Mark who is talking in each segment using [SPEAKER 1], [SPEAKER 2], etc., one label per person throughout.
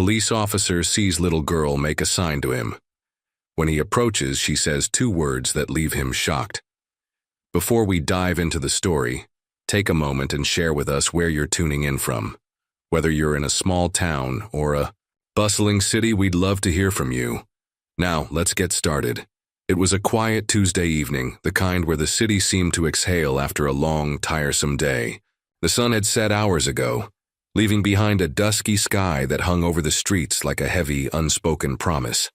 [SPEAKER 1] police officer sees little girl make a sign to him. When he approaches, she says two words that leave him shocked. Before we dive into the story, take a moment and share with us where you're tuning in from. Whether you're in a small town or a bustling city, we'd love to hear from you. Now, let's get started. It was a quiet Tuesday evening, the kind where the city seemed to exhale after a long, tiresome day. The sun had set hours ago, leaving behind a dusky sky that hung over the streets like a heavy, unspoken promise.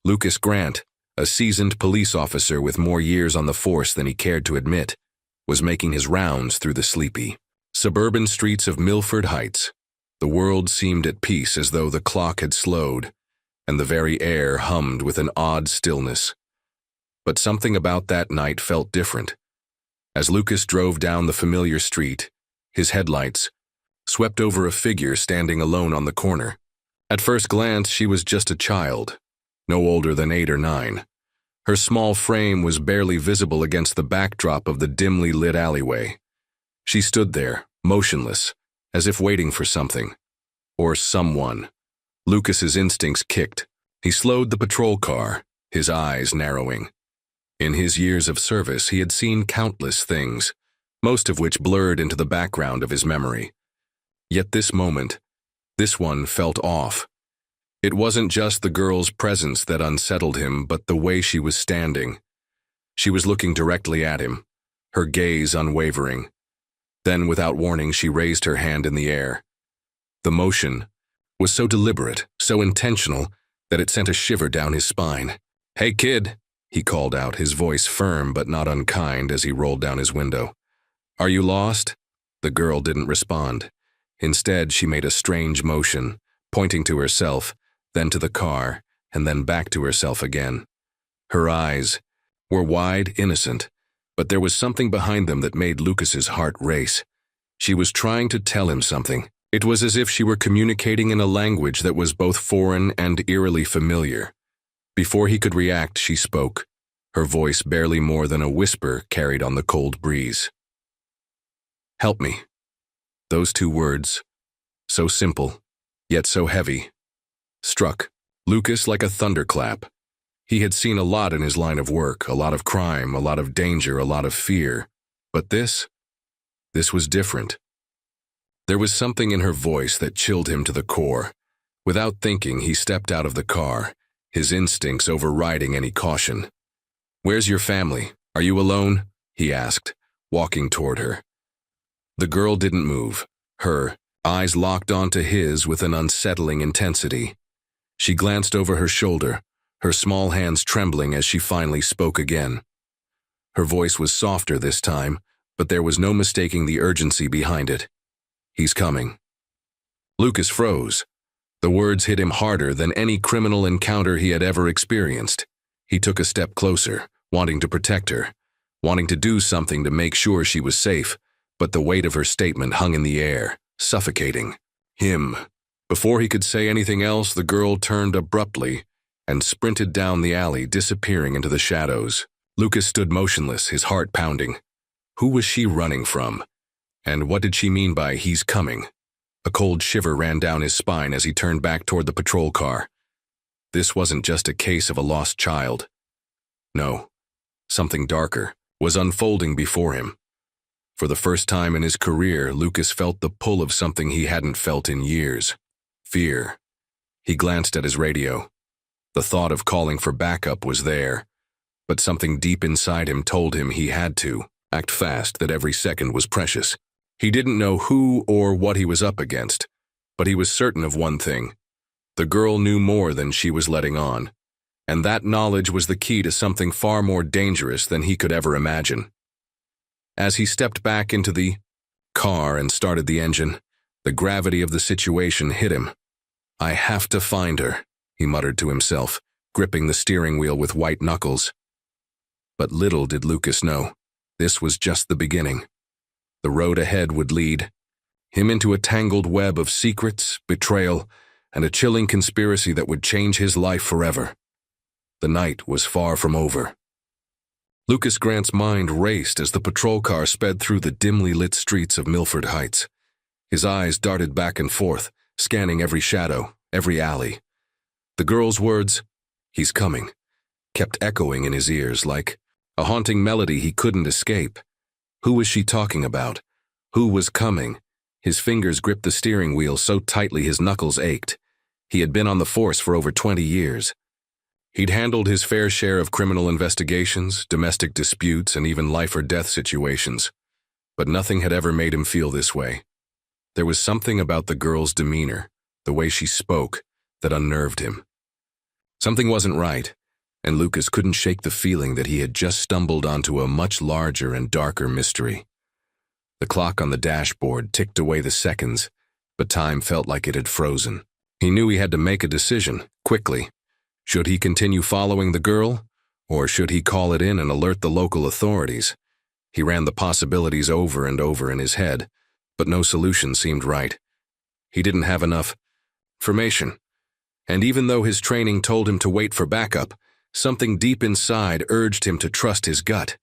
[SPEAKER 1] Lucas Grant, a seasoned police officer with more years on the force than he cared to admit, was making his rounds through the sleepy, suburban streets of Milford Heights. The world seemed at peace, as though the clock had slowed, and the very air hummed with an odd stillness. But something about that night felt different. As Lucas drove down the familiar street, his headlights swept over a figure standing alone on the corner. At first glance, she was just a child, no older than 8 or 9. Her small frame was barely visible against the backdrop of the dimly lit alleyway. She stood there, motionless, as if waiting for something, or someone. Lucas's instincts kicked. He slowed the patrol car, his eyes narrowing. In his years of service, he had seen countless things, most of which blurred into the background of his memory. Yet this moment, this one felt off. It wasn't just the girl's presence that unsettled him, but the way she was standing. She was looking directly at him, her gaze unwavering. Then, without warning, she raised her hand in the air. The motion was so deliberate, so intentional, that it sent a shiver down his spine. "Hey, kid," he called out, his voice firm but not unkind as he rolled down his window. "Are you lost?" The girl didn't respond. Instead, she made a strange motion, pointing to herself, then to the car, and then back to herself again. Her eyes were wide, innocent, but there was something behind them that made Lucas's heart race. She was trying to tell him something. It was as if she were communicating in a language that was both foreign and eerily familiar. Before he could react, she spoke, her voice barely more than a whisper carried on the cold breeze. "Help me." Those two words, so simple, yet so heavy, struck Lucas like a thunderclap. He had seen a lot in his line of work, a lot of crime, a lot of danger, a lot of fear. But this was different. There was something in her voice that chilled him to the core. Without thinking, he stepped out of the car, his instincts overriding any caution. "Where's your family? Are you alone?" he asked, walking toward her. The girl didn't move, her eyes locked onto his with an unsettling intensity. She glanced over her shoulder, her small hands trembling as she finally spoke again. Her voice was softer this time, but there was no mistaking the urgency behind it. "He's coming." Lucas froze. The words hit him harder than any criminal encounter he had ever experienced. He took a step closer, wanting to protect her, wanting to do something to make sure she was safe, but the weight of her statement hung in the air, suffocating him. Before he could say anything else, the girl turned abruptly and sprinted down the alley, disappearing into the shadows. Lucas stood motionless, his heart pounding. Who was she running from? And what did she mean by "he's coming"? A cold shiver ran down his spine as he turned back toward the patrol car. This wasn't just a case of a lost child. No, something darker was unfolding before him. For the first time in his career, Lucas felt the pull of something he hadn't felt in years. Fear. He glanced at his radio. The thought of calling for backup was there, but something deep inside him told him he had to act fast, that every second was precious. He didn't know who or what he was up against, but he was certain of one thing. The girl knew more than she was letting on, and that knowledge was the key to something far more dangerous than he could ever imagine. As he stepped back into the car and started the engine, the gravity of the situation hit him. "I have to find her," he muttered to himself, gripping the steering wheel with white knuckles. But little did Lucas know, this was just the beginning. The road ahead would lead him into a tangled web of secrets, betrayal, and a chilling conspiracy that would change his life forever. The night was far from over. Lucas Grant's mind raced as the patrol car sped through the dimly lit streets of Milford Heights. His eyes darted back and forth, scanning every shadow, every alley. The girl's words, "He's coming," kept echoing in his ears like a haunting melody he couldn't escape. Who was she talking about? Who was coming? His fingers gripped the steering wheel so tightly his knuckles ached. He had been on the force for over 20 years. He'd handled his fair share of criminal investigations, domestic disputes, and even life-or-death situations. But nothing had ever made him feel this way. There was something about the girl's demeanor, the way she spoke, that unnerved him. Something wasn't right, and Lucas couldn't shake the feeling that he had just stumbled onto a much larger and darker mystery. The clock on the dashboard ticked away the seconds, but time felt like it had frozen. He knew he had to make a decision, quickly. Should he continue following the girl, or should he call it in and alert the local authorities? He ran the possibilities over and over in his head, but no solution seemed right. He didn't have enough information, and even though his training told him to wait for backup, something deep inside urged him to trust his gut.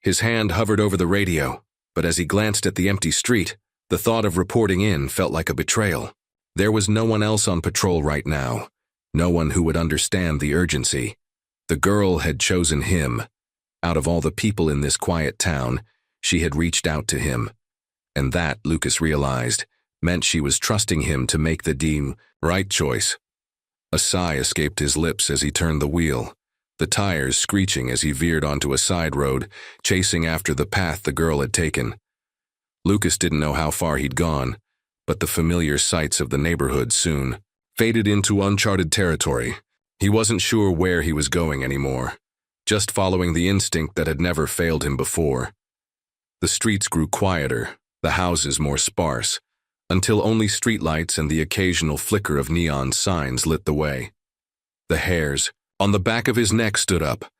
[SPEAKER 1] His hand hovered over the radio, but as he glanced at the empty street, the thought of reporting in felt like a betrayal. There was no one else on patrol right now, no one who would understand the urgency. The girl had chosen him. Out of all the people in this quiet town, she had reached out to him. And that, Lucas realized, meant she was trusting him to make the right choice. A sigh escaped his lips as he turned the wheel, the tires screeching as he veered onto a side road, chasing after the path the girl had taken. Lucas didn't know how far he'd gone, but the familiar sights of the neighborhood soon faded into uncharted territory. He wasn't sure where he was going anymore, just following the instinct that had never failed him before. The streets grew quieter, the houses more sparse, until only streetlights and the occasional flicker of neon signs lit the way. The hairs on the back of his neck stood up,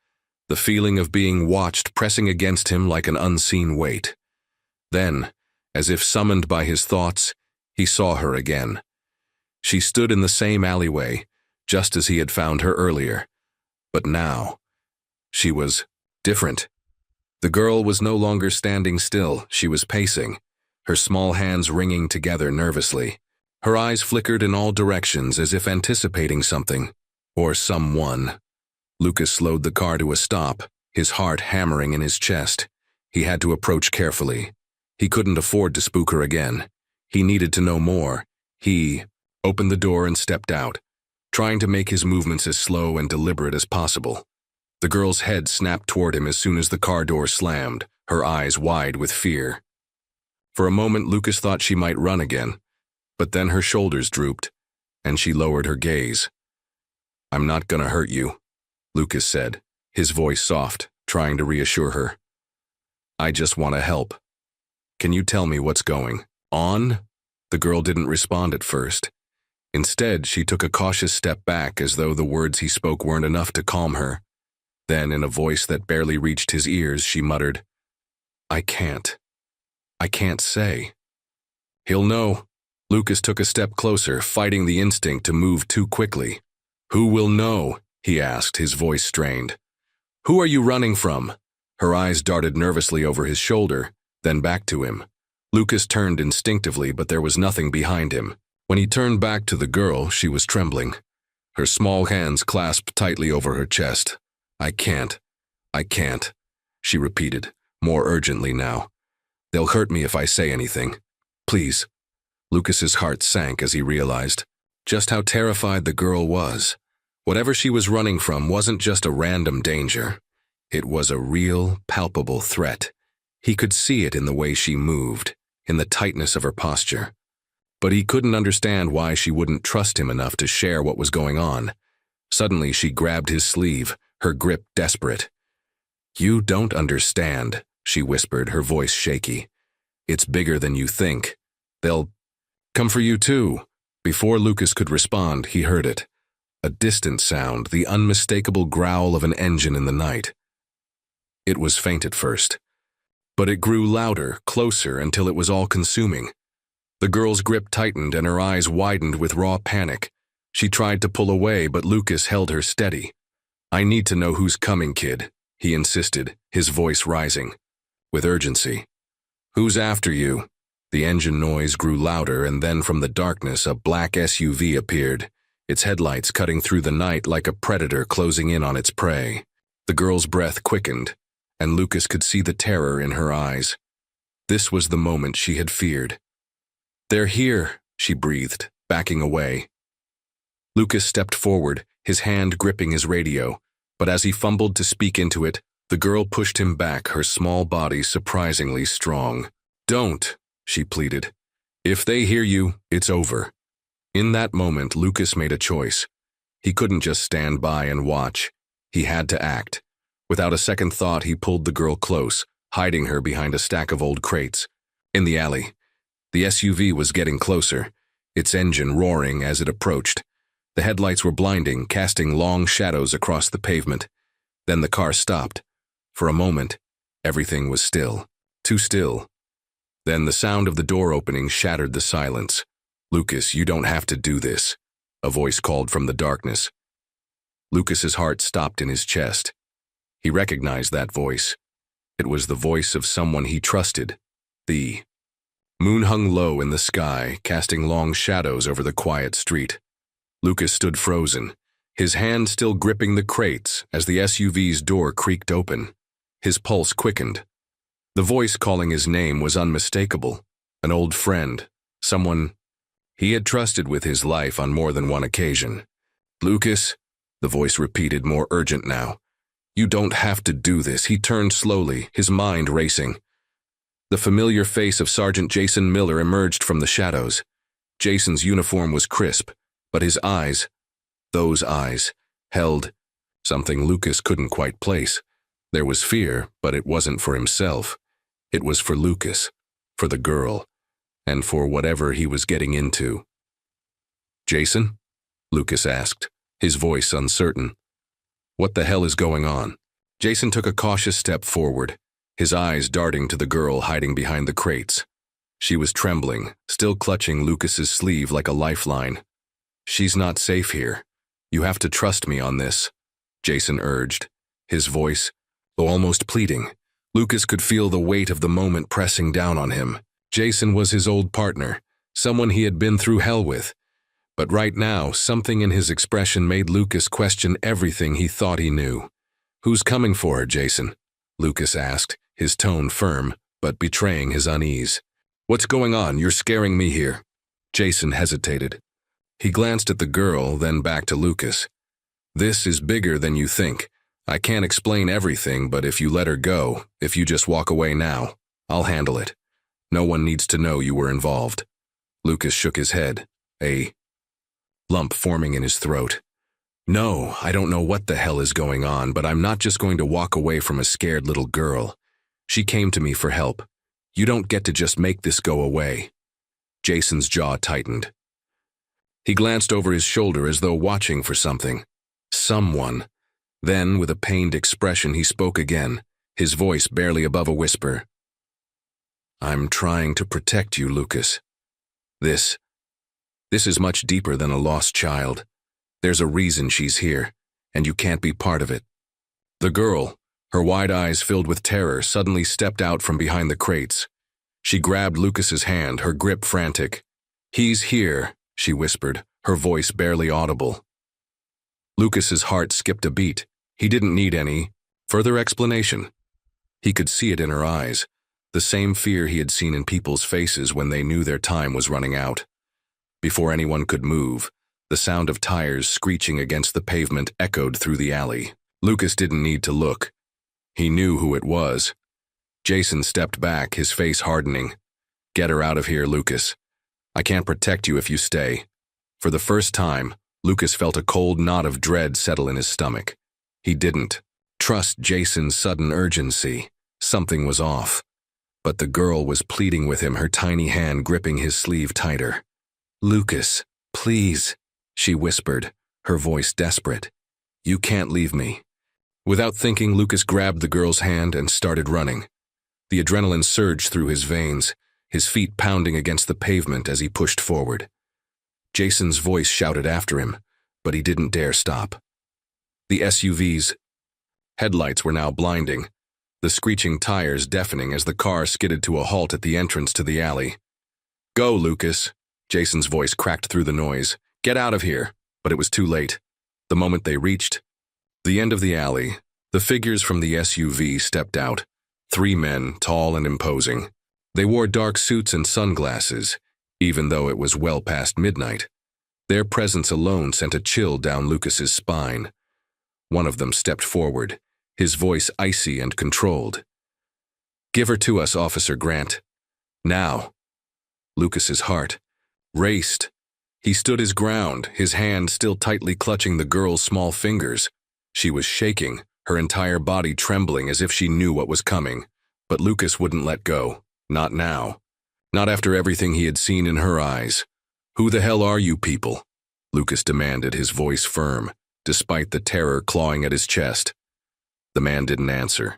[SPEAKER 1] the feeling of being watched pressing against him like an unseen weight. Then, as if summoned by his thoughts, he saw her again. She stood in the same alleyway, just as he had found her earlier. But now, she was different. The girl was no longer standing still, she was pacing, her small hands wringing together nervously. Her eyes flickered in all directions as if anticipating something, or someone. Lucas slowed the car to a stop, his heart hammering in his chest. He had to approach carefully. He couldn't afford to spook her again. He needed to know more. He opened the door and stepped out, trying to make his movements as slow and deliberate as possible. The girl's head snapped toward him as soon as the car door slammed, her eyes wide with fear. For a moment, Lucas thought she might run again, but then her shoulders drooped, and she lowered her gaze. "I'm not gonna hurt you," Lucas said, his voice soft, trying to reassure her. "I just want to help. Can you tell me what's going on?" The girl didn't respond at first. Instead, she took a cautious step back as though the words he spoke weren't enough to calm her. Then, in a voice that barely reached his ears, she muttered, I can't say." "He'll know." Lucas took a step closer, fighting the instinct to move too quickly. "Who will know?" he asked, his voice strained. "Who are you running from?" Her eyes darted nervously over his shoulder, then back to him. Lucas turned instinctively, but there was nothing behind him. When he turned back to the girl, she was trembling, her small hands clasped tightly over her chest. I can't," she repeated, more urgently now. "They'll hurt me if I say anything. Please." Lucas's heart sank as he realized just how terrified the girl was. Whatever she was running from wasn't just a random danger. It was a real, palpable threat. He could see it in the way she moved, in the tightness of her posture. But he couldn't understand why she wouldn't trust him enough to share what was going on. Suddenly, she grabbed his sleeve, her grip desperate. "You don't understand," she whispered, her voice shaky. "It's bigger than you think. They'll come for you too." Before Lucas could respond, he heard it. A distant sound, the unmistakable growl of an engine in the night. It was faint at first, but it grew louder, closer, until it was all-consuming. The girl's grip tightened and her eyes widened with raw panic. She tried to pull away, but Lucas held her steady. "I need to know who's coming, kid," he insisted, his voice rising with urgency. "Who's after you?" The engine noise grew louder, and then from the darkness a black SUV appeared, its headlights cutting through the night like a predator closing in on its prey. The girl's breath quickened, and Lucas could see the terror in her eyes. This was the moment she had feared. "They're here," she breathed, backing away. Lucas stepped forward, his hand gripping his radio, but as he fumbled to speak into it, the girl pushed him back, her small body surprisingly strong. "Don't," she pleaded. "If they hear you, it's over." In that moment, Lucas made a choice. He couldn't just stand by and watch. He had to act. Without a second thought, he pulled the girl close, hiding her behind a stack of old crates. In the alley, the SUV was getting closer, its engine roaring as it approached. The headlights were blinding, casting long shadows across the pavement. Then the car stopped. For a moment, everything was still. Too still. Then the sound of the door opening shattered the silence. "Lucas, you don't have to do this," a voice called from the darkness. Lucas's heart stopped in his chest. He recognized that voice. It was the voice of someone he trusted. The moon hung low in the sky, casting long shadows over the quiet street. Lucas stood frozen, his hand still gripping the crates as the SUV's door creaked open. His pulse quickened. The voice calling his name was unmistakable. An old friend, someone he had trusted with his life on more than one occasion. "Lucas," the voice repeated, more urgent now. "You don't have to do this." He turned slowly, his mind racing. The familiar face of Sergeant Jason Miller emerged from the shadows. Jason's uniform was crisp, but his eyes, those eyes, held something Lucas couldn't quite place. There was fear, but it wasn't for himself. It was for Lucas, for the girl, and for whatever he was getting into. "Jason?" Lucas asked, his voice uncertain. "What the hell is going on?" Jason took a cautious step forward, his eyes darting to the girl hiding behind the crates. She was trembling, still clutching Lucas's sleeve like a lifeline. "She's not safe here. You have to trust me on this," Jason urged, his voice, though almost pleading. Lucas could feel the weight of the moment pressing down on him. Jason was his old partner, someone he had been through hell with. But right now, something in his expression made Lucas question everything he thought he knew. "Who's coming for her, Jason?" Lucas asked, his tone firm, but betraying his unease. "What's going on? You're scaring me here." Jason hesitated. He glanced at the girl, then back to Lucas. "This is bigger than you think. I can't explain everything, but if you let her go, if you just walk away now, I'll handle it. No one needs to know you were involved." Lucas shook his head, a lump forming in his throat. "No, I don't know what the hell is going on, but I'm not just going to walk away from a scared little girl. She came to me for help. You don't get to just make this go away." Jason's jaw tightened. He glanced over his shoulder as though watching for something. Someone. Then, with a pained expression, he spoke again, his voice barely above a whisper. "I'm trying to protect you, Lucas. This is much deeper than a lost child. There's a reason she's here, and you can't be part of it." The girl, her wide eyes filled with terror, suddenly stepped out from behind the crates. She grabbed Lucas's hand, her grip frantic. "He's here," she whispered, her voice barely audible. Lucas's heart skipped a beat. He didn't need any further explanation. He could see it in her eyes, the same fear he had seen in people's faces when they knew their time was running out. Before anyone could move, the sound of tires screeching against the pavement echoed through the alley. Lucas didn't need to look. He knew who it was. Jason stepped back, his face hardening. "Get her out of here, Lucas. I can't protect you if you stay." For the first time, Lucas felt a cold knot of dread settle in his stomach. He didn't trust Jason's sudden urgency. Something was off. But the girl was pleading with him, her tiny hand gripping his sleeve tighter. "Lucas, please," she whispered, her voice desperate. "You can't leave me." Without thinking, Lucas grabbed the girl's hand and started running. The adrenaline surged through his veins, his feet pounding against the pavement as he pushed forward. Jason's voice shouted after him, but he didn't dare stop. The SUV's headlights were now blinding, the screeching tires deafening as the car skidded to a halt at the entrance to the alley. "Go, Lucas," Jason's voice cracked through the noise. "Get out of here." But it was too late. The moment they reached the end of the alley, the figures from the SUV stepped out. 3 men, tall and imposing. They wore dark suits and sunglasses, even though it was well past midnight. Their presence alone sent a chill down Lucas's spine. One of them stepped forward, his voice icy and controlled. "Give her to us, Officer Grant. Now." Lucas's heart raced. He stood his ground, his hand still tightly clutching the girl's small fingers. She was shaking, her entire body trembling as if she knew what was coming. But Lucas wouldn't let go. Not now. Not after everything he had seen in her eyes. "Who the hell are you people?" Lucas demanded, his voice firm, despite the terror clawing at his chest. The man didn't answer.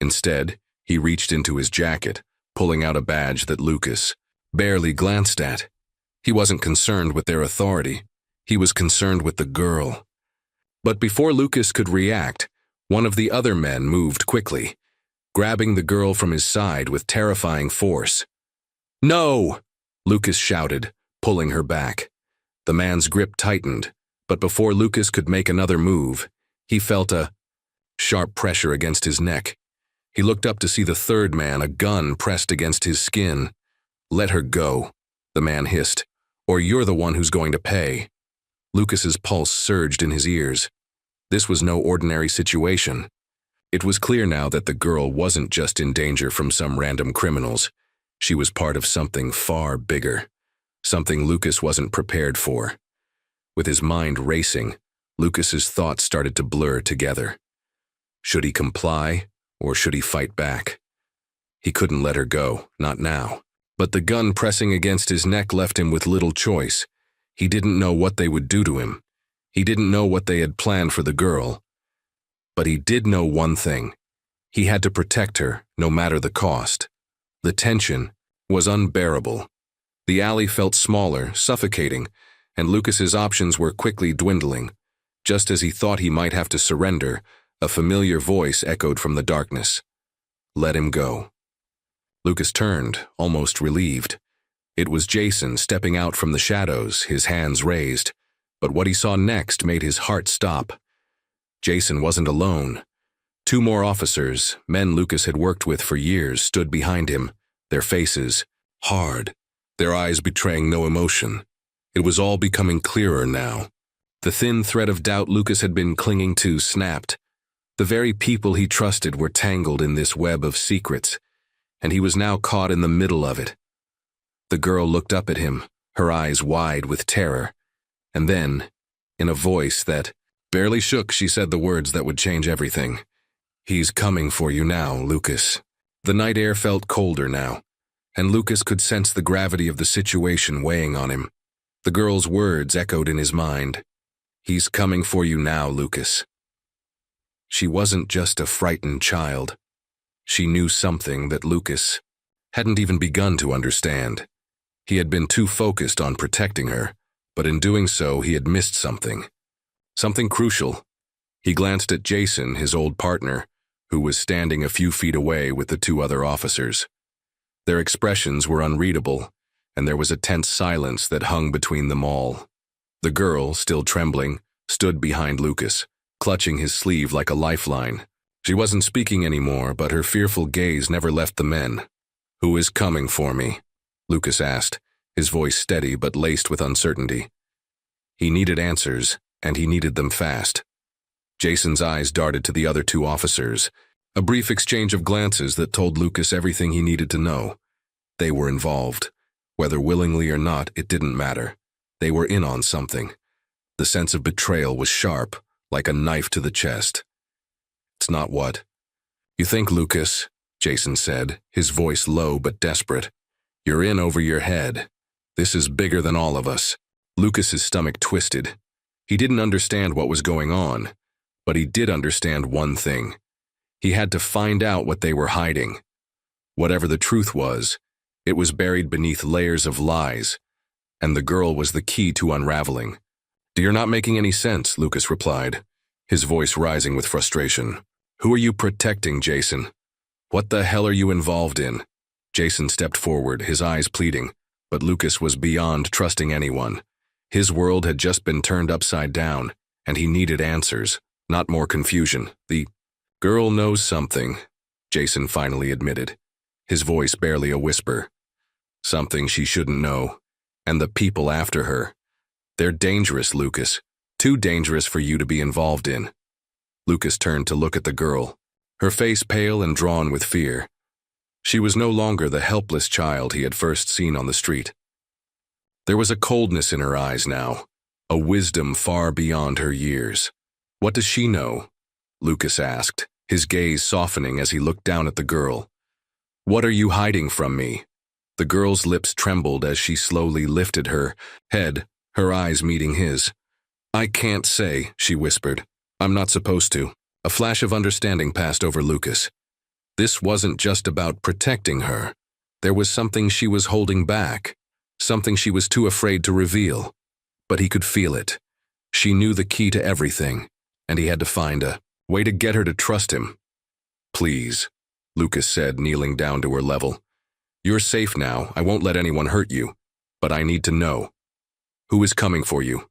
[SPEAKER 1] Instead, he reached into his jacket, pulling out a badge that Lucas barely glanced at. He wasn't concerned with their authority. He was concerned with the girl. But before Lucas could react, one of the other men moved quickly, grabbing the girl from his side with terrifying force. "No!" Lucas shouted, pulling her back. The man's grip tightened, but before Lucas could make another move, he felt a sharp pressure against his neck. He looked up to see the third man, a gun pressed against his skin. "Let her go," the man hissed, "or you're the one who's going to pay." Lucas's pulse surged in his ears. This was no ordinary situation. It was clear now that the girl wasn't just in danger from some random criminals. She was part of something far bigger, something Lucas wasn't prepared for. With his mind racing, Lucas's thoughts started to blur together. Should he comply, or should he fight back? He couldn't let her go, not now. But the gun pressing against his neck left him with little choice. He didn't know what they would do to him. He didn't know what they had planned for the girl. But he did know one thing. He had to protect her, no matter the cost. The tension was unbearable. The alley felt smaller, suffocating, and Lucas's options were quickly dwindling. Just as he thought he might have to surrender, a familiar voice echoed from the darkness. "Let him go." Lucas turned, almost relieved. It was Jason stepping out from the shadows, his hands raised. But what he saw next made his heart stop. Jason wasn't alone. 2 more officers, men Lucas had worked with for years, stood behind him, their faces hard, their eyes betraying no emotion. It was all becoming clearer now. The thin thread of doubt Lucas had been clinging to snapped. The very people he trusted were tangled in this web of secrets, and he was now caught in the middle of it. The girl looked up at him, her eyes wide with terror, and then, in a voice that barely shook, she said the words that would change everything. "He's coming for you now, Lucas." The night air felt colder now, and Lucas could sense the gravity of the situation weighing on him. The girl's words echoed in his mind. "He's coming for you now, Lucas." She wasn't just a frightened child. She knew something that Lucas hadn't even begun to understand. He had been too focused on protecting her, but in doing so he had missed something. Something crucial. He glanced at Jason, his old partner, who was standing a few feet away with the 2 other officers. Their expressions were unreadable, and there was a tense silence that hung between them all. The girl, still trembling, stood behind Lucas, clutching his sleeve like a lifeline. She wasn't speaking anymore, but her fearful gaze never left the men. "Who is coming for me?" Lucas asked, his voice steady but laced with uncertainty. He needed answers, and he needed them fast. Jason's eyes darted to the other 2 officers, a brief exchange of glances that told Lucas everything he needed to know. They were involved. Whether willingly or not, it didn't matter. They were in on something. The sense of betrayal was sharp, like a knife to the chest. "It's not what you think, Lucas," Jason said, his voice low but desperate. "You're in over your head. This is bigger than all of us." Lucas's stomach twisted. He didn't understand what was going on, but he did understand one thing. He had to find out what they were hiding. Whatever the truth was, it was buried beneath layers of lies, and the girl was the key to unraveling. "You're not making any sense," Lucas replied, his voice rising with frustration. "Who are you protecting, Jason? What the hell are you involved in?" Jason stepped forward, his eyes pleading, but Lucas was beyond trusting anyone. His world had just been turned upside down, and he needed answers, not more confusion. The girl knows something, Jason finally admitted, his voice barely a whisper. Something she shouldn't know. And the people after her. They're dangerous, Lucas. Too dangerous for you to be involved in. Lucas turned to look at the girl, her face pale and drawn with fear. She was no longer the helpless child he had first seen on the street. There was a coldness in her eyes now, a wisdom far beyond her years. What does she know? Lucas asked, his gaze softening as he looked down at the girl. What are you hiding from me? The girl's lips trembled as she slowly lifted her head, her eyes meeting his. I can't say, she whispered. I'm not supposed to. A flash of understanding passed over Lucas. This wasn't just about protecting her. There was something she was holding back, something she was too afraid to reveal. But he could feel it. She knew the key to everything, and he had to find a way to get her to trust him. Please, Lucas said, kneeling down to her level. You're safe now. I won't let anyone hurt you. But I need to know. Who is coming for you?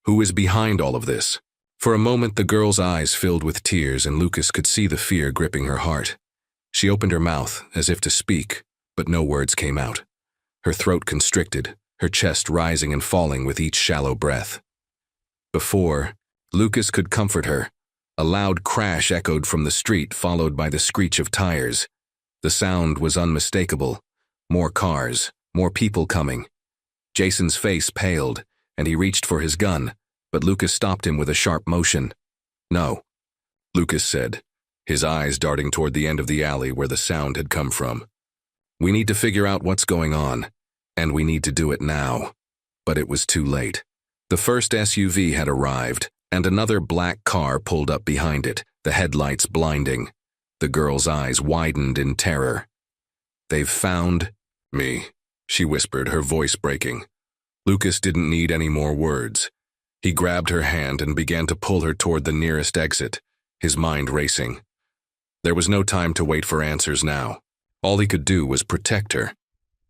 [SPEAKER 1] Who is behind all of this? For a moment, the girl's eyes filled with tears, and Lucas could see the fear gripping her heart. She opened her mouth, as if to speak, but no words came out. Her throat constricted, her chest rising and falling with each shallow breath. Before, Lucas could comfort her. A loud crash echoed from the street, followed by the screech of tires. The sound was unmistakable. More cars, more people coming. Jason's face paled, and he reached for his gun, but Lucas stopped him with a sharp motion. No, Lucas said, his eyes darting toward the end of the alley where the sound had come from. We need to figure out what's going on, and we need to do it now. But it was too late. The first SUV had arrived, and another black car pulled up behind it, the headlights blinding. The girl's eyes widened in terror. They've found me, she whispered, her voice breaking. Lucas didn't need any more words. He grabbed her hand and began to pull her toward the nearest exit, his mind racing. There was no time to wait for answers now. All he could do was protect her.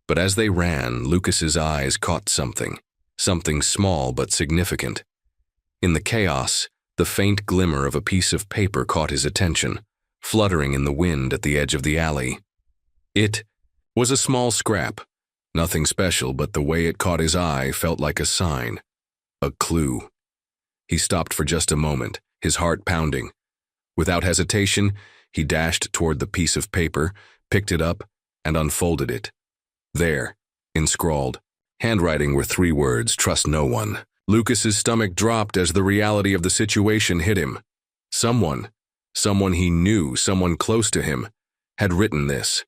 [SPEAKER 1] But as they ran, Lucas's eyes caught something small but significant. In the chaos, the faint glimmer of a piece of paper caught his attention, fluttering in the wind at the edge of the alley. It was a small scrap. Nothing special, but the way it caught his eye felt like a sign, a clue. He stopped for just a moment, his heart pounding. Without hesitation, he dashed toward the piece of paper, picked it up, and unfolded it. There, inscrawled, handwriting were 3 words, trust no one. Lucas's stomach dropped as the reality of the situation hit him. Someone he knew, someone close to him, had written this.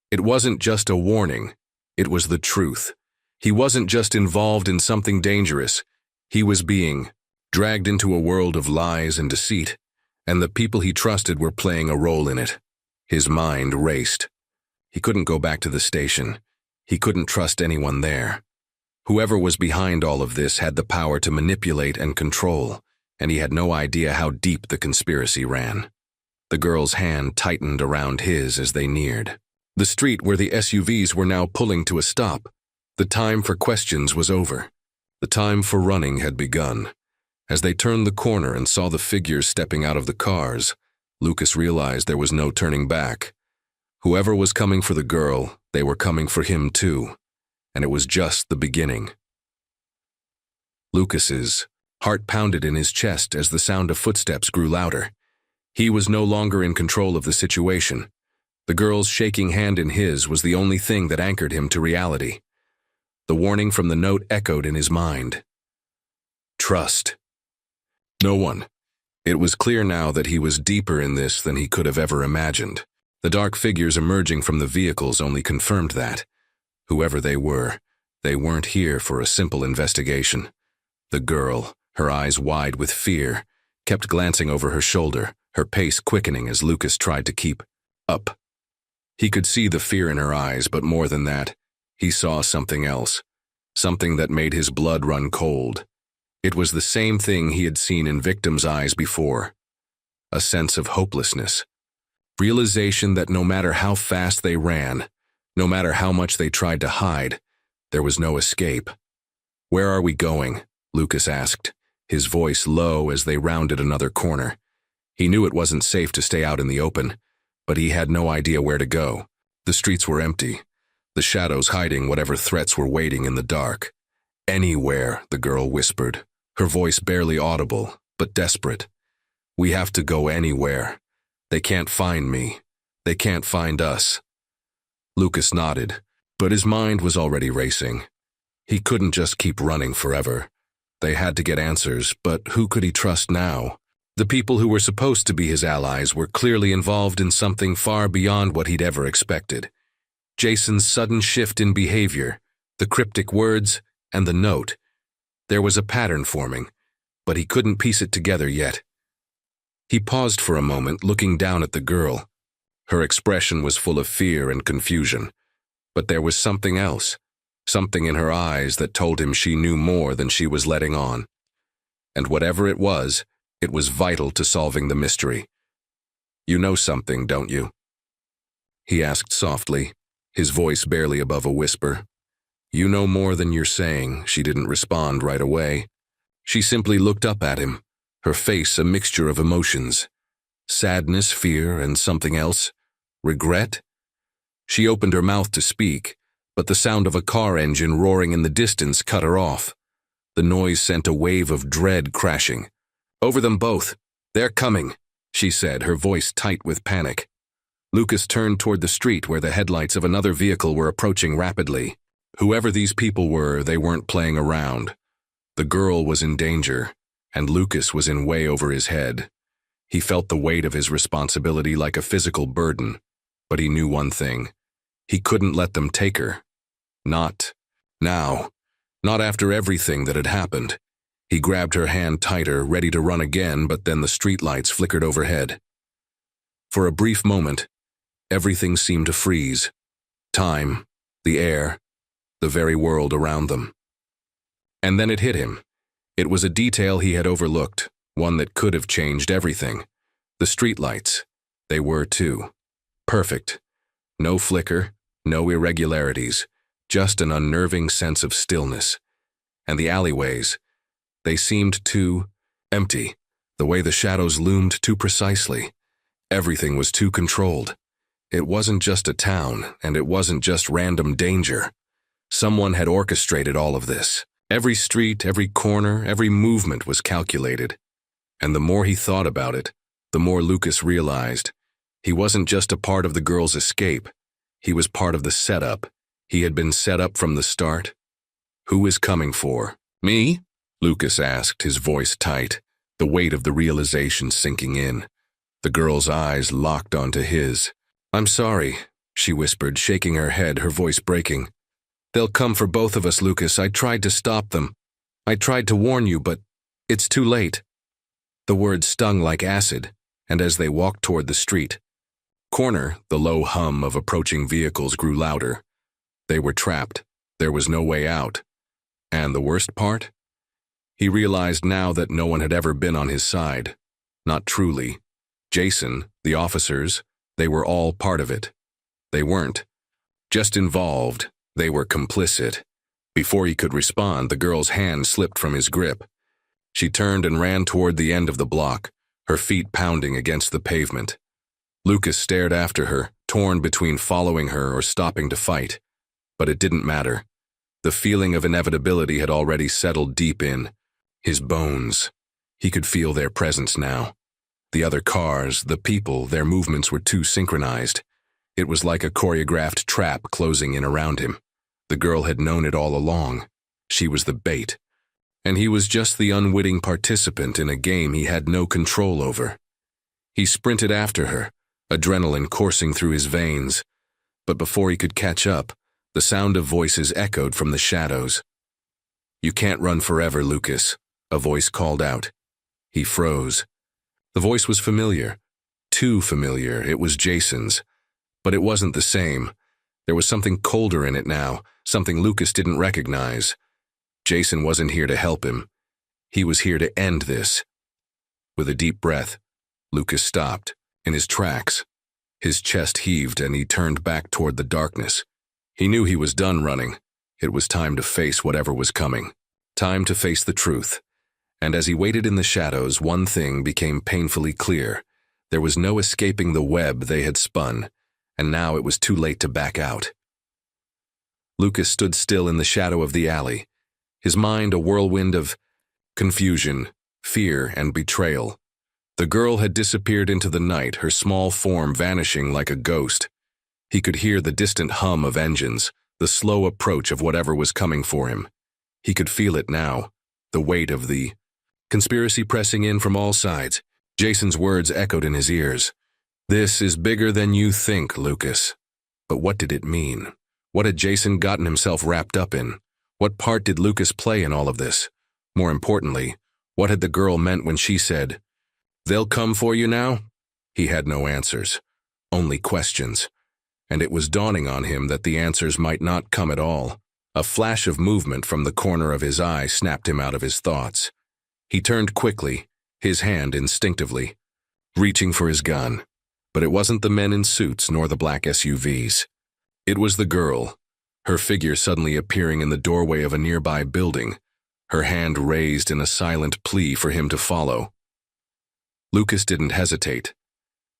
[SPEAKER 1] It wasn't just a warning, it was the truth. He wasn't just involved in something dangerous, he was being dragged into a world of lies and deceit, and the people he trusted were playing a role in it. His mind raced. He couldn't go back to the station. He couldn't trust anyone there. Whoever was behind all of this had the power to manipulate and control, and he had no idea how deep the conspiracy ran. The girl's hand tightened around his as they neared the street where the SUVs were now pulling to a stop. The time for questions was over. The time for running had begun. As they turned the corner and saw the figures stepping out of the cars, Lucas realized there was no turning back. Whoever was coming for the girl, they were coming for him too, and it was just the beginning. Lucas's heart pounded in his chest as the sound of footsteps grew louder. He was no longer in control of the situation. The girl's shaking hand in his was the only thing that anchored him to reality. The warning from the note echoed in his mind. Trust. No one. It was clear now that he was deeper in this than he could have ever imagined. The dark figures emerging from the vehicles only confirmed that. Whoever they were, they weren't here for a simple investigation. The girl, her eyes wide with fear, kept glancing over her shoulder, her pace quickening as Lucas tried to keep up. He could see the fear in her eyes, but more than that, he saw something else, something that made his blood run cold. It was the same thing he had seen in victims' eyes before, a sense of hopelessness. Realization that no matter how fast they ran, no matter how much they tried to hide, there was no escape. Where are we going? Lucas asked, his voice low as they rounded another corner. He knew it wasn't safe to stay out in the open, but he had no idea where to go. The streets were empty, the shadows hiding whatever threats were waiting in the dark. Anywhere, the girl whispered, her voice barely audible, but desperate. We have to go anywhere. They can't find me. They can't find us. Lucas nodded, but his mind was already racing. He couldn't just keep running forever. They had to get answers, but who could he trust now? The people who were supposed to be his allies were clearly involved in something far beyond what he'd ever expected. Jason's sudden shift in behavior, the cryptic words, and the note. There was a pattern forming, but he couldn't piece it together yet. He paused for a moment, looking down at the girl. Her expression was full of fear and confusion, but there was something else, something in her eyes that told him she knew more than she was letting on. And whatever it was vital to solving the mystery. You know something, don't you? He asked softly, his voice barely above a whisper. You know more than you're saying. She didn't respond right away. She simply looked up at him, her face a mixture of emotions. Sadness, fear, and something else. Regret? She opened her mouth to speak, but the sound of a car engine roaring in the distance cut her off. The noise sent a wave of dread crashing. Over them both. They're coming, she said, her voice tight with panic. Lucas turned toward the street where the headlights of another vehicle were approaching rapidly. Whoever these people were, they weren't playing around. The girl was in danger, and Lucas was in way over his head. He felt the weight of his responsibility like a physical burden, but he knew one thing. He couldn't let them take her. Not now. Not after everything that had happened. He grabbed her hand tighter, ready to run again, but then the streetlights flickered overhead. For a brief moment, everything seemed to freeze. Time, the air, the very world around them. And then it hit him. It was a detail he had overlooked, one that could have changed everything. The streetlights. They were too. Perfect. No flicker, no irregularities, just an unnerving sense of stillness. And the alleyways. They seemed too empty, the way the shadows loomed too precisely. Everything was too controlled. It wasn't just a town, and it wasn't just random danger. Someone had orchestrated all of this. Every street, every corner, every movement was calculated. And the more he thought about it, the more Lucas realized. He wasn't just a part of the girl's escape. He was part of the setup. He had been set up from the start. Who is coming for? Me? Lucas asked, his voice tight, the weight of the realization sinking in. The girl's eyes locked onto his. I'm sorry, she whispered, shaking her head, her voice breaking. They'll come for both of us, Lucas. I tried to stop them. I tried to warn you, but it's too late. The words stung like acid, and as they walked toward the street corner, the low hum of approaching vehicles grew louder. They were trapped. There was no way out. And the worst part? He realized now that no one had ever been on his side. Not truly. Jason, the officers, they were all part of it. They weren't just involved, they were complicit. Before he could respond, the girl's hand slipped from his grip. She turned and ran toward the end of the block, her feet pounding against the pavement. Lucas stared after her, torn between following her or stopping to fight. But it didn't matter. The feeling of inevitability had already settled deep in his bones. He could feel their presence now. The other cars, the people, their movements were too synchronized. It was like a choreographed trap closing in around him. The girl had known it all along. She was the bait. And he was just the unwitting participant in a game he had no control over. He sprinted after her, adrenaline coursing through his veins. But before he could catch up, the sound of voices echoed from the shadows. You can't run forever, Lucas, a voice called out. He froze. The voice was familiar. Too familiar. It was Jason's. But it wasn't the same. There was something colder in it now, something Lucas didn't recognize. Jason wasn't here to help him. He was here to end this. With a deep breath, Lucas stopped, in his tracks. His chest heaved and he turned back toward the darkness. He knew he was done running. It was time to face whatever was coming. Time to face the truth. And as he waited in the shadows, one thing became painfully clear. There was no escaping the web they had spun, and now it was too late to back out. Lucas stood still in the shadow of the alley, his mind a whirlwind of confusion, fear, and betrayal. The girl had disappeared into the night, her small form vanishing like a ghost. He could hear the distant hum of engines, the slow approach of whatever was coming for him. He could feel it now, the weight of the conspiracy pressing in from all sides. Jason's words echoed in his ears. "This is bigger than you think, Lucas." But what did it mean? What had Jason gotten himself wrapped up in? What part did Lucas play in all of this? More importantly, what had the girl meant when she said, "They'll come for you now"? He had no answers, only questions. And it was dawning on him that the answers might not come at all. A flash of movement from the corner of his eye snapped him out of his thoughts. He turned quickly, his hand instinctively, reaching for his gun. But it wasn't the men in suits nor the black SUVs. It was the girl, her figure suddenly appearing in the doorway of a nearby building, her hand raised in a silent plea for him to follow. Lucas didn't hesitate.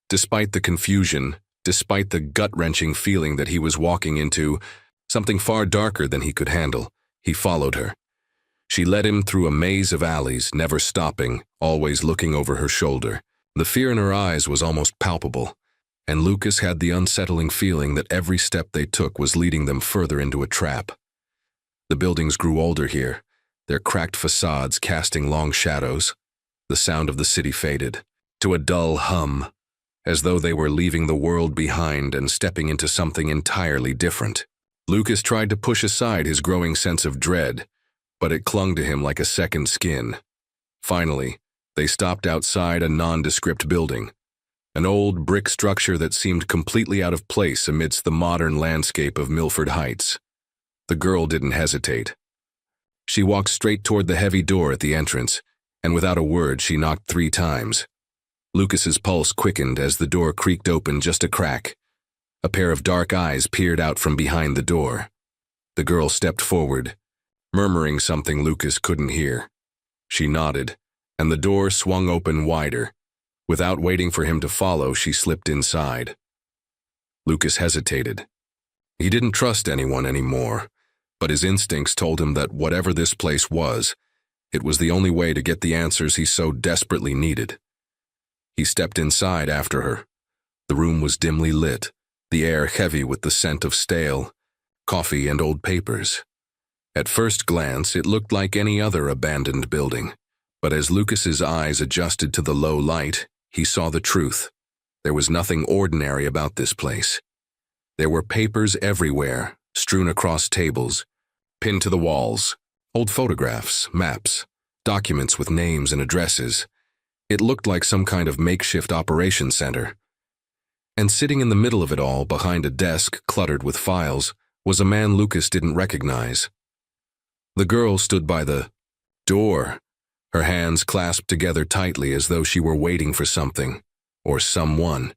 [SPEAKER 1] Despite the confusion, despite the gut-wrenching feeling that he was walking into something far darker than he could handle, he followed her. She led him through a maze of alleys, never stopping, always looking over her shoulder. The fear in her eyes was almost palpable, and Lucas had the unsettling feeling that every step they took was leading them further into a trap. The buildings grew older here, their cracked facades casting long shadows. The sound of the city faded to a dull hum, as though they were leaving the world behind and stepping into something entirely different. Lucas tried to push aside his growing sense of dread, but it clung to him like a second skin. Finally, they stopped outside a nondescript building, an old brick structure that seemed completely out of place amidst the modern landscape of Milford Heights. The girl didn't hesitate. She walked straight toward the heavy door at the entrance, and without a word she knocked 3 times. Lucas's pulse quickened as the door creaked open just a crack. A pair of dark eyes peered out from behind the door. The girl stepped forward, murmuring something Lucas couldn't hear. She nodded, and the door swung open wider. Without waiting for him to follow, she slipped inside. Lucas hesitated. He didn't trust anyone anymore, but his instincts told him that whatever this place was, it was the only way to get the answers he so desperately needed. He stepped inside after her. The room was dimly lit, the air heavy with the scent of stale coffee and old papers. At first glance, it looked like any other abandoned building, but as Lucas's eyes adjusted to the low light, he saw the truth. There was nothing ordinary about this place. There were papers everywhere, strewn across tables, pinned to the walls, old photographs, maps, documents with names and addresses. It looked like some kind of makeshift operation center. And sitting in the middle of it all, behind a desk cluttered with files, was a man Lucas didn't recognize. The girl stood by the door, her hands clasped together tightly as though she were waiting for something, or someone.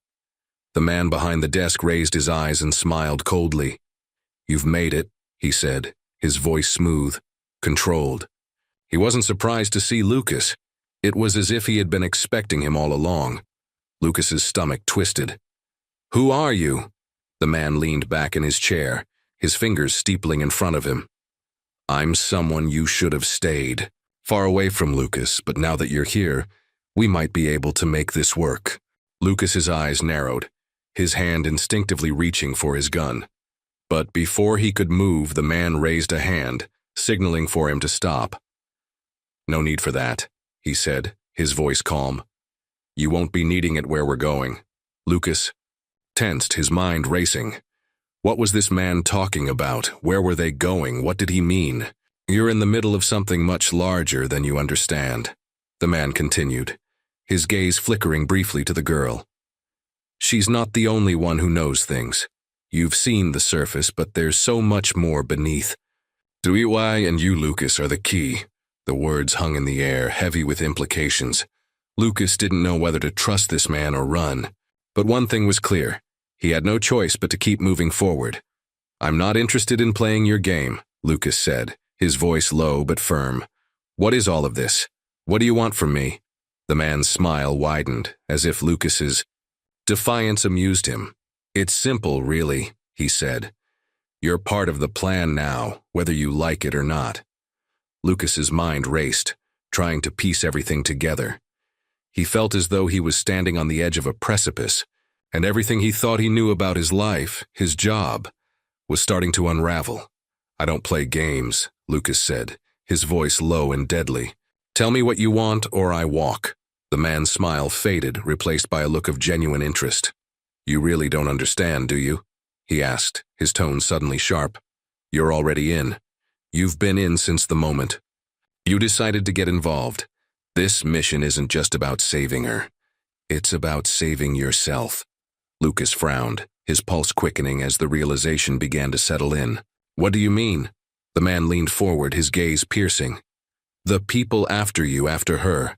[SPEAKER 1] The man behind the desk raised his eyes and smiled coldly. "You've made it," he said, his voice smooth, controlled. He wasn't surprised to see Lucas. It was as if he had been expecting him all along. Lucas's stomach twisted. "Who are you?" The man leaned back in his chair, his fingers steepling in front of him. "I'm someone you should have stayed. Far away from Lucas, but now that you're here, we might be able to make this work." Lucas's eyes narrowed, his hand instinctively reaching for his gun. But before he could move, the man raised a hand, signaling for him to stop. "No need for that," he said, his voice calm. "You won't be needing it where we're going." Lucas tensed, his mind racing. What was this man talking about? Where were they going? What did he mean? "You're in the middle of something much larger than you understand," the man continued, his gaze flickering briefly to the girl. "She's not the only one who knows things. You've seen the surface, but there's so much more beneath. Dewey and you, Lucas, are the key." The words hung in the air, heavy with implications. Lucas didn't know whether to trust this man or run. But one thing was clear. He had no choice but to keep moving forward. "I'm not interested in playing your game," Lucas said, his voice low but firm. What is all of this? What do you want from me? The man's smile widened, as if Lucas's defiance amused him. It's simple, really, he said. You're part of the plan now, whether you like it or not. Lucas's mind raced, trying to piece everything together. He felt as though he was standing on the edge of a precipice, and everything he thought he knew about his life, his job, was starting to unravel. I don't play games, Lucas said, his voice low and deadly. Tell me what you want or I walk. The man's smile faded, replaced by a look of genuine interest. You really don't understand, do you? He asked, his tone suddenly sharp. You're already in. You've been in since the moment. You decided to get involved. This mission isn't just about saving her. It's about saving yourself. Lucas frowned, his pulse quickening as the realization began to settle in. What do you mean? The man leaned forward, his gaze piercing. The people after you, after her.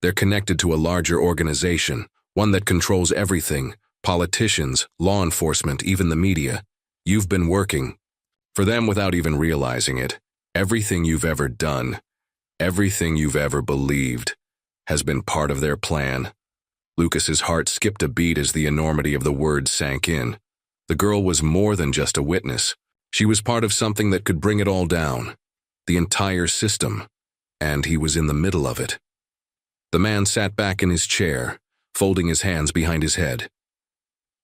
[SPEAKER 1] They're connected to a larger organization, one that controls everything, politicians, law enforcement, even the media. You've been working for them without even realizing it. Everything you've ever done, everything you've ever believed, has been part of their plan. Lucas's heart skipped a beat as the enormity of the words sank in. The girl was more than just a witness. She was part of something that could bring it all down. The entire system. And he was in the middle of it. The man sat back in his chair, folding his hands behind his head.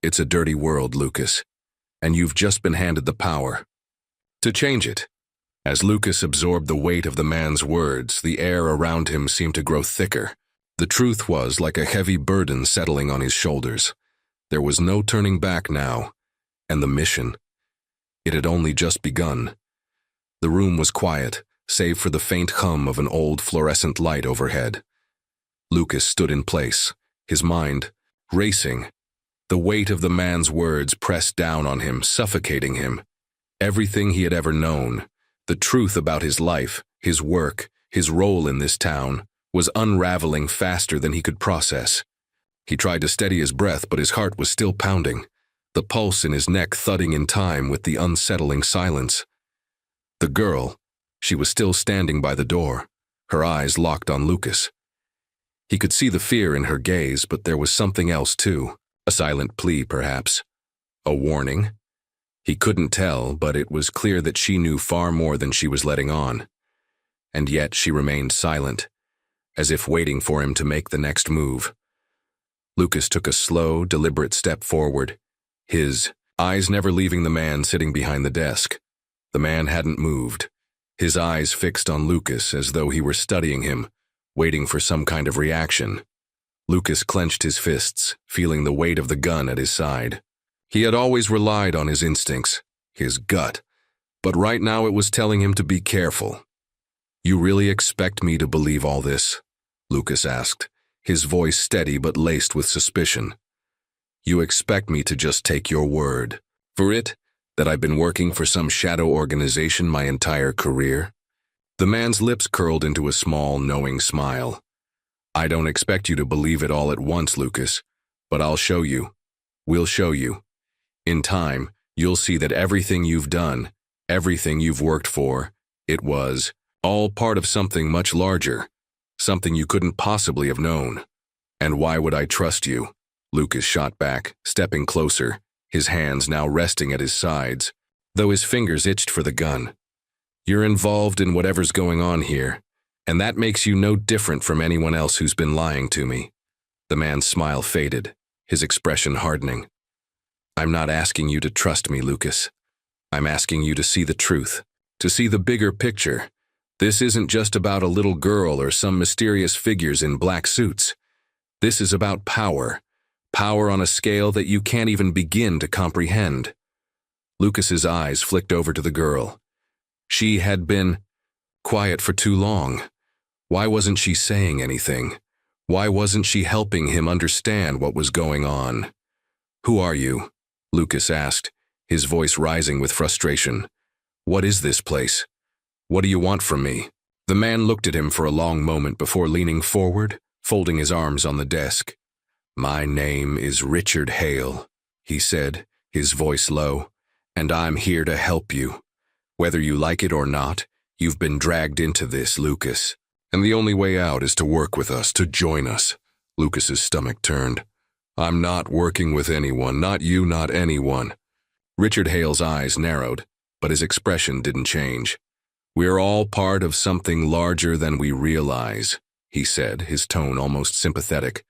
[SPEAKER 1] It's a dirty world, Lucas, and you've just been handed the power to change it. As Lucas absorbed the weight of the man's words, the air around him seemed to grow thicker. The truth was like a heavy burden settling on his shoulders. There was no turning back now, and the mission, it had only just begun. The room was quiet, save for the faint hum of an old fluorescent light overhead. Lucas stood in place, his mind racing. The weight of the man's words pressed down on him, suffocating him. Everything he had ever known, the truth about his life, his work, his role in this town, was unraveling faster than he could process. He tried to steady his breath, but his heart was still pounding, the pulse in his neck thudding in time with the unsettling silence. The girl, she was still standing by the door, her eyes locked on Lucas. He could see the fear in her gaze, but there was something else too, a silent plea perhaps, a warning. He couldn't tell, but it was clear that she knew far more than she was letting on. And yet she remained silent, as if waiting for him to make the next move. Lucas took a slow, deliberate step forward, his eyes never leaving the man sitting behind the desk. The man hadn't moved, his eyes fixed on Lucas as though he were studying him, waiting for some kind of reaction. Lucas clenched his fists, feeling the weight of the gun at his side. He had always relied on his instincts, his gut, but right now it was telling him to be careful. You really expect me to believe all this? Lucas asked, his voice steady but laced with suspicion. You expect me to just take your word for it, that I've been working for some shadow organization my entire career? The man's lips curled into a small, knowing smile. I don't expect you to believe it all at once, Lucas, but I'll show you. We'll show you. In time, you'll see that everything you've done, everything you've worked for, it was all part of something much larger, something you couldn't possibly have known. And why would I trust you? Lucas shot back, stepping closer, his hands now resting at his sides, though his fingers itched for the gun. You're involved in whatever's going on here, and that makes you no different from anyone else who's been lying to me. The man's smile faded, his expression hardening. I'm not asking you to trust me, Lucas. I'm asking you to see the truth, to see the bigger picture. This isn't just about a little girl or some mysterious figures in black suits. This is about power, power on a scale that you can't even begin to comprehend. Lucas's eyes flicked over to the girl. She had been quiet for too long. Why wasn't she saying anything? Why wasn't she helping him understand what was going on? Who are you? Lucas asked, his voice rising with frustration. What is this place? What do you want from me? The man looked at him for a long moment before leaning forward, folding his arms on the desk. My name is Richard Hale, he said, his voice low, and I'm here to help you. Whether you like it or not, you've been dragged into this, Lucas. And the only way out is to work with us, to join us. Lucas's stomach turned. I'm not working with anyone, not you, not anyone. Richard Hale's eyes narrowed, but his expression didn't change. We're all part of something larger than we realize, he said, his tone almost sympathetic.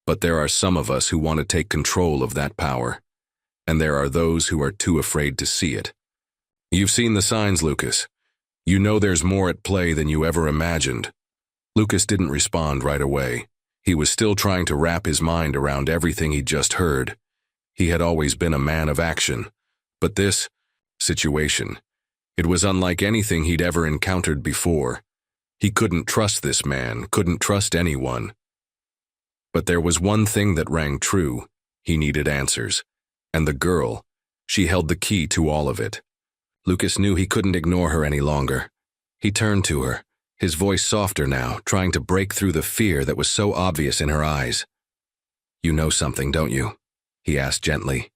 [SPEAKER 1] But there are some of us who want to take control of that power. And there are those who are too afraid to see it. You've seen the signs, Lucas. You know there's more at play than you ever imagined. Lucas didn't respond right away. He was still trying to wrap his mind around everything he'd just heard. He had always been a man of action. But this situation, it was unlike anything he'd ever encountered before. He couldn't trust this man, couldn't trust anyone. But there was one thing that rang true. He needed answers. And the girl, she held the key to all of it. Lucas knew he couldn't ignore her any longer. He turned to her, his voice softer now, trying to break through the fear that was so obvious in her eyes. You know something, don't you? He asked gently.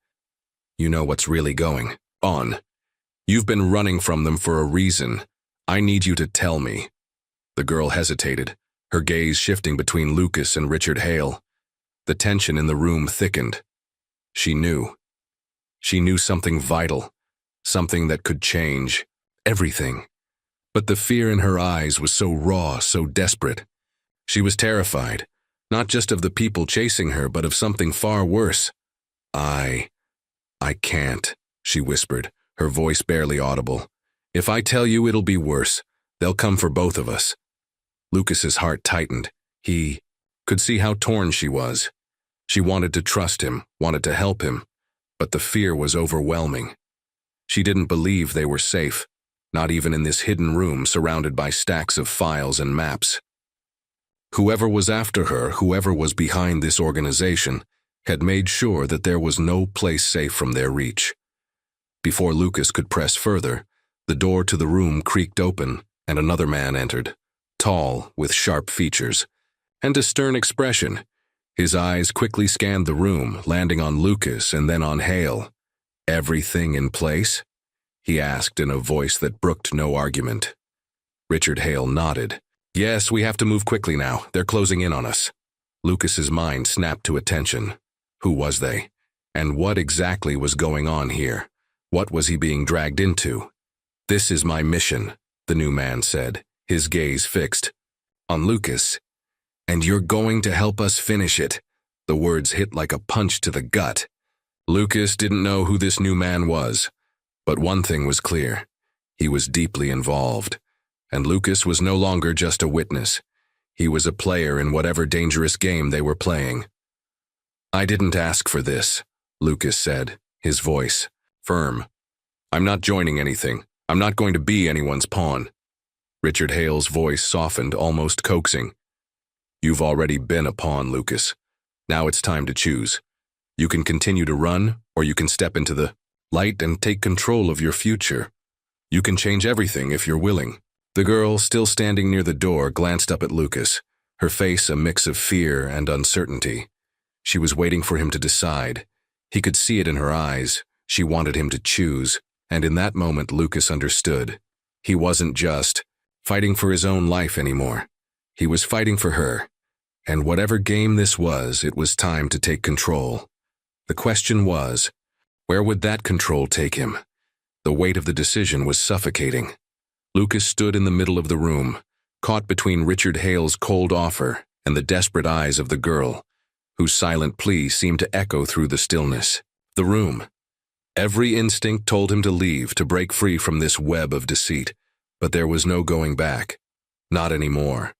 [SPEAKER 1] You know what's really going on. You've been running from them for a reason. I need you to tell me. The girl hesitated, her gaze shifting between Lucas and Richard Hale. The tension in the room thickened. She knew. She knew something vital, something that could change everything. But the fear in her eyes was so raw, so desperate. She was terrified, not just of the people chasing her, but of something far worse. I can't, she whispered, her voice barely audible. If I tell you, it'll be worse. They'll come for both of us. Lucas's heart tightened. He could see how torn she was. She wanted to trust him, wanted to help him, but the fear was overwhelming. She didn't believe they were safe, not even in this hidden room surrounded by stacks of files and maps. Whoever was after her, whoever was behind this organization, had made sure that there was no place safe from their reach. Before Lucas could press further, the door to the room creaked open and another man entered, tall, with sharp features, and a stern expression. His eyes quickly scanned the room, landing on Lucas and then on Hale. Everything in place? He asked in a voice that brooked no argument. Richard Hale nodded. Yes, we have to move quickly now. They're closing in on us. Lucas's mind snapped to attention. Who was they? And what exactly was going on here? What was he being dragged into? This is my mission, the new man said, his gaze fixed on Lucas. And you're going to help us finish it. The words hit like a punch to the gut. Lucas didn't know who this new man was, but one thing was clear. He was deeply involved. And Lucas was no longer just a witness. He was a player in whatever dangerous game they were playing. I didn't ask for this, Lucas said, his voice firm. I'm not joining anything. I'm not going to be anyone's pawn. Richard Hale's voice softened, almost coaxing. You've already been a pawn, Lucas. Now it's time to choose. You can continue to run, or you can step into the light and take control of your future. You can change everything if you're willing. The girl, still standing near the door, glanced up at Lucas, her face a mix of fear and uncertainty. She was waiting for him to decide. He could see it in her eyes. She wanted him to choose, and in that moment Lucas understood. He wasn't just fighting for his own life anymore. He was fighting for her. And whatever game this was, it was time to take control. The question was, where would that control take him? The weight of the decision was suffocating. Lucas stood in the middle of the room, caught between Richard Hale's cold offer and the desperate eyes of the girl, whose silent plea seemed to echo through the stillness. The room. Every instinct told him to leave, to break free from this web of deceit, but there was no going back. Not anymore.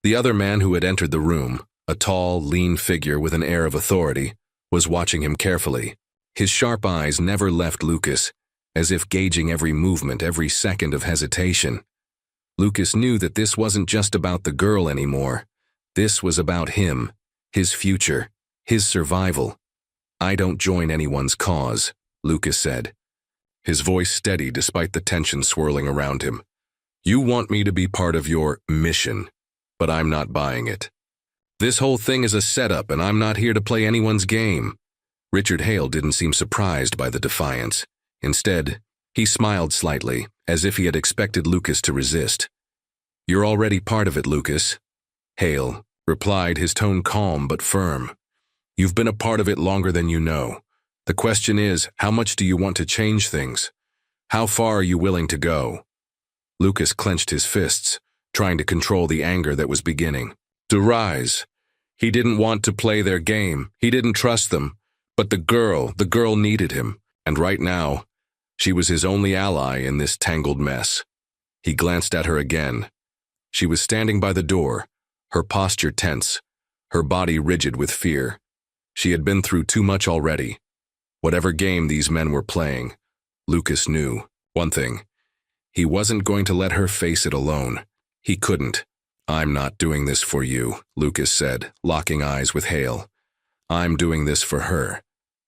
[SPEAKER 1] The other man who had entered the room, a tall, lean figure with an air of authority, was watching him carefully. His sharp eyes never left Lucas, as if gauging every movement, every second of hesitation. Lucas knew that this wasn't just about the girl anymore. This was about him, his future, his survival. I don't join anyone's cause, Lucas said, his voice steady despite the tension swirling around him. You want me to be part of your mission, but I'm not buying it. This whole thing is a setup, and I'm not here to play anyone's game. Richard Hale didn't seem surprised by the defiance. Instead, he smiled slightly, as if he had expected Lucas to resist. You're already part of it, Lucas. Hale replied, his tone calm but firm. You've been a part of it longer than you know. The question is, how much do you want to change things? How far are you willing to go? Lucas clenched his fists, trying to control the anger that was beginning to rise. He didn't want to play their game. He didn't trust them. But the girl needed him. And right now, she was his only ally in this tangled mess. He glanced at her again. She was standing by the door, her posture tense, her body rigid with fear. She had been through too much already. Whatever game these men were playing, Lucas knew one thing. He wasn't going to let her face it alone. He couldn't. I'm not doing this for you, Lucas said, locking eyes with Hale. I'm doing this for her.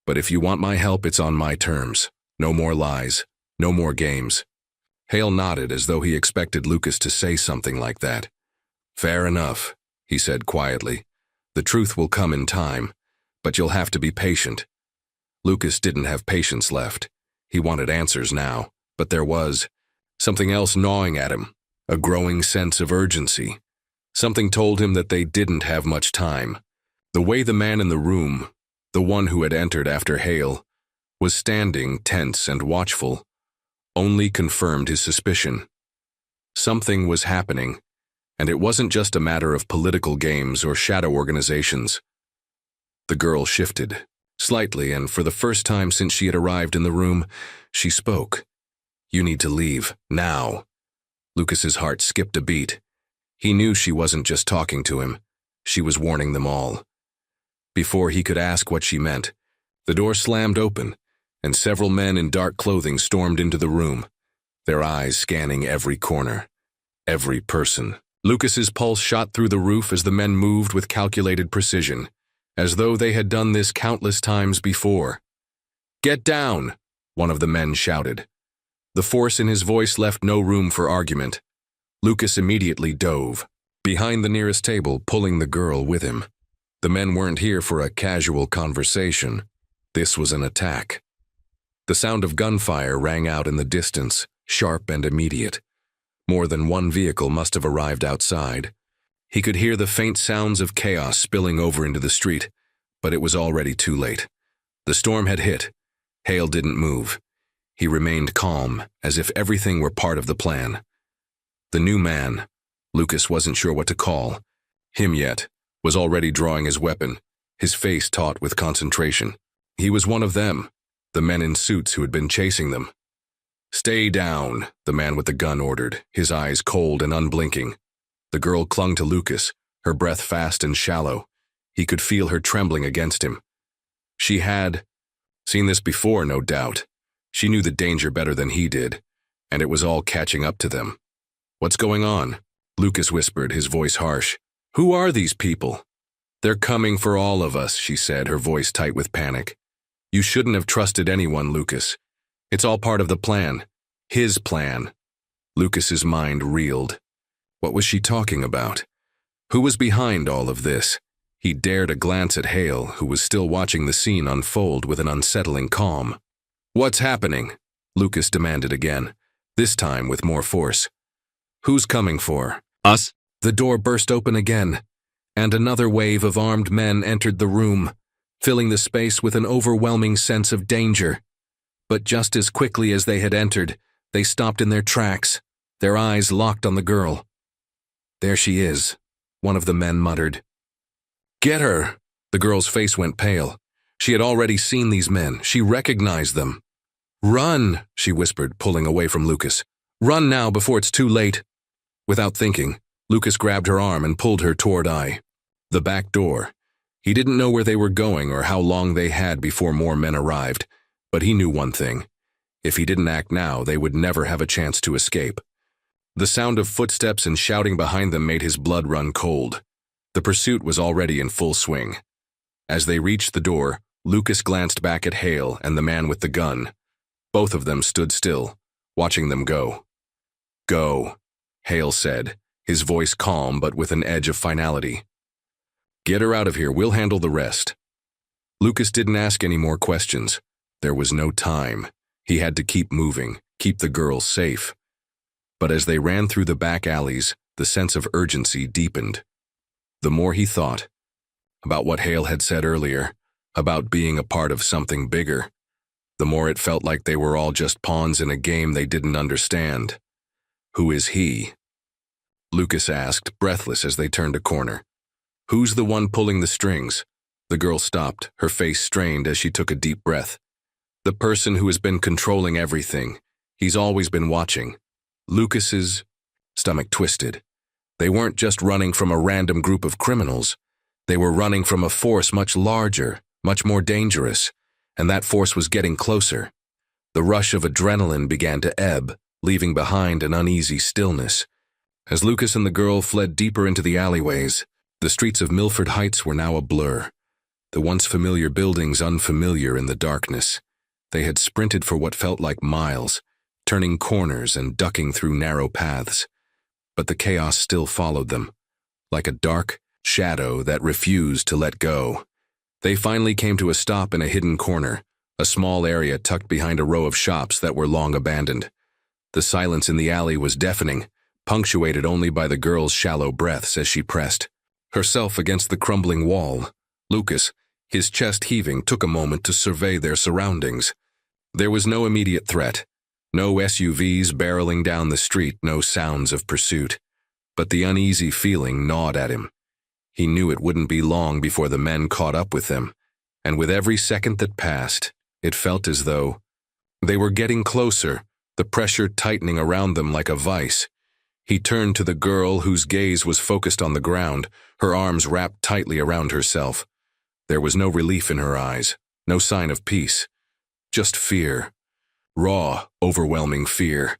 [SPEAKER 1] But if you want my help, it's on my terms. No more lies. No more games. Hale nodded as though he expected Lucas to say something like that. Fair enough, he said quietly. The truth will come in time, but you'll have to be patient. Lucas didn't have patience left. He wanted answers now, but there was something else gnawing at him, a growing sense of urgency. Something told him that they didn't have much time. The way the man in the room, the one who had entered after Hale, was standing tense and watchful, only confirmed his suspicion. Something was happening, and it wasn't just a matter of political games or shadow organizations. The girl shifted, slightly, and for the first time since she had arrived in the room, she spoke. You need to leave, now. Lucas's heart skipped a beat. He knew she wasn't just talking to him. She was warning them all. Before he could ask what she meant, the door slammed open, and several men in dark clothing stormed into the room, their eyes scanning every corner, every person. Lucas's pulse shot through the roof as the men moved with calculated precision, as though they had done this countless times before. Get down, one of the men shouted. The force in his voice left no room for argument. Lucas immediately dove, behind the nearest table, pulling the girl with him. The men weren't here for a casual conversation. This was an attack. The sound of gunfire rang out in the distance, sharp and immediate. More than one vehicle must have arrived outside. He could hear the faint sounds of chaos spilling over into the street, but it was already too late. The storm had hit. Hale didn't move. He remained calm, as if everything were part of the plan. The new man, Lucas wasn't sure what to call him yet, was already drawing his weapon, his face taut with concentration. He was one of them, the men in suits who had been chasing them. Stay down, the man with the gun ordered, his eyes cold and unblinking. The girl clung to Lucas, her breath fast and shallow. He could feel her trembling against him. She had seen this before, no doubt. She knew the danger better than he did, and it was all catching up to them. What's going on? Lucas whispered, his voice harsh. Who are these people? They're coming for all of us, she said, her voice tight with panic. You shouldn't have trusted anyone, Lucas. It's all part of the plan. His plan. Lucas's mind reeled. What was she talking about? Who was behind all of this? He dared a glance at Hale, who was still watching the scene unfold with an unsettling calm. What's happening? Lucas demanded again, this time with more force. Who's coming for us? The door burst open again, and another wave of armed men entered the room, filling the space with an overwhelming sense of danger. But just as quickly as they had entered, they stopped in their tracks, their eyes locked on the girl. There she is, one of the men muttered. Get her! The girl's face went pale. She had already seen these men. She recognized them. Run, she whispered, pulling away from Lucas. Run now before it's too late. Without thinking, Lucas grabbed her arm and pulled her toward the back door. He didn't know where they were going or how long they had before more men arrived, but he knew one thing. If he didn't act now, they would never have a chance to escape. The sound of footsteps and shouting behind them made his blood run cold. The pursuit was already in full swing. As they reached the door, Lucas glanced back at Hale and the man with the gun. Both of them stood still, watching them go. Go, Hale said, his voice calm but with an edge of finality. Get her out of here, we'll handle the rest. Lucas didn't ask any more questions. There was no time. He had to keep moving, keep the girl safe. But as they ran through the back alleys, the sense of urgency deepened. The more he thought about what Hale had said earlier, about being a part of something bigger, the more it felt like they were all just pawns in a game they didn't understand. "Who is he?" Lucas asked, breathless as they turned a corner. "Who's the one pulling the strings?" The girl stopped, her face strained as she took a deep breath. "The person who has been controlling everything. He's always been watching." Lucas's stomach twisted. They weren't just running from a random group of criminals. They were running from a force much larger, much more dangerous, and that force was getting closer. The rush of adrenaline began to ebb, leaving behind an uneasy stillness. As Lucas and the girl fled deeper into the alleyways, the streets of Milford Heights were now a blur. The once familiar buildings unfamiliar in the darkness. They had sprinted for what felt like miles, turning corners and ducking through narrow paths. But the chaos still followed them, like a dark shadow that refused to let go. They finally came to a stop in a hidden corner, a small area tucked behind a row of shops that were long abandoned. The silence in the alley was deafening, punctuated only by the girl's shallow breaths as she pressed herself against the crumbling wall. Lucas, his chest heaving, took a moment to survey their surroundings. There was no immediate threat, no SUVs barreling down the street, no sounds of pursuit. But the uneasy feeling gnawed at him. He knew it wouldn't be long before the men caught up with them, and with every second that passed, it felt as though they were getting closer, the pressure tightening around them like a vice. He turned to the girl whose gaze was focused on the ground, her arms wrapped tightly around herself. There was no relief in her eyes, no sign of peace, just fear. Raw, overwhelming fear.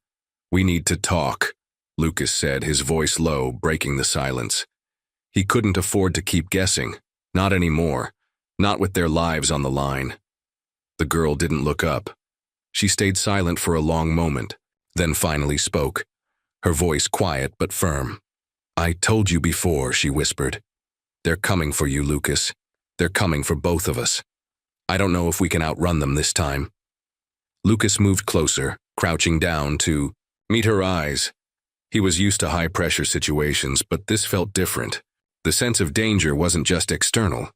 [SPEAKER 1] "We need to talk," Lucas said, his voice low, breaking the silence. He couldn't afford to keep guessing, not anymore, not with their lives on the line. The girl didn't look up. She stayed silent for a long moment, then finally spoke, her voice quiet but firm. "I told you before," she whispered. "They're coming for you, Lucas. They're coming for both of us. I don't know if we can outrun them this time." Lucas moved closer, crouching down to meet her eyes. He was used to high-pressure situations, but this felt different. The sense of danger wasn't just external.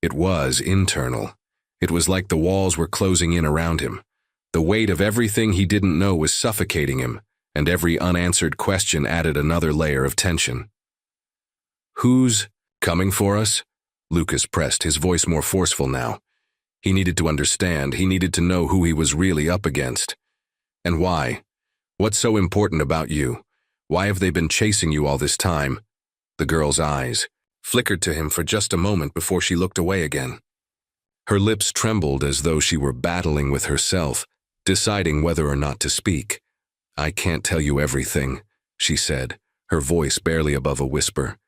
[SPEAKER 1] It was internal. It was like the walls were closing in around him. The weight of everything he didn't know was suffocating him, and every unanswered question added another layer of tension. "Who's coming for us?" Lucas pressed, his voice more forceful now. He needed to understand. He needed to know who he was really up against. "And why? What's so important about you? Why have they been chasing you all this time?" The girl's eyes flickered to him for just a moment before she looked away again. Her lips trembled as though she were battling with herself, deciding whether or not to speak. "I can't tell you everything," she said, her voice barely above a whisper.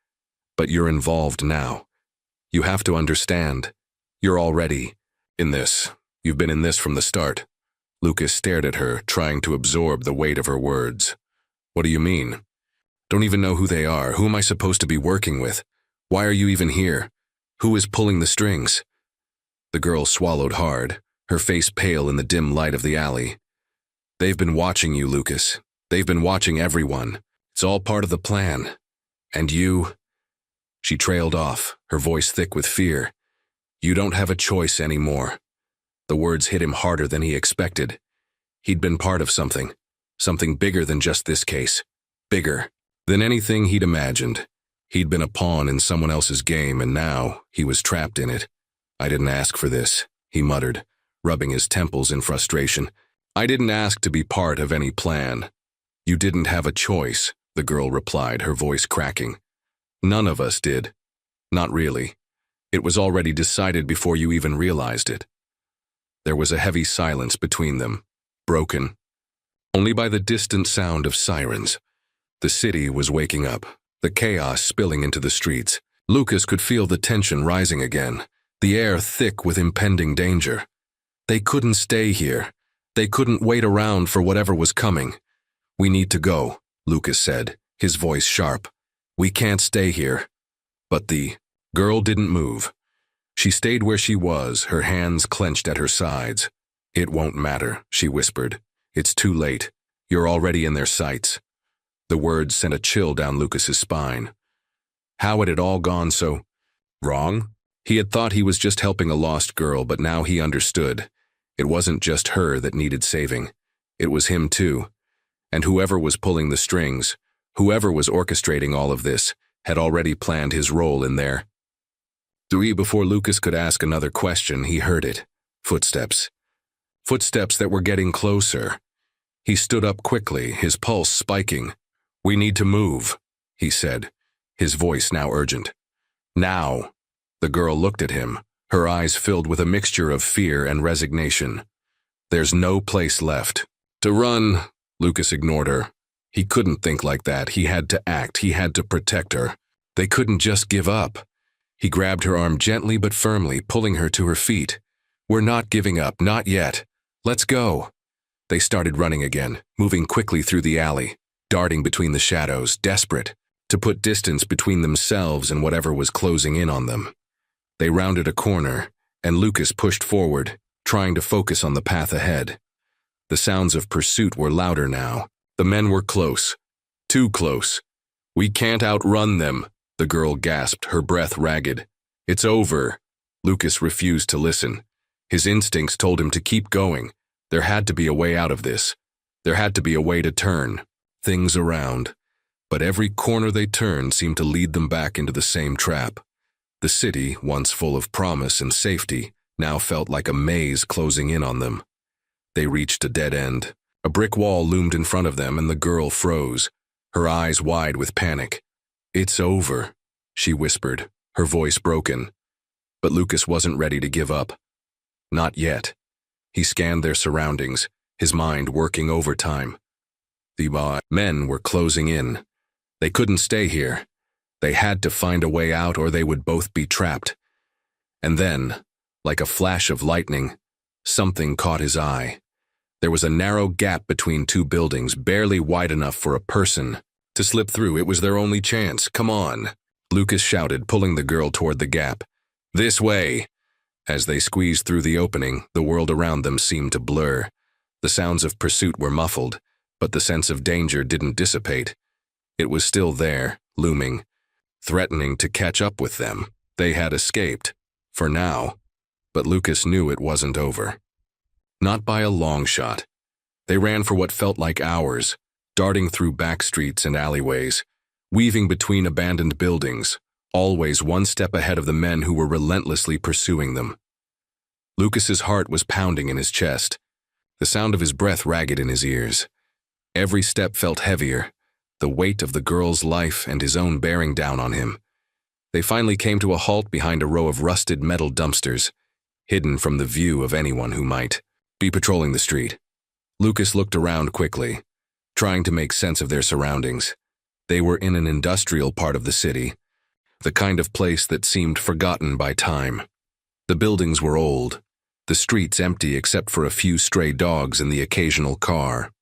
[SPEAKER 1] "But you're involved now. You have to understand. You're already in this. You've been in this from the start." Lucas stared at her, trying to absorb the weight of her words. "What do you mean? Don't even know who they are. Who am I supposed to be working with? Why are you even here? Who is pulling the strings?" The girl swallowed hard, her face pale in the dim light of the alley. "They've been watching you, Lucas. They've been watching everyone. It's all part of the plan. And you—" She trailed off, her voice thick with fear. "You don't have a choice anymore." The words hit him harder than he expected. He'd been part of something bigger than just this case. Bigger than anything he'd imagined. He'd been a pawn in someone else's game, and now he was trapped in it. "I didn't ask for this," he muttered, rubbing his temples in frustration. "I didn't ask to be part of any plan." "You didn't have a choice," the girl replied, her voice cracking. "None of us did. Not really. It was already decided before you even realized it." There was a heavy silence between them, broken only by the distant sound of sirens. The city was waking up, the chaos spilling into the streets. Lucas could feel the tension rising again, the air thick with impending danger. They couldn't stay here. They couldn't wait around for whatever was coming. "We need to go," Lucas said, his voice sharp. "We can't stay here." But the girl didn't move. She stayed where she was, her hands clenched at her sides. "It won't matter," she whispered. "It's too late. You're already in their sights." The words sent a chill down Lucas's spine. How had it all gone so wrong? He had thought he was just helping a lost girl, but now he understood. It wasn't just her that needed saving. It was him too. And whoever was pulling the strings, whoever was orchestrating all of this, had already planned his role in there. Before Lucas could ask another question, he heard it. Footsteps. Footsteps that were getting closer. He stood up quickly, his pulse spiking. "We need to move," he said, his voice now urgent. "Now." The girl looked at him, her eyes filled with a mixture of fear and resignation. "There's no place left to run." Lucas ignored her. He couldn't think like that. He had to act. He had to protect her. They couldn't just give up. He grabbed her arm gently but firmly, pulling her to her feet. "We're not giving up, not yet. Let's go." They started running again, moving quickly through the alley, darting between the shadows, desperate to put distance between themselves and whatever was closing in on them. They rounded a corner, and Lucas pushed forward, trying to focus on the path ahead. The sounds of pursuit were louder now. The men were close. Too close. "We can't outrun them," the girl gasped, her breath ragged. "It's over." Lucas refused to listen. His instincts told him to keep going. There had to be a way out of this. There had to be a way to turn things around. But every corner they turned seemed to lead them back into the same trap. The city, once full of promise and safety, now felt like a maze closing in on them. They reached a dead end. A brick wall loomed in front of them, and the girl froze, her eyes wide with panic. "It's over," she whispered, her voice broken. But Lucas wasn't ready to give up. Not yet. He scanned their surroundings, his mind working overtime. The men were closing in. They couldn't stay here. They had to find a way out or they would both be trapped. And then, like a flash of lightning, something caught his eye. There was a narrow gap between two buildings, barely wide enough for a person to slip through. It was their only chance. "Come on," Lucas shouted, pulling the girl toward the gap. "This way." As they squeezed through the opening, the world around them seemed to blur. The sounds of pursuit were muffled, but the sense of danger didn't dissipate. It was still there, looming, threatening to catch up with them. They had escaped, for now, but Lucas knew it wasn't over. Not by a long shot. They ran for what felt like hours, darting through back streets and alleyways, weaving between abandoned buildings, always one step ahead of the men who were relentlessly pursuing them. Lucas's heart was pounding in his chest, the sound of his breath ragged in his ears. Every step felt heavier, the weight of the girl's life and his own bearing down on him. They finally came to a halt behind a row of rusted metal dumpsters, hidden from the view of anyone who might be patrolling the street. Lucas looked around quickly, trying to make sense of their surroundings. They were in an industrial part of the city, the kind of place that seemed forgotten by time. The buildings were old, the streets empty except for a few stray dogs and the occasional car.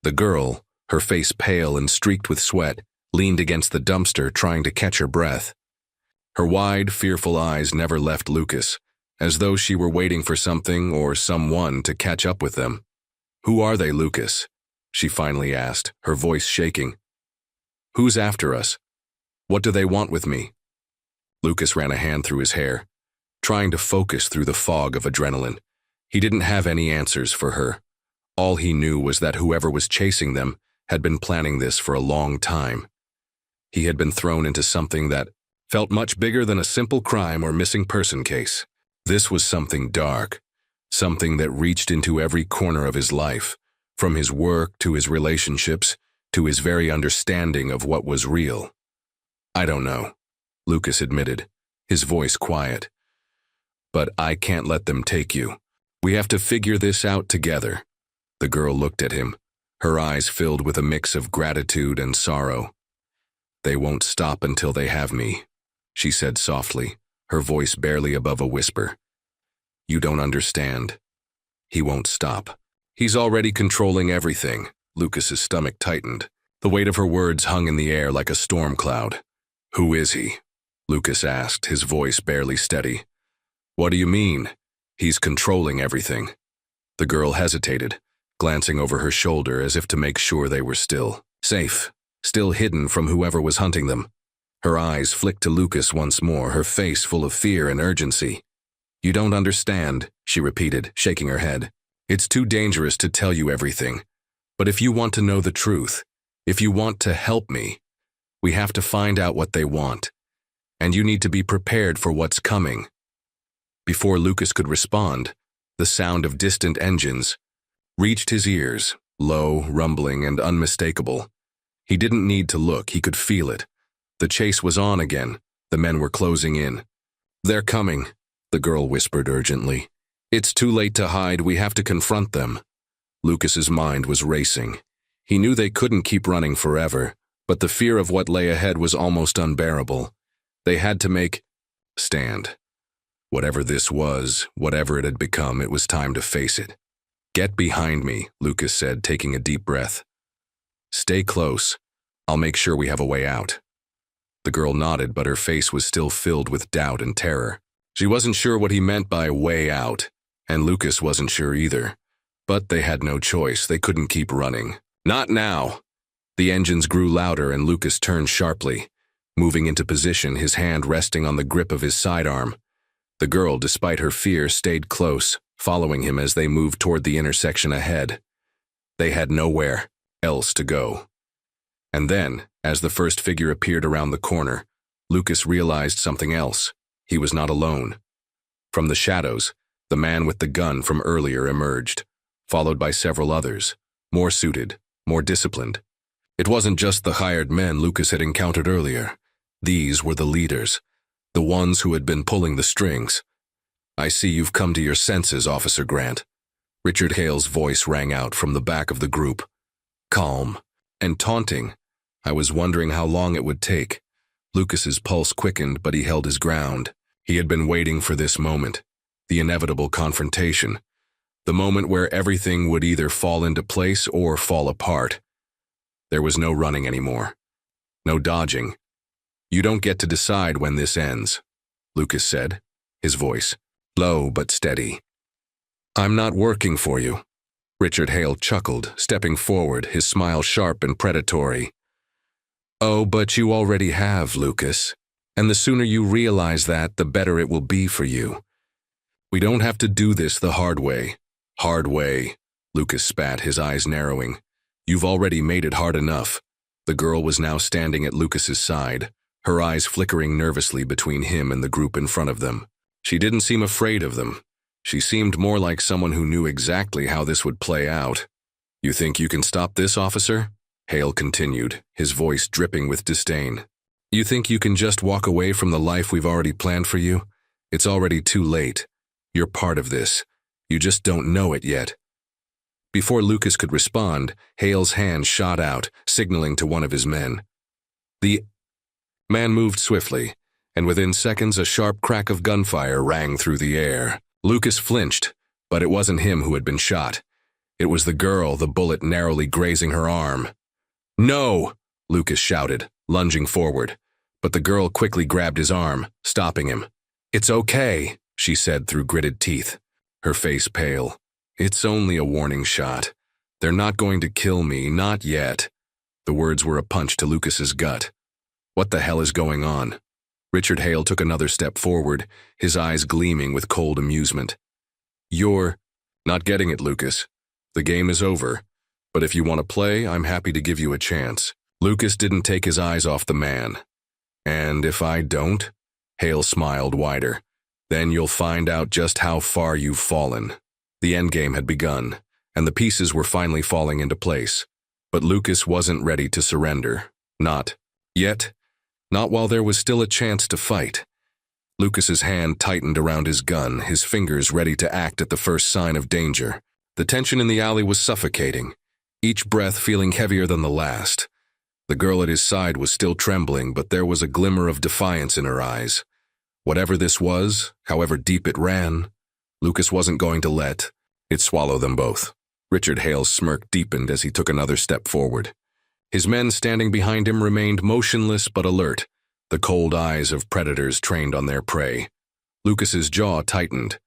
[SPEAKER 1] The girl, her face pale and streaked with sweat, leaned against the dumpster trying to catch her breath. Her wide, fearful eyes never left Lucas, as though she were waiting for something or someone to catch up with them. "Who are they, Lucas?" she finally asked, her voice shaking. "Who's after us? What do they want with me?" Lucas ran a hand through his hair, trying to focus through the fog of adrenaline. He didn't have any answers for her. All he knew was that whoever was chasing them had been planning this for a long time. He had been thrown into something that felt much bigger than a simple crime or missing person case. This was something dark, something that reached into every corner of his life, from his work to his relationships to his very understanding of what was real. "I don't know," Lucas admitted, his voice quiet. "But I can't let them take you. We have to figure this out together." The girl looked at him, her eyes filled with a mix of gratitude and sorrow. "They won't stop until they have me," she said softly, her voice barely above a whisper. "You don't understand. He won't stop. He's already controlling everything." Lucas's stomach tightened. The weight of her words hung in the air like a storm cloud. "Who is he?" Lucas asked, his voice barely steady. "What do you mean? He's controlling everything." The girl hesitated, glancing over her shoulder as if to make sure they were still safe. still hidden from whoever was hunting them. Her eyes flicked to Lucas once more, her face full of fear and urgency. "You don't understand," she repeated, shaking her head. "It's too dangerous to tell you everything. But if you want to know the truth, if you want to help me, we have to find out what they want. And you need to be prepared for what's coming." Before Lucas could respond, the sound of distant engines reached his ears, low, rumbling, and unmistakable. He didn't need to look, he could feel it. The chase was on again. The men were closing in. "They're coming," the girl whispered urgently. "It's too late to hide, we have to confront them." Lucas's mind was racing. He knew they couldn't keep running forever, but the fear of what lay ahead was almost unbearable. They had to make stand. Whatever this was, whatever it had become, it was time to face it. "Get behind me," Lucas said, taking a deep breath. "Stay close. I'll make sure we have a way out." The girl nodded, but her face was still filled with doubt and terror. She wasn't sure what he meant by way out, and Lucas wasn't sure either. But they had no choice, they couldn't keep running. Not now! The engines grew louder and Lucas turned sharply, moving into position, his hand resting on the grip of his sidearm. The girl, despite her fear, stayed close, following him as they moved toward the intersection ahead. They had nowhere else to go. And then, as the first figure appeared around the corner, Lucas realized something else. He was not alone. From the shadows, the man with the gun from earlier emerged, followed by several others, more suited, more disciplined. It wasn't just the hired men Lucas had encountered earlier. These were the leaders, the ones who had been pulling the strings. "I see you've come to your senses, Officer Grant." Richard Hale's voice rang out from the back of the group. Calm and taunting. I was wondering how long it would take. Lucas's pulse quickened, but he held his ground. He had been waiting for this moment, the inevitable confrontation, the moment where everything would either fall into place or fall apart. There was no running anymore, no dodging. "You don't get to decide when this ends," Lucas said, his voice low but steady. "I'm not working for you." Richard Hale chuckled, stepping forward, his smile sharp and predatory. "Oh, but you already have, Lucas. And the sooner you realize that, the better it will be for you. We don't have to do this the hard way." "Hard way," Lucas spat, his eyes narrowing. "You've already made it hard enough." The girl was now standing at Lucas's side, her eyes flickering nervously between him and the group in front of them. She didn't seem afraid of them. She seemed more like someone who knew exactly how this would play out. "You think you can stop this, officer?" Hale continued, his voice dripping with disdain. "You think you can just walk away from the life we've already planned for you? It's already too late. You're part of this. You just don't know it yet." Before Lucas could respond, Hale's hand shot out, signaling to one of his men. The man moved swiftly, and within seconds a sharp crack of gunfire rang through the air. Lucas flinched, but it wasn't him who had been shot. It was the girl, the bullet narrowly grazing her arm. "No!" Lucas shouted, lunging forward, but the girl quickly grabbed his arm, stopping him. "It's okay," she said through gritted teeth, her face pale. "It's only a warning shot. They're not going to kill me, not yet." The words were a punch to Lucas's gut. What the hell is going on? Richard Hale took another step forward, his eyes gleaming with cold amusement. "You're not getting it, Lucas. The game is over. But if you want to play, I'm happy to give you a chance." Lucas didn't take his eyes off the man. "And if I don't?" Hale smiled wider. "Then you'll find out just how far you've fallen." The endgame had begun, and the pieces were finally falling into place. But Lucas wasn't ready to surrender. Not yet. Not while there was still a chance to fight. Lucas's hand tightened around his gun, his fingers ready to act at the first sign of danger. The tension in the alley was suffocating, each breath feeling heavier than the last. The girl at his side was still trembling, but there was a glimmer of defiance in her eyes. Whatever this was, however deep it ran, Lucas wasn't going to let it swallow them both. Richard Hale's smirk deepened as he took another step forward. His men standing behind him remained motionless but alert, the cold eyes of predators trained on their prey. Lucas's jaw tightened.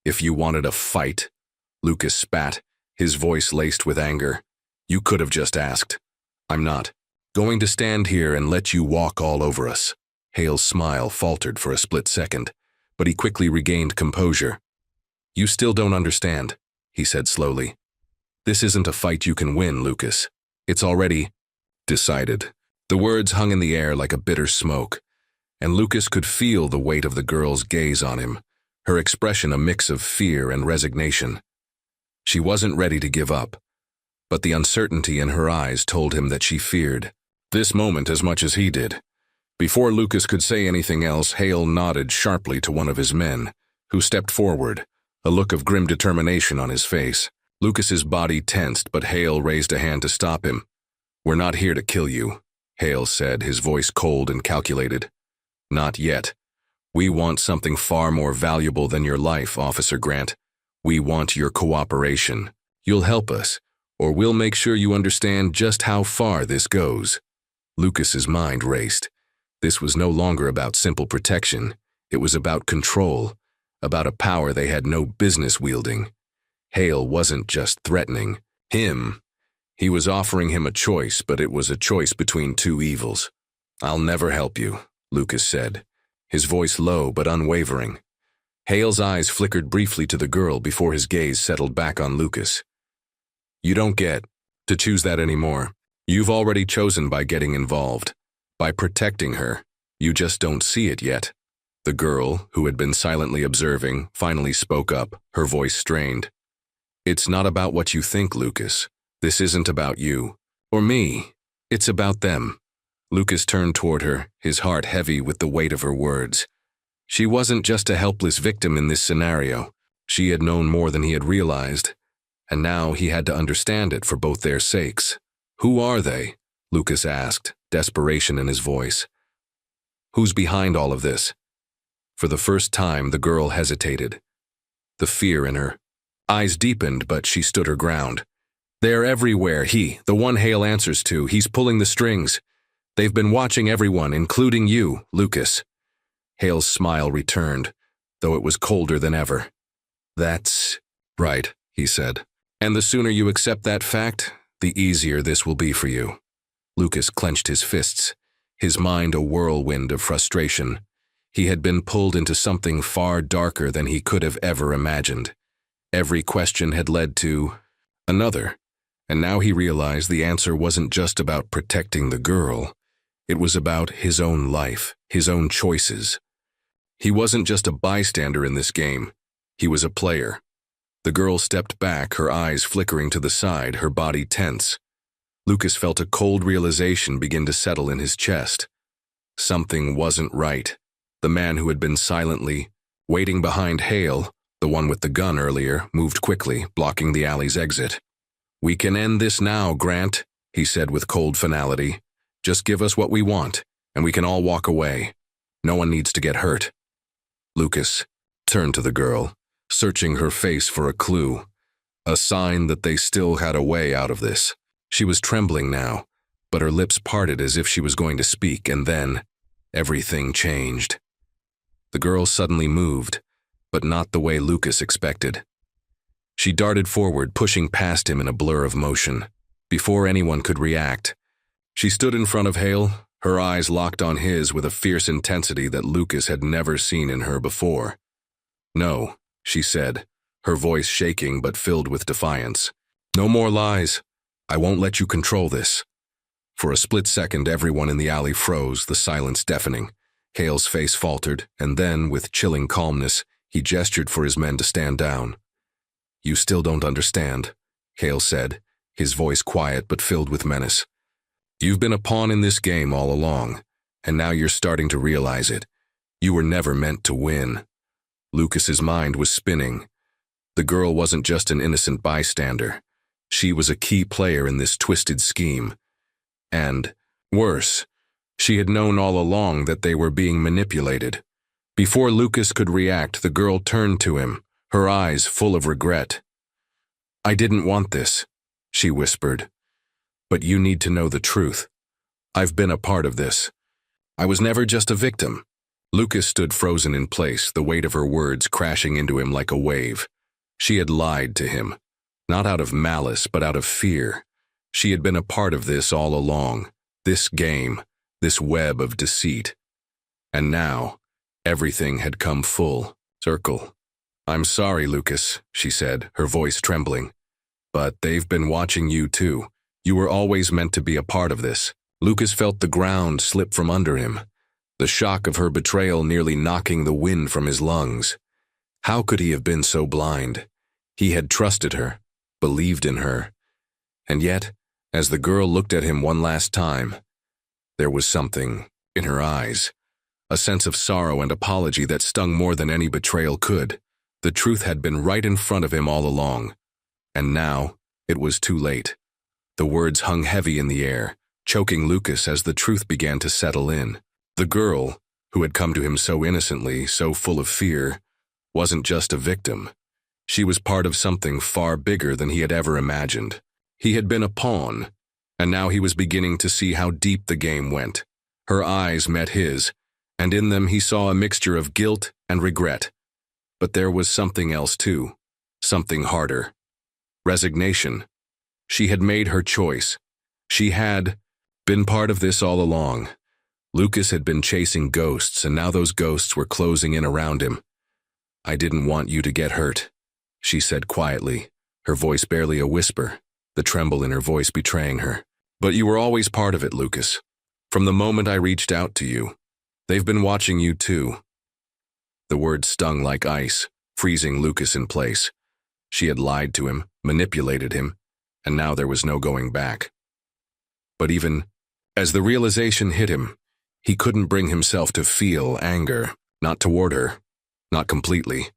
[SPEAKER 1] "If you wanted a fight," Lucas spat, his voice laced with anger, "you could have just asked. I'm not Going to stand here and let you walk all over us. Hale's smile faltered for a split second, but he quickly regained composure. You still don't understand, he said slowly. This isn't a fight you can win, Lucas. It's already decided. The words hung in the air like a bitter smoke, and Lucas could feel the weight of the girl's gaze on him, her expression a mix of fear and resignation. She wasn't ready to give up, but the uncertainty in her eyes told him that she feared this moment as much as he did. Before Lucas could say anything else, Hale nodded sharply to one of his men, who stepped forward, a look of grim determination on his face. Lucas's body tensed, but Hale raised a hand to stop him. We're not here to kill you, Hale said, his voice cold and calculated. Not yet. We want something far more valuable than your life, Officer Grant. We want your cooperation. You'll help us, or we'll make sure you understand just how far this goes. Lucas's mind raced. This was no longer about simple protection. It was about control, about a power they had no business wielding. Hale wasn't just threatening him. He was offering him a choice, but it was a choice between two evils. I'll never help you, Lucas said, his voice low but unwavering. Hale's eyes flickered briefly to the girl before his gaze settled back on Lucas. You don't get to choose that anymore. You've already chosen by getting involved, by protecting her. You just don't see it yet. The girl, who had been silently observing, finally spoke up, her voice strained. It's not about what you think, Lucas. This isn't about you or me. It's about them. Lucas turned toward her, his heart heavy with the weight of her words. She wasn't just a helpless victim in this scenario. She had known more than he had realized, and now he had to understand it for both their sakes. Who are they? Lucas asked, desperation in his voice. Who's behind all of this? For the first time, the girl hesitated. The fear in her eyes deepened, but she stood her ground. They're everywhere. The one Hale answers to, he's pulling the strings. They've been watching everyone, including you, Lucas. Hale's smile returned, though it was colder than ever. That's right, he said. And the sooner you accept that fact, the easier this will be for you. Lucas clenched his fists, his mind a whirlwind of frustration. He had been pulled into something far darker than he could have ever imagined. Every question had led to another, and now he realized the answer wasn't just about protecting the girl. It was about his own life, his own choices. He wasn't just a bystander in this game. He was a player. The girl stepped back, her eyes flickering to the side, her body tense. Lucas felt a cold realization begin to settle in his chest. Something wasn't right. The man who had been silently waiting behind Hale, the one with the gun earlier, moved quickly, blocking the alley's exit. We can end this now, Grant, he said with cold finality. Just give us what we want, and we can all walk away. No one needs to get hurt. Lucas turned to the girl, searching her face for a clue, a sign that they still had a way out of this. She was trembling now, but her lips parted as if she was going to speak, and then everything changed. The girl suddenly moved, but not the way Lucas expected. She darted forward, pushing past him in a blur of motion. Before anyone could react, she stood in front of Hale, her eyes locked on his with a fierce intensity that Lucas had never seen in her before. No, she said, her voice shaking but filled with defiance. No more lies. I won't let you control this. For a split second, everyone in the alley froze, the silence deafening. Hale's face faltered, and then, with chilling calmness, he gestured for his men to stand down. You still don't understand, Hale said, his voice quiet but filled with menace. You've been a pawn in this game all along, and now you're starting to realize it. You were never meant to win. Lucas's mind was spinning. The girl wasn't just an innocent bystander. She was a key player in this twisted scheme. And, worse, she had known all along that they were being manipulated. Before Lucas could react, the girl turned to him, her eyes full of regret. I didn't want this, she whispered. But you need to know the truth. I've been a part of this. I was never just a victim. Lucas stood frozen in place, the weight of her words crashing into him like a wave. She had lied to him, not out of malice, but out of fear. She had been a part of this all along, This game, this web of deceit. And now, everything had come full circle. "I'm sorry, Lucas," she said, her voice trembling. "But they've been watching you too. You were always meant to be a part of this." Lucas felt the ground slip from under him, the shock of her betrayal nearly knocking the wind from his lungs. How could he have been so blind? He had trusted her, believed in her. And yet, as the girl looked at him one last time, there was something in her eyes, a sense of sorrow and apology that stung more than any betrayal could. The truth had been right in front of him all along, and now it was too late. The words hung heavy in the air, choking Lucas as the truth began to settle in. The girl, who had come to him so innocently, so full of fear, wasn't just a victim. She was part of something far bigger than he had ever imagined. He had been a pawn, and now he was beginning to see how deep the game went. Her eyes met his, and in them he saw a mixture of guilt and regret. But there was something else too, something harder. Resignation. She had made her choice. She had been part of this all along. Lucas had been chasing ghosts, and now those ghosts were closing in around him. "I didn't want you to get hurt," she said quietly, her voice barely a whisper, the tremble in her voice betraying her. "But you were always part of it, Lucas. From the moment I reached out to you. They've been watching you too." The words stung like ice, freezing Lucas in place. She had lied to him, manipulated him, and now there was no going back. But even as the realization hit him, he couldn't bring himself to feel anger, not toward her, not completely.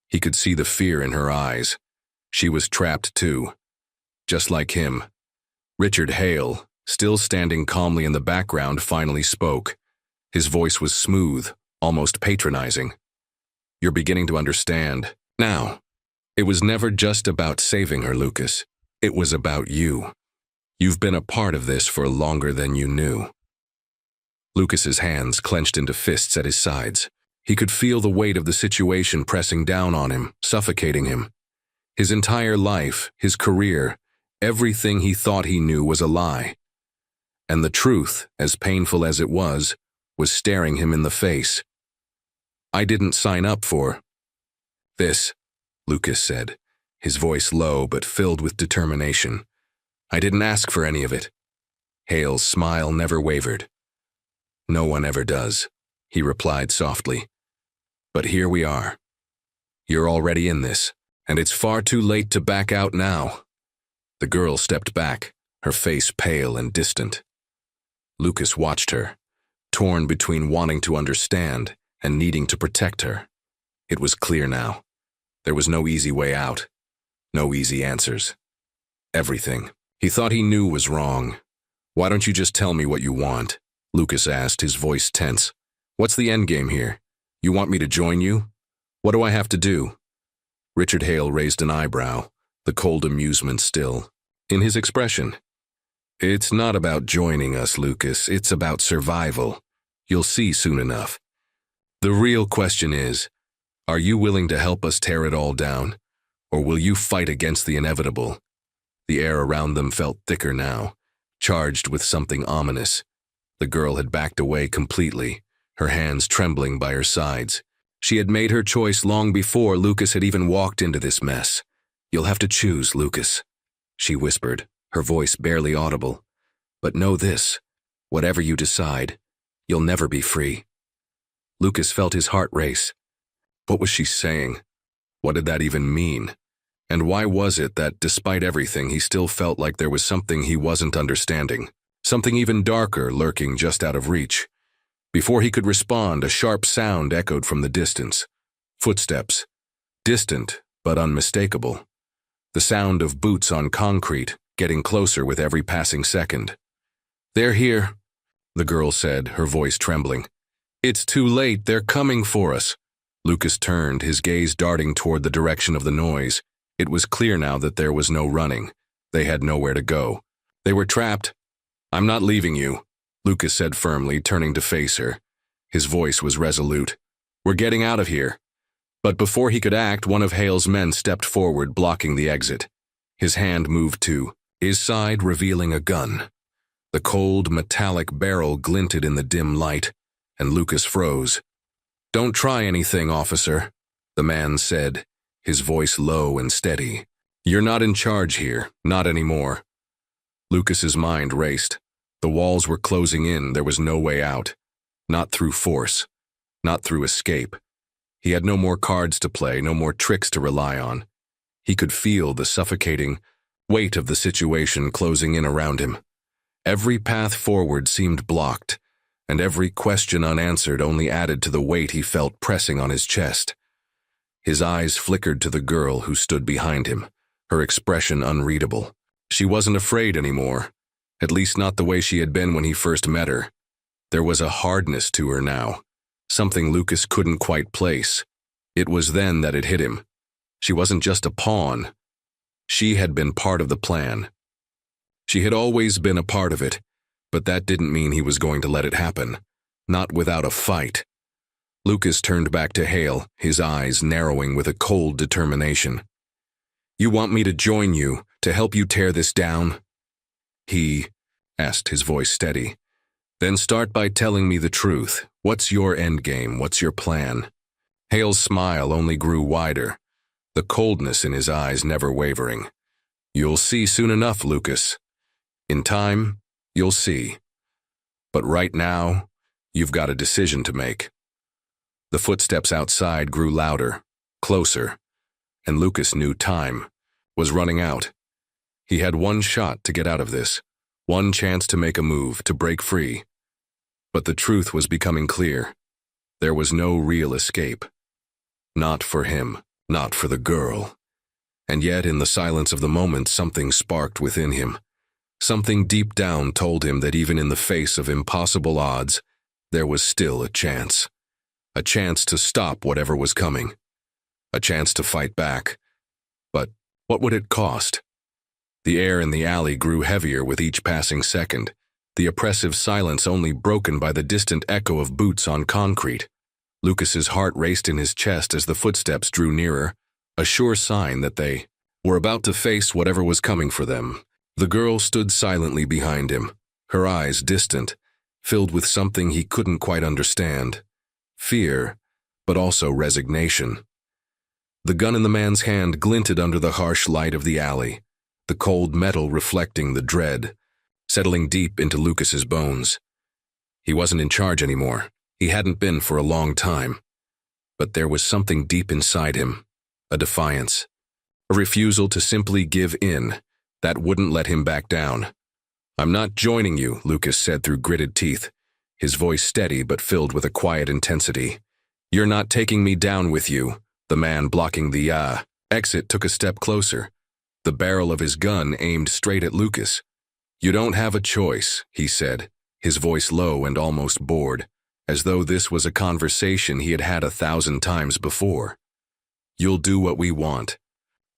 [SPEAKER 1] He could see the fear in her eyes. She was trapped too, just like him. Richard Hale, still standing calmly in the background, finally spoke. His voice was smooth, almost patronizing. "You're beginning to understand now. It was never just about saving her, Lucas. It was about you. You've been a part of this for longer than you knew." Lucas's hands clenched into fists at his sides. He could feel the weight of the situation pressing down on him, suffocating him. His entire life, his career, everything he thought he knew was a lie. And the truth, as painful as it was staring him in the face. "I didn't sign up for this," Lucas said, his voice low but filled with determination. "I didn't ask for any of it." Hale's smile never wavered. "No one ever does," he replied softly. "But here we are. You're already in this, and it's far too late to back out now." The girl stepped back, her face pale and distant. Lucas watched her, torn between wanting to understand and needing to protect her. It was clear now. There was no easy way out, no easy answers. Everything he thought he knew was wrong. "Why don't you just tell me what you want?" Lucas asked, his voice tense. "What's the end game here? You want me to join you? What do I have to do?" Richard Hale raised an eyebrow, the cold amusement still in his expression. "It's not about joining us, Lucas. It's about survival. You'll see soon enough. The real question is, are you willing to help us tear it all down, or will you fight against the inevitable?" The air around them felt thicker now, charged with something ominous. The girl had backed away completely, her hands trembling by her sides. She had made her choice long before Lucas had even walked into this mess. "You'll have to choose, Lucas," she whispered, her voice barely audible. "But know this, whatever you decide, you'll never be free." Lucas felt his heart race. What was she saying? What did that even mean? And why was it that, despite everything, he still felt like there was something he wasn't understanding? Something even darker lurking just out of reach. Before he could respond, a sharp sound echoed from the distance. Footsteps. Distant, but unmistakable. The sound of boots on concrete, getting closer with every passing second. "They're here," the girl said, her voice trembling. "It's too late, they're coming for us." Lucas turned, his gaze darting toward the direction of the noise. It was clear now that there was no running. They had nowhere to go. They were trapped. "I'm not leaving you," Lucas said firmly, turning to face her. His voice was resolute. "We're getting out of here." But before he could act, one of Hale's men stepped forward, blocking the exit. His hand moved to his side, revealing a gun. The cold, metallic barrel glinted in the dim light, and Lucas froze. "Don't try anything, officer," the man said, his voice low and steady. "You're not in charge here, not anymore." Lucas's mind raced. The walls were closing in, there was no way out. Not through force, not through escape. He had no more cards to play, no more tricks to rely on. He could feel the suffocating weight of the situation closing in around him. Every path forward seemed blocked, and every question unanswered only added to the weight he felt pressing on his chest. His eyes flickered to the girl who stood behind him, her expression unreadable. She wasn't afraid anymore, at least not the way she had been when he first met her. There was a hardness to her now, something Lucas couldn't quite place. It was then that it hit him. She wasn't just a pawn. She had been part of the plan. She had always been a part of it, but that didn't mean he was going to let it happen. Not without a fight. Lucas turned back to Hale, his eyes narrowing with a cold determination. "You want me to join you, to help you tear this down?" He asked, his voice steady. "Then start by telling me the truth. What's your endgame? What's your plan?" Hale's smile only grew wider, the coldness in his eyes never wavering. "You'll see soon enough, Lucas. In time, you'll see. But right now, you've got a decision to make." The footsteps outside grew louder, closer, and Lucas knew time was running out. He had one shot to get out of this, one chance to make a move, to break free. But the truth was becoming clear. There was no real escape. Not for him, not for the girl. And yet, in the silence of the moment, something sparked within him. Something deep down told him that even in the face of impossible odds, there was still a chance. A chance to stop whatever was coming. A chance to fight back. But what would it cost? The air in the alley grew heavier with each passing second, the oppressive silence only broken by the distant echo of boots on concrete. Lucas's heart raced in his chest as the footsteps drew nearer, a sure sign that they were about to face whatever was coming for them. The girl stood silently behind him, her eyes distant, filled with something he couldn't quite understand. Fear, but also resignation. The gun in the man's hand glinted under the harsh light of the alley, the cold metal reflecting the dread, settling deep into Lucas's bones. He wasn't in charge anymore. He hadn't been for a long time. But there was something deep inside him, a defiance, a refusal to simply give in, that wouldn't let him back down. "I'm not joining you," Lucas said through gritted teeth, his voice steady but filled with a quiet intensity. "You're not taking me down with you." The man blocking the exit took a step closer, the barrel of his gun aimed straight at Lucas. "You don't have a choice," he said, his voice low and almost bored, as though this was a conversation he had had 1,000 times before. "You'll do what we want,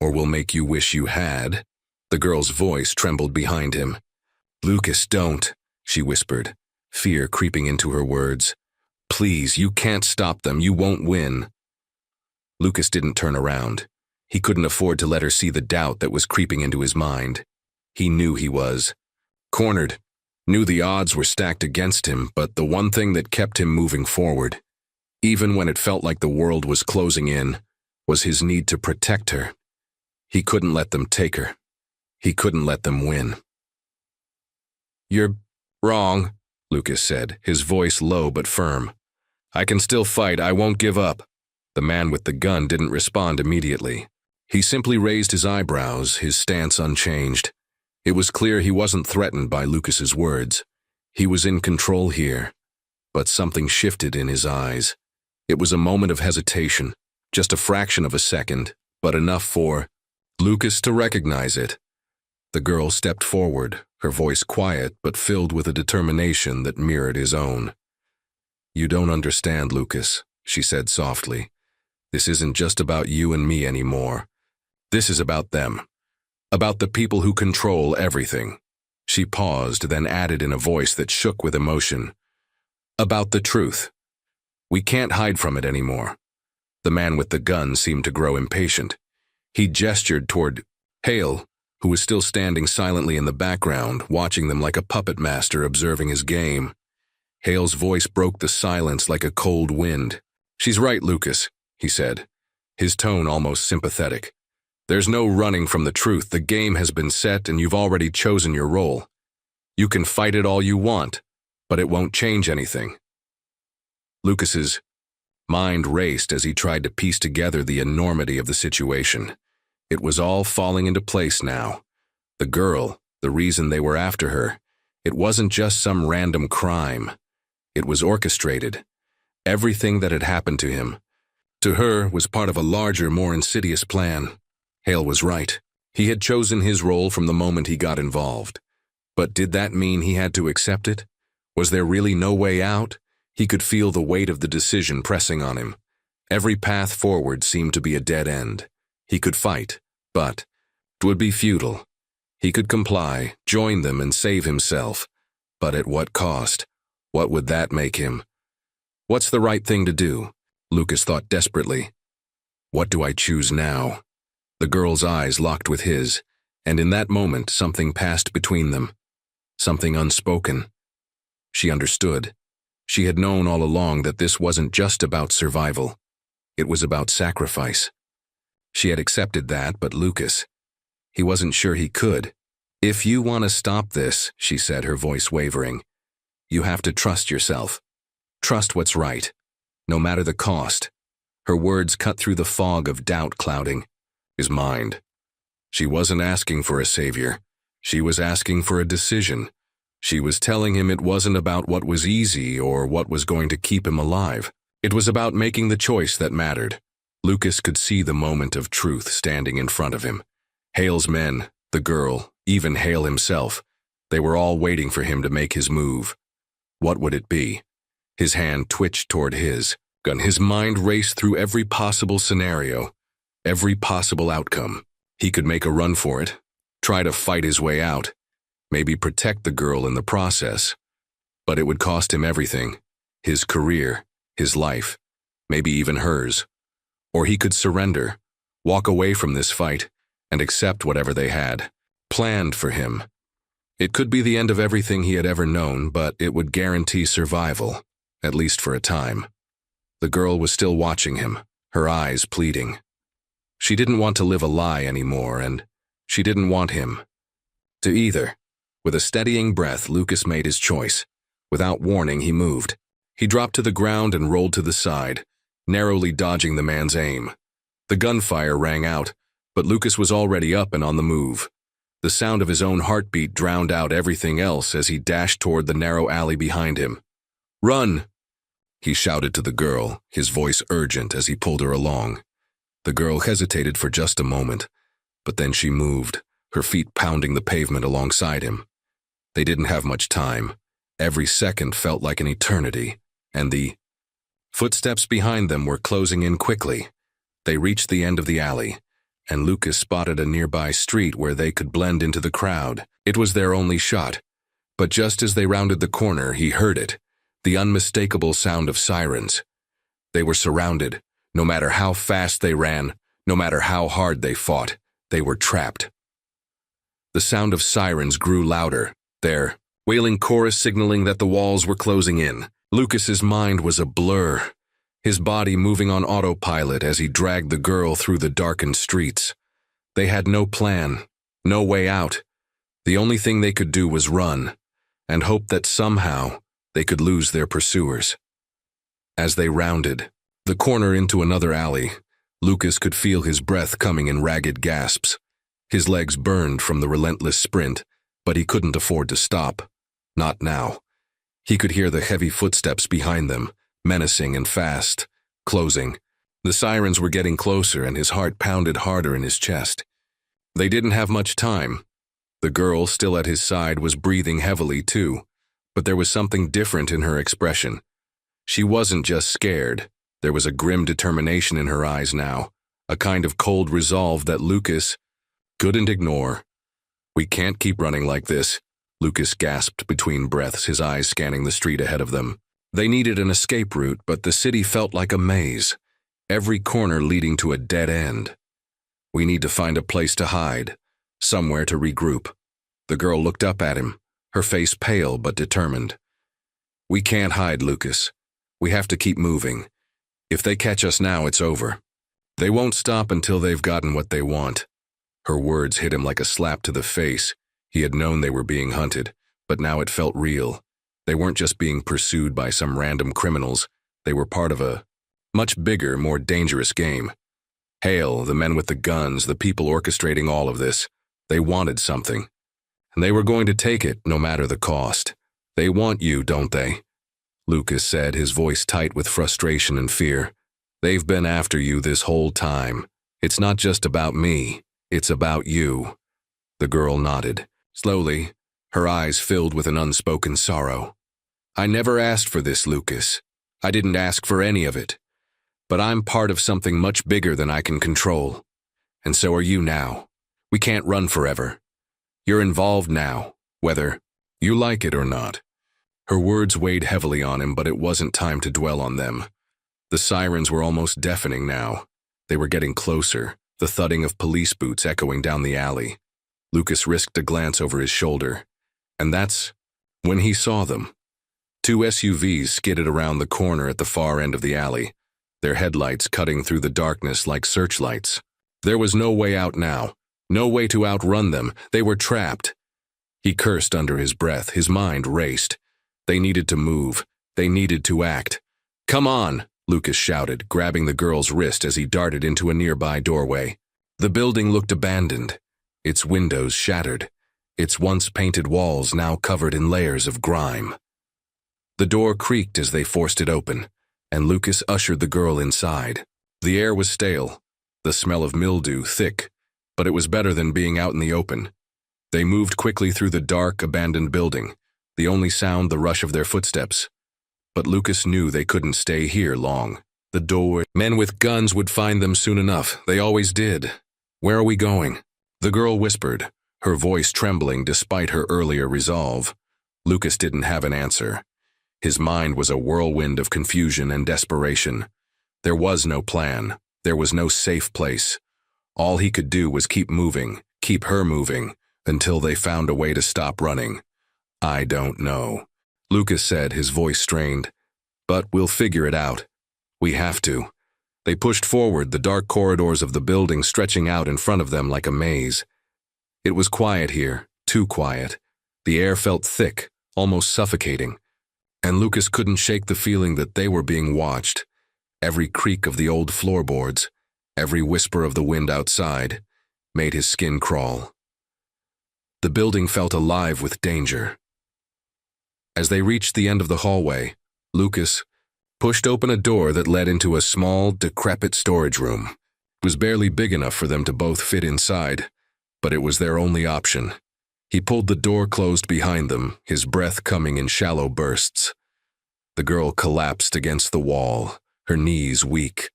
[SPEAKER 1] or we'll make you wish you had." The girl's voice trembled behind him. "Lucas, don't," she whispered, fear creeping into her words. "Please, you can't stop them, you won't win." Lucas didn't turn around. He couldn't afford to let her see the doubt that was creeping into his mind. He knew he was cornered, knew the odds were stacked against him, but the one thing that kept him moving forward, even when it felt like the world was closing in, was his need to protect her. He couldn't let them take her. He couldn't let them win. "You're wrong," Lucas said, his voice low but firm. "I can still fight, I won't give up." The man with the gun didn't respond immediately. He simply raised his eyebrows, his stance unchanged. It was clear he wasn't threatened by Lucas's words. He was in control here. But something shifted in his eyes. It was a moment of hesitation, just a fraction of a second, but enough for Lucas to recognize it. The girl stepped forward, her voice quiet but filled with a determination that mirrored his own. "You don't understand, Lucas," she said softly. "This isn't just about you and me anymore. This is about them. About the people who control everything." She paused, then added in a voice that shook with emotion. "About the truth. We can't hide from it anymore." The man with the gun seemed to grow impatient. He gestured toward Hale, who was still standing silently in the background, watching them like a puppet master observing his game. Hale's voice broke the silence like a cold wind. "She's right, Lucas," he said, his tone almost sympathetic. "There's no running from the truth. The game has been set and you've already chosen your role. You can fight it all you want, but it won't change anything." Lucas's mind raced as he tried to piece together the enormity of the situation. It was all falling into place now. The girl, the reason they were after her, it wasn't just some random crime. It was orchestrated. Everything that had happened to him, to her, was part of a larger, more insidious plan. Hale was right. He had chosen his role from the moment he got involved. But did that mean he had to accept it? Was there really no way out? He could feel the weight of the decision pressing on him. Every path forward seemed to be a dead end. He could fight, but it would be futile. He could comply, join them, and save himself. But at what cost? What would that make him? What's the right thing to do? Lucas thought desperately. What do I choose now? The girl's eyes locked with his, and in that moment something passed between them. Something unspoken. She understood. She had known all along that this wasn't just about survival. It was about sacrifice. She had accepted that, but Lucas, he wasn't sure he could. "If you want to stop this," she said, her voice wavering, "you have to trust yourself. Trust what's right, no matter the cost." Her words cut through the fog of doubt clouding his mind. She wasn't asking for a savior. She was asking for a decision. She was telling him it wasn't about what was easy or what was going to keep him alive. It was about making the choice that mattered. Lucas could see the moment of truth standing in front of him. Hale's men, the girl, even Hale himself, they were all waiting for him to make his move. What would it be? His hand twitched toward his gun. His mind raced through every possible scenario, every possible outcome. He could make a run for it, try to fight his way out, maybe protect the girl in the process. But it would cost him everything: his career, his life, maybe even hers. Or he could surrender, walk away from this fight, and accept whatever they had planned for him. It could be the end of everything he had ever known, but it would guarantee survival, at least for a time. The girl was still watching him, her eyes pleading. She didn't want to live a lie anymore, and she didn't want him to either. With a steadying breath, Lucas made his choice. Without warning, he moved. He dropped to the ground and rolled to the side, narrowly dodging the man's aim. The gunfire rang out, but Lucas was already up and on the move. The sound of his own heartbeat drowned out everything else as he dashed toward the narrow alley behind him. "Run!" he shouted to the girl, his voice urgent as he pulled her along. The girl hesitated for just a moment, but then she moved, her feet pounding the pavement alongside him. They didn't have much time. Every second felt like an eternity, and the footsteps behind them were closing in quickly. They reached the end of the alley, and Lucas spotted a nearby street where they could blend into the crowd. It was their only shot, but just as they rounded the corner, he heard it, the unmistakable sound of sirens. They were surrounded. No matter how fast they ran, no matter how hard they fought, they were trapped. The sound of sirens grew louder, their wailing chorus signaling that the walls were closing in. Lucas's mind was a blur, his body moving on autopilot as he dragged the girl through the darkened streets. They had no plan, no way out. The only thing they could do was run, and hope that somehow they could lose their pursuers. As they rounded the corner into another alley, Lucas could feel his breath coming in ragged gasps. His legs burned from the relentless sprint, but he couldn't afford to stop. Not now. He could hear the heavy footsteps behind them, menacing and fast, closing. The sirens were getting closer, and his heart pounded harder in his chest. They didn't have much time. The girl, still at his side, was breathing heavily too, but there was something different in her expression. She wasn't just scared. There was a grim determination in her eyes now, a kind of cold resolve that Lucas couldn't ignore. "We can't keep running like this," Lucas gasped between breaths, his eyes scanning the street ahead of them. They needed an escape route, but the city felt like a maze, every corner leading to a dead end. "We need to find a place to hide," somewhere to regroup. The girl looked up at him, her face pale but determined. "We can't hide, Lucas. We have to keep moving. If they catch us now, it's over. They won't stop until they've gotten what they want." Her words hit him like a slap to the face. He had known they were being hunted, but now it felt real. They weren't just being pursued by some random criminals. They were part of a much bigger, more dangerous game. Hale, the men with the guns, the people orchestrating all of this, they wanted something. And they were going to take it, no matter the cost. "They want you, don't they?" Lucas said, his voice tight with frustration and fear. "They've been after you this whole time. It's not just about me. It's about you." The girl nodded. Slowly, her eyes filled with an unspoken sorrow. "I never asked for this, Lucas. I didn't ask for any of it. But I'm part of something much bigger than I can control. And so are you now. We can't run forever. You're involved now, whether you like it or not." Her words weighed heavily on him, but it wasn't time to dwell on them. The sirens were almost deafening now. They were getting closer, the thudding of police boots echoing down the alley. Lucas risked a glance over his shoulder, and that's when he saw them. Two SUVs skidded around the corner at the far end of the alley, their headlights cutting through the darkness like searchlights. There was no way out now, no way to outrun them. They were trapped. He cursed under his breath, his mind raced. They needed to move. They needed to act. "Come on," Lucas shouted, grabbing the girl's wrist as he darted into a nearby doorway. The building looked abandoned, its windows shattered, its once painted walls now covered in layers of grime. The door creaked as they forced it open, and Lucas ushered the girl inside. The air was stale, the smell of mildew thick, but it was better than being out in the open. They moved quickly through the dark, abandoned building, the only sound the rush of their footsteps. But Lucas knew they couldn't stay here long. The door, men with guns would find them soon enough. They always did. "Where are we going?" The girl whispered, her voice trembling despite her earlier resolve. Lucas didn't have an answer. His mind was a whirlwind of confusion and desperation. There was no plan. There was no safe place. All he could do was keep moving, keep her moving, until they found a way to stop running. "I don't know," Lucas said, his voice strained. "But we'll figure it out. We have to." They pushed forward, the dark corridors of the building stretching out in front of them like a maze. It was quiet here, too quiet. The air felt thick, almost suffocating. And Lucas couldn't shake the feeling that they were being watched. Every creak of the old floorboards, every whisper of the wind outside, made his skin crawl. The building felt alive with danger. As they reached the end of the hallway, Lucas pushed open a door that led into a small, decrepit storage room. It was barely big enough for them to both fit inside, but it was their only option. He pulled the door closed behind them, his breath coming in shallow bursts. The girl collapsed against the wall, her knees weak.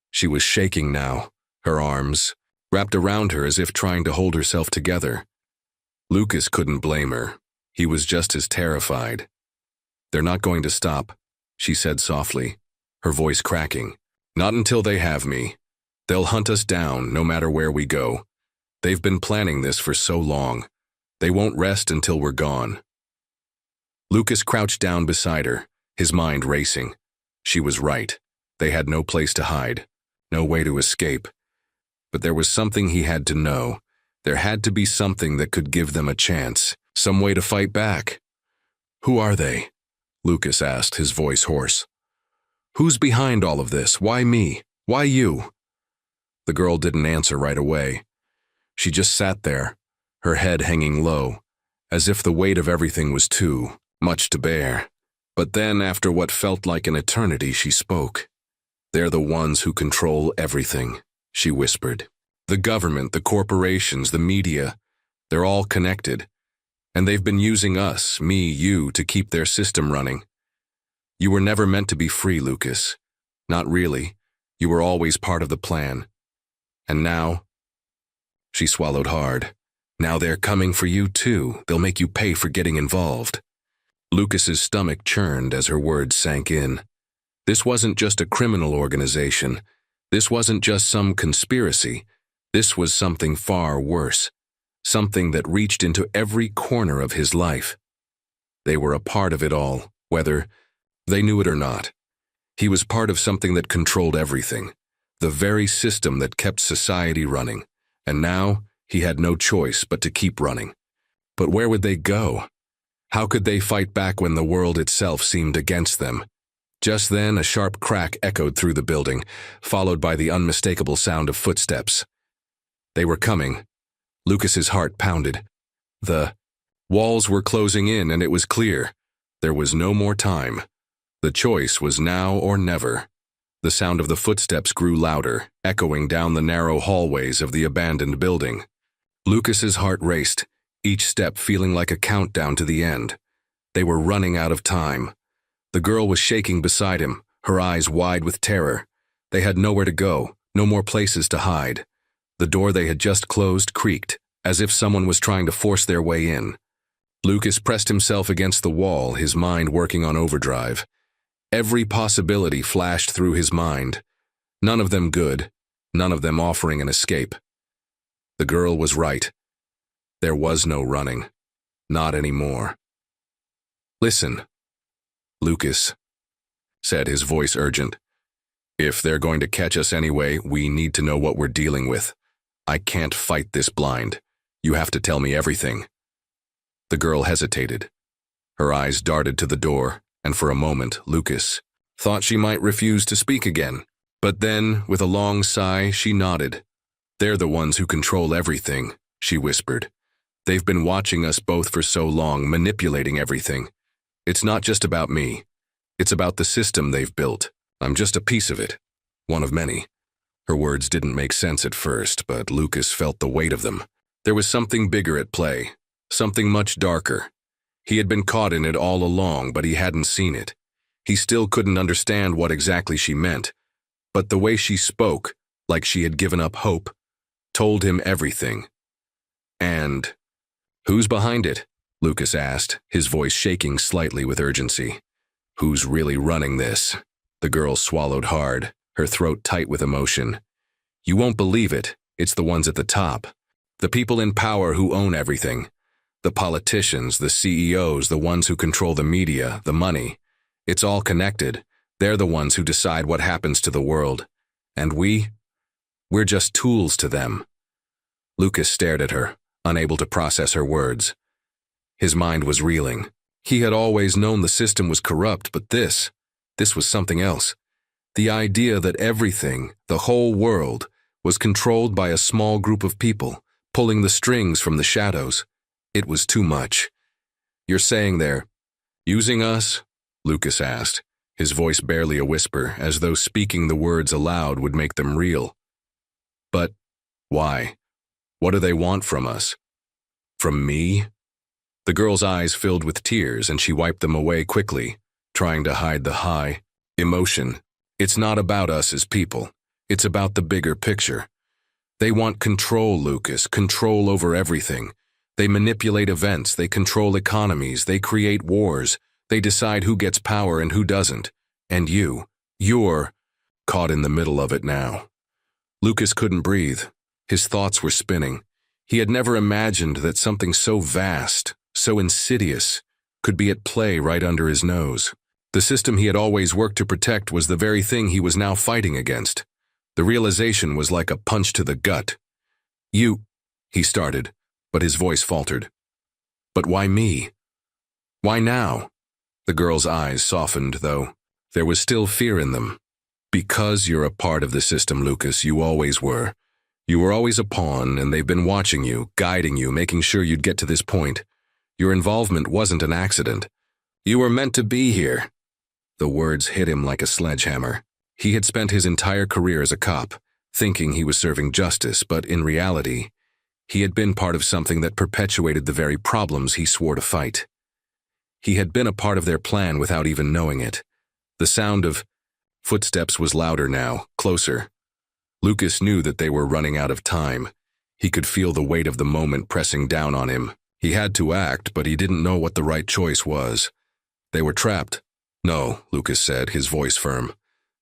[SPEAKER 1] She was shaking now, her arms wrapped around her as if trying to hold herself together. Lucas couldn't blame her. He was just as terrified. "They're not going to stop," she said softly, her voice cracking. "Not until they have me. They'll hunt us down, no matter where we go. They've been planning this for so long. They won't rest until we're gone." Lucas crouched down beside her, his mind racing. She was right. They had no place to hide, no way to escape. But there was something he had to know. There had to be something that could give them a chance, some way to fight back. "Who are they?" Lucas asked, his voice hoarse. "Who's behind all of this? Why me? Why you?" The girl didn't answer right away. She just sat there, her head hanging low, as if the weight of everything was too much to bear. But then, after what felt like an eternity, she spoke. "They're the ones who control everything," she whispered. "The government, the corporations, the media, they're all connected. And they've been using us, me, you, to keep their system running. You were never meant to be free, Lucas. Not really. You were always part of the plan. And now..." She swallowed hard. "Now they're coming for you too. They'll make you pay for getting involved." Lucas's stomach churned as her words sank in. This wasn't just a criminal organization. This wasn't just some conspiracy. This was something far worse. something that reached into every corner of his life. They were a part of it all, whether they knew it or not. He was part of something that controlled everything, the very system that kept society running, and now he had no choice but to keep running. But where would they go? How could they fight back when the world itself seemed against them? Just then, a sharp crack echoed through the building, followed by the unmistakable sound of footsteps. They were coming. Lucas's heart pounded. The walls were closing in, and it was clear. There was no more time. The choice was now or never. The sound of the footsteps grew louder, echoing down the narrow hallways of the abandoned building. Lucas's heart raced, each step feeling like a countdown to the end. They were running out of time. The girl was shaking beside him, her eyes wide with terror. They had nowhere to go, no more places to hide. The door they had just closed creaked, as if someone was trying to force their way in. Lucas pressed himself against the wall, his mind working on overdrive. Every possibility flashed through his mind. None of them good, none of them offering an escape. The girl was right. There was no running. Not anymore. "Listen," Lucas said, his voice urgent. "If they're going to catch us anyway, we need to know what we're dealing with. I can't fight this blind. You have to tell me everything." The girl hesitated. Her eyes darted to the door, and for a moment, Lucas thought she might refuse to speak again. But then, with a long sigh, she nodded. "They're the ones who control everything," she whispered. "They've been watching us both for so long, manipulating everything. It's not just about me. It's about the system they've built. I'm just a piece of it. One of many." Her words didn't make sense at first, but Lucas felt the weight of them. There was something bigger at play, something much darker. He had been caught in it all along, but he hadn't seen it. He still couldn't understand what exactly she meant, but the way she spoke, like she had given up hope, told him everything. "And who's behind it?" Lucas asked, his voice shaking slightly with urgency. "Who's really running this?" The girl swallowed hard, her throat tight with emotion. "You won't believe it. It's the ones at the top. The people in power who own everything. The politicians, the CEOs, the ones who control the media, the money. It's all connected. They're the ones who decide what happens to the world. And we're just tools to them." Lucas stared at her, unable to process her words. His mind was reeling. He had always known the system was corrupt, but this was something else. The idea that everything, the whole world, was controlled by a small group of people, pulling the strings from the shadows. It was too much. "You're saying they're using us?" Lucas asked, his voice barely a whisper, as though speaking the words aloud would make them real. "But why? What do they want from us?" "From me?" The girl's eyes filled with tears, and she wiped them away quickly, trying to hide the high emotion. "It's not about us as people. It's about the bigger picture. They want control, Lucas, control over everything. They manipulate events, they control economies, they create wars, they decide who gets power and who doesn't. And you're caught in the middle of it now." Lucas couldn't breathe. His thoughts were spinning. He had never imagined that something so vast, so insidious, could be at play right under his nose. The system he had always worked to protect was the very thing he was now fighting against. The realization was like a punch to the gut. He started, but his voice faltered. "But why me? Why now?" The girl's eyes softened, though. There was still fear in them. "Because you're a part of the system, Lucas, you always were. You were always a pawn, and they've been watching you, guiding you, making sure you'd get to this point. Your involvement wasn't an accident. You were meant to be here." The words hit him like a sledgehammer. He had spent his entire career as a cop, thinking he was serving justice, but in reality, he had been part of something that perpetuated the very problems he swore to fight. He had been a part of their plan without even knowing it. The sound of footsteps was louder now, closer. Lucas knew that they were running out of time. He could feel the weight of the moment pressing down on him. He had to act, but he didn't know what the right choice was. They were trapped. "No," Lucas said, his voice firm.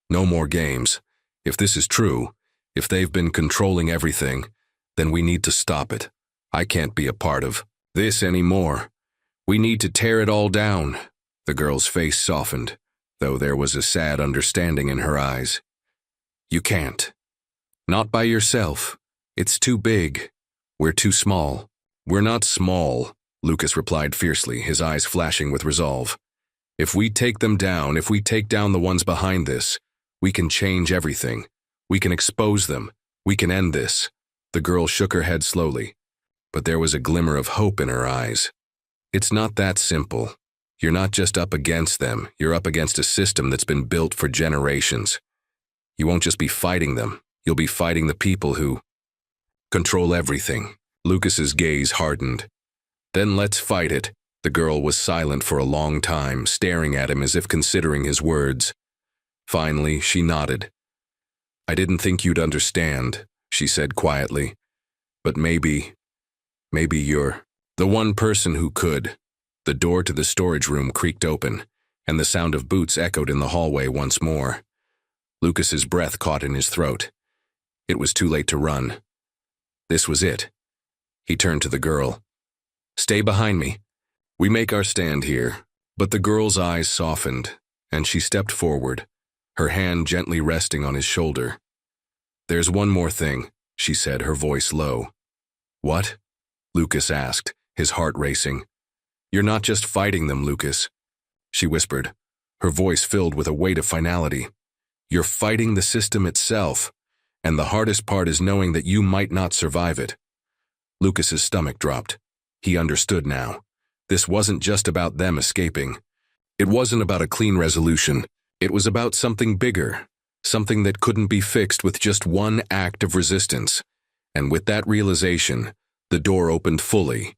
[SPEAKER 1] "No more games. If this is true, if they've been controlling everything, then we need to stop it. I can't be a part of this anymore. We need to tear it all down. The girl's face softened, though there was a sad understanding in her eyes. You can't. Not by yourself. It's too big. We're too small. We're not small, Lucas replied fiercely, his eyes flashing with resolve. If we take them down, if we take down the ones behind this, we can change everything. We can expose them. We can end this. The girl shook her head slowly, but there was a glimmer of hope in her eyes. It's not that simple. You're not just up against them, you're up against a system that's been built for generations. You won't just be fighting them, you'll be fighting the people who control everything. Lucas's gaze hardened. Then let's fight it. The girl was silent for a long time, staring at him as if considering his words. Finally, she nodded. I didn't think you'd understand, she said quietly. But maybe you're the one person who could. The door to the storage room creaked open, and the sound of boots echoed in the hallway once more. Lucas's breath caught in his throat. It was too late to run. This was it. He turned to the girl. Stay behind me. We make our stand here. But the girl's eyes softened, and she stepped forward, her hand gently resting on his shoulder. There's one more thing, she said, her voice low. What? Lucas asked, his heart racing. You're not just fighting them, Lucas, she whispered, her voice filled with a weight of finality. You're fighting the system itself, and the hardest part is knowing that you might not survive it. Lucas's stomach dropped. He understood now. This wasn't just about them escaping. It wasn't about a clean resolution. It was about something bigger, something that couldn't be fixed with just one act of resistance. And with that realization, the door opened fully,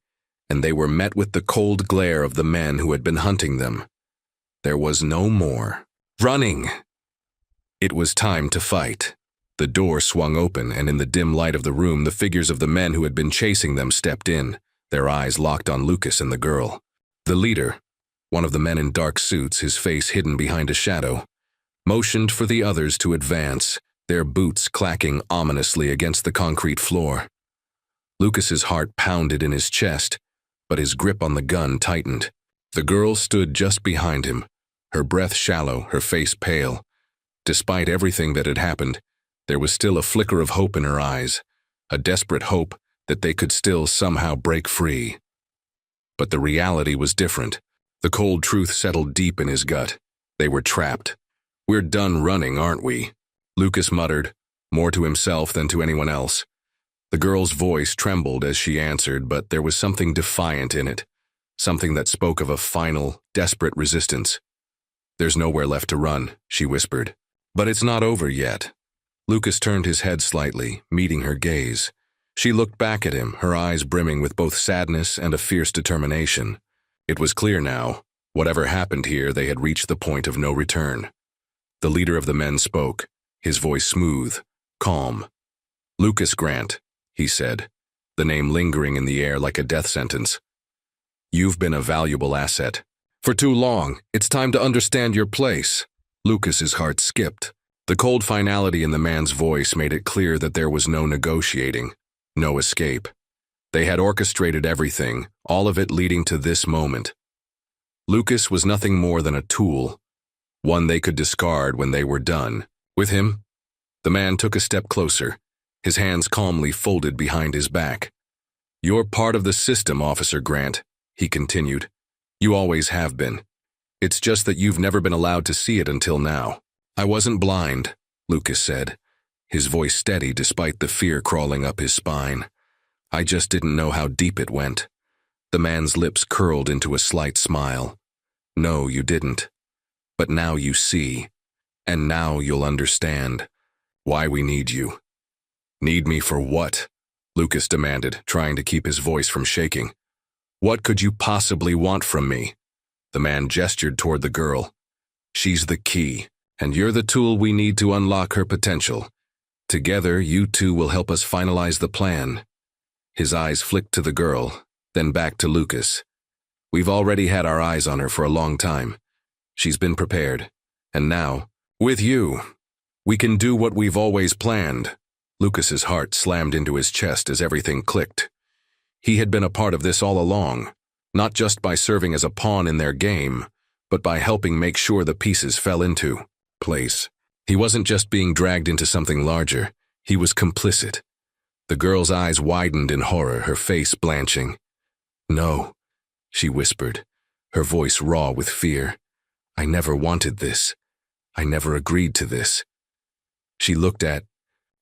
[SPEAKER 1] and they were met with the cold glare of the men who had been hunting them. There was no more running. It was time to fight. The door swung open, and in the dim light of the room, the figures of the men who had been chasing them stepped in, their eyes locked on Lucas and the girl. The leader, one of the men in dark suits, his face hidden behind a shadow, motioned for the others to advance, their boots clacking ominously against the concrete floor. Lucas's heart pounded in his chest, but his grip on the gun tightened. The girl stood just behind him, her breath shallow, her face pale. Despite everything that had happened, there was still a flicker of hope in her eyes, a desperate hope that they could still somehow break free. But the reality was different. The cold truth settled deep in his gut. They were trapped. We're done running, aren't we? Lucas muttered, more to himself than to anyone else. The girl's voice trembled as she answered, but there was something defiant in it, something that spoke of a final, desperate resistance. There's nowhere left to run, she whispered. But it's not over yet. Lucas turned his head slightly, meeting her gaze. She looked back at him, her eyes brimming with both sadness and a fierce determination. It was clear now, whatever happened here, they had reached the point of no return. The leader of the men spoke, his voice smooth, calm. Lucas Grant, he said, the name lingering in the air like a death sentence. You've been a valuable asset. For too long, it's time to understand your place. Lucas's heart skipped. The cold finality in the man's voice made it clear that there was no negotiating, no escape. They had orchestrated everything, all of it leading to this moment. Lucas was nothing more than a tool, one they could discard when they were done. With him, the man took a step closer, his hands calmly folded behind his back. You're part of the system, Officer Grant, he continued. You always have been. It's just that you've never been allowed to see it until now. I wasn't blind, Lucas said, his voice steady despite the fear crawling up his spine. I just didn't know how deep it went. The man's lips curled into a slight smile. No, you didn't. But now you see. And now you'll understand why we need you. Need me for what? Lucas demanded, trying to keep his voice from shaking. What could you possibly want from me? The man gestured toward the girl. She's the key, and you're the tool we need to unlock her potential. Together, you two will help us finalize the plan. His eyes flicked to the girl, then back to Lucas. We've already had our eyes on her for a long time. She's been prepared. And now, with you, we can do what we've always planned. Lucas's heart slammed into his chest as everything clicked. He had been a part of this all along, not just by serving as a pawn in their game, but by helping make sure the pieces fell into place. He wasn't just being dragged into something larger, he was complicit. The girl's eyes widened in horror, her face blanching. "No," she whispered, her voice raw with fear. "I never wanted this. I never agreed to this." She looked at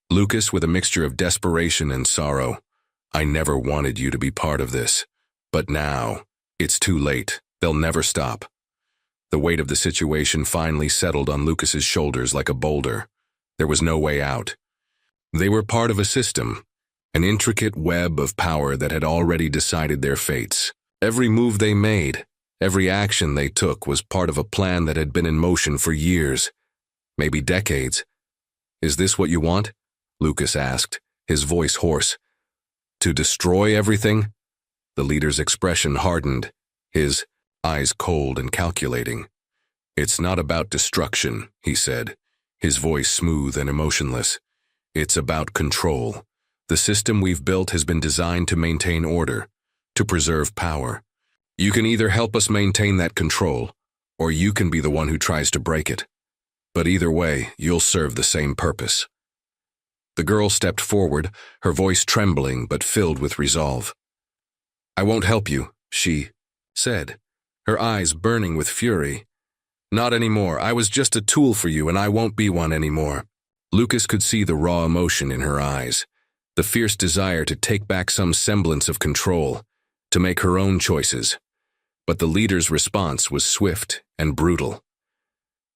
[SPEAKER 1] Lucas with a mixture of desperation and sorrow. "I never wanted you to be part of this. But now, it's too late. They'll never stop." The weight of the situation finally settled on Lucas's shoulders like a boulder. There was no way out. They were part of a system, an intricate web of power that had already decided their fates. Every move they made, every action they took was part of a plan that had been in motion for years, maybe decades. "Is this what you want?" Lucas asked, his voice hoarse. "To destroy everything?" The leader's expression hardened, his eyes cold and calculating. "It's not about destruction," he said, his voice smooth and emotionless. "It's about control. The system we've built has been designed to maintain order, to preserve power. You can either help us maintain that control, or you can be the one who tries to break it. But either way, you'll serve the same purpose." The girl stepped forward, her voice trembling but filled with resolve. "I won't help you," she said, her eyes burning with fury. "Not anymore. I was just a tool for you, and I won't be one anymore." Lucas could see the raw emotion in her eyes, the fierce desire to take back some semblance of control, to make her own choices. But the leader's response was swift and brutal.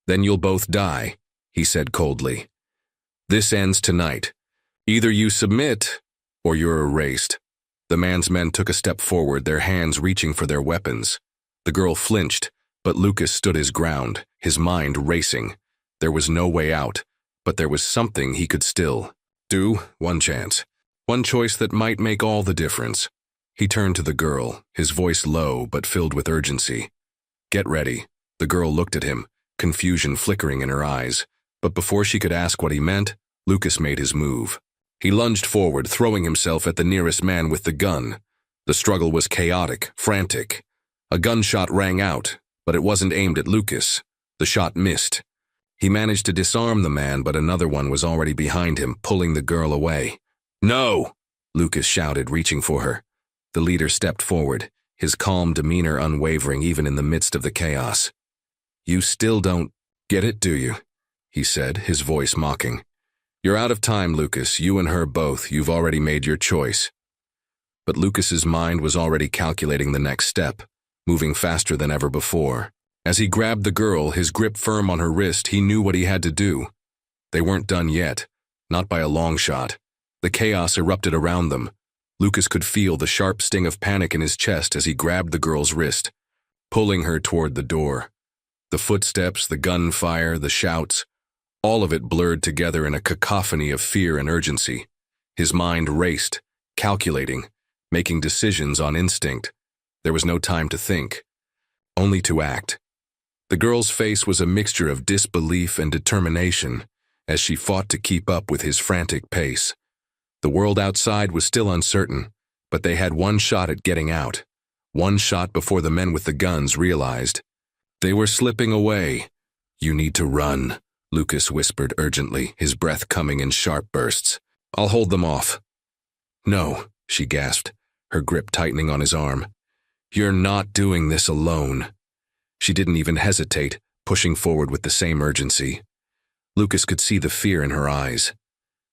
[SPEAKER 1] "Then you'll both die," he said coldly. "This ends tonight. Either you submit, or you're erased." The man's men took a step forward, their hands reaching for their weapons. The girl flinched, but Lucas stood his ground, his mind racing. There was no way out, but there was something he could still do. One chance. One choice that might make all the difference. He turned to the girl, his voice low but filled with urgency. "Get ready." The girl looked at him, confusion flickering in her eyes. But before she could ask what he meant, Lucas made his move. He lunged forward, throwing himself at the nearest man with the gun. The struggle was chaotic, frantic. A gunshot rang out, but it wasn't aimed at Lucas. The shot missed. He managed to disarm the man, but another one was already behind him, pulling the girl away. "No!" Lucas shouted, reaching for her. The leader stepped forward, his calm demeanor unwavering even in the midst of the chaos. "You still don't get it, do you?" he said, his voice mocking. "You're out of time, Lucas. You and her both. You've already made your choice." But Lucas's mind was already calculating the next step, moving faster than ever before. As he grabbed the girl, his grip firm on her wrist, he knew what he had to do. They weren't done yet, not by a long shot. The chaos erupted around them. Lucas could feel the sharp sting of panic in his chest as he grabbed the girl's wrist, pulling her toward the door. The footsteps, the gunfire, the shouts, all of it blurred together in a cacophony of fear and urgency. His mind raced, calculating, making decisions on instinct. There was no time to think, only to act. The girl's face was a mixture of disbelief and determination as she fought to keep up with his frantic pace. The world outside was still uncertain, but they had one shot at getting out. One shot before the men with the guns realized. They were slipping away. "You need to run," Lucas whispered urgently, his breath coming in sharp bursts. "I'll hold them off." "No," she gasped, her grip tightening on his arm. "You're not doing this alone." She didn't even hesitate, pushing forward with the same urgency. Lucas could see the fear in her eyes.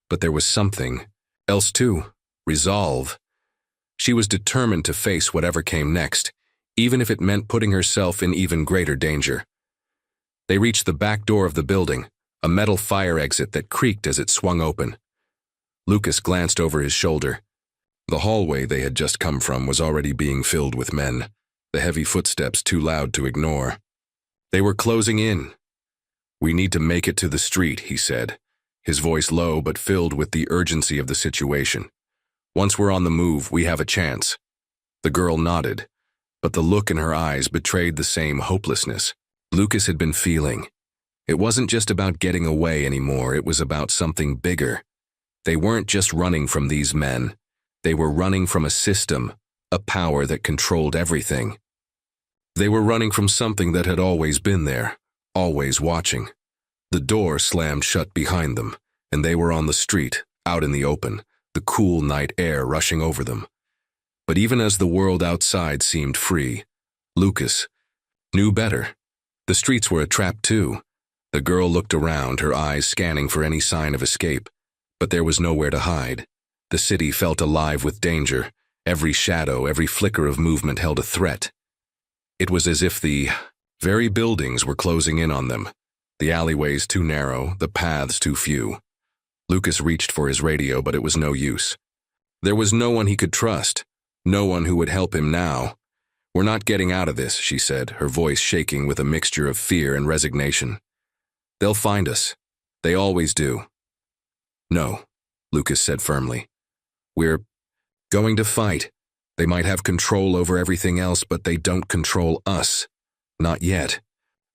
[SPEAKER 1] But there was something else too, resolve. She was determined to face whatever came next, even if it meant putting herself in even greater danger. They reached the back door of the building, a metal fire exit that creaked as it swung open. Lucas glanced over his shoulder. The hallway they had just come from was already being filled with men, the heavy footsteps too loud to ignore. They were closing in. "We need to make it to the street," he said, his voice low but filled with the urgency of the situation. "Once we're on the move, we have a chance." The girl nodded, but the look in her eyes betrayed the same hopelessness Lucas had been feeling. It wasn't just about getting away anymore, it was about something bigger. They weren't just running from these men. They were running from a system, a power that controlled everything. They were running from something that had always been there, always watching. The door slammed shut behind them, and they were on the street, out in the open, the cool night air rushing over them. But even as the world outside seemed free, Lucas knew better. The streets were a trap too. The girl looked around, her eyes scanning for any sign of escape, but there was nowhere to hide. The city felt alive with danger. Every shadow, every flicker of movement held a threat. It was as if the very buildings were closing in on them, the alleyways too narrow, the paths too few. Lucas reached for his radio, but it was no use. There was no one he could trust, no one who would help him now. "We're not getting out of this," she said, her voice shaking with a mixture of fear and resignation. "They'll find us. They always do." "No," Lucas said firmly. "We're going to fight. They might have control over everything else, but they don't control us. Not yet."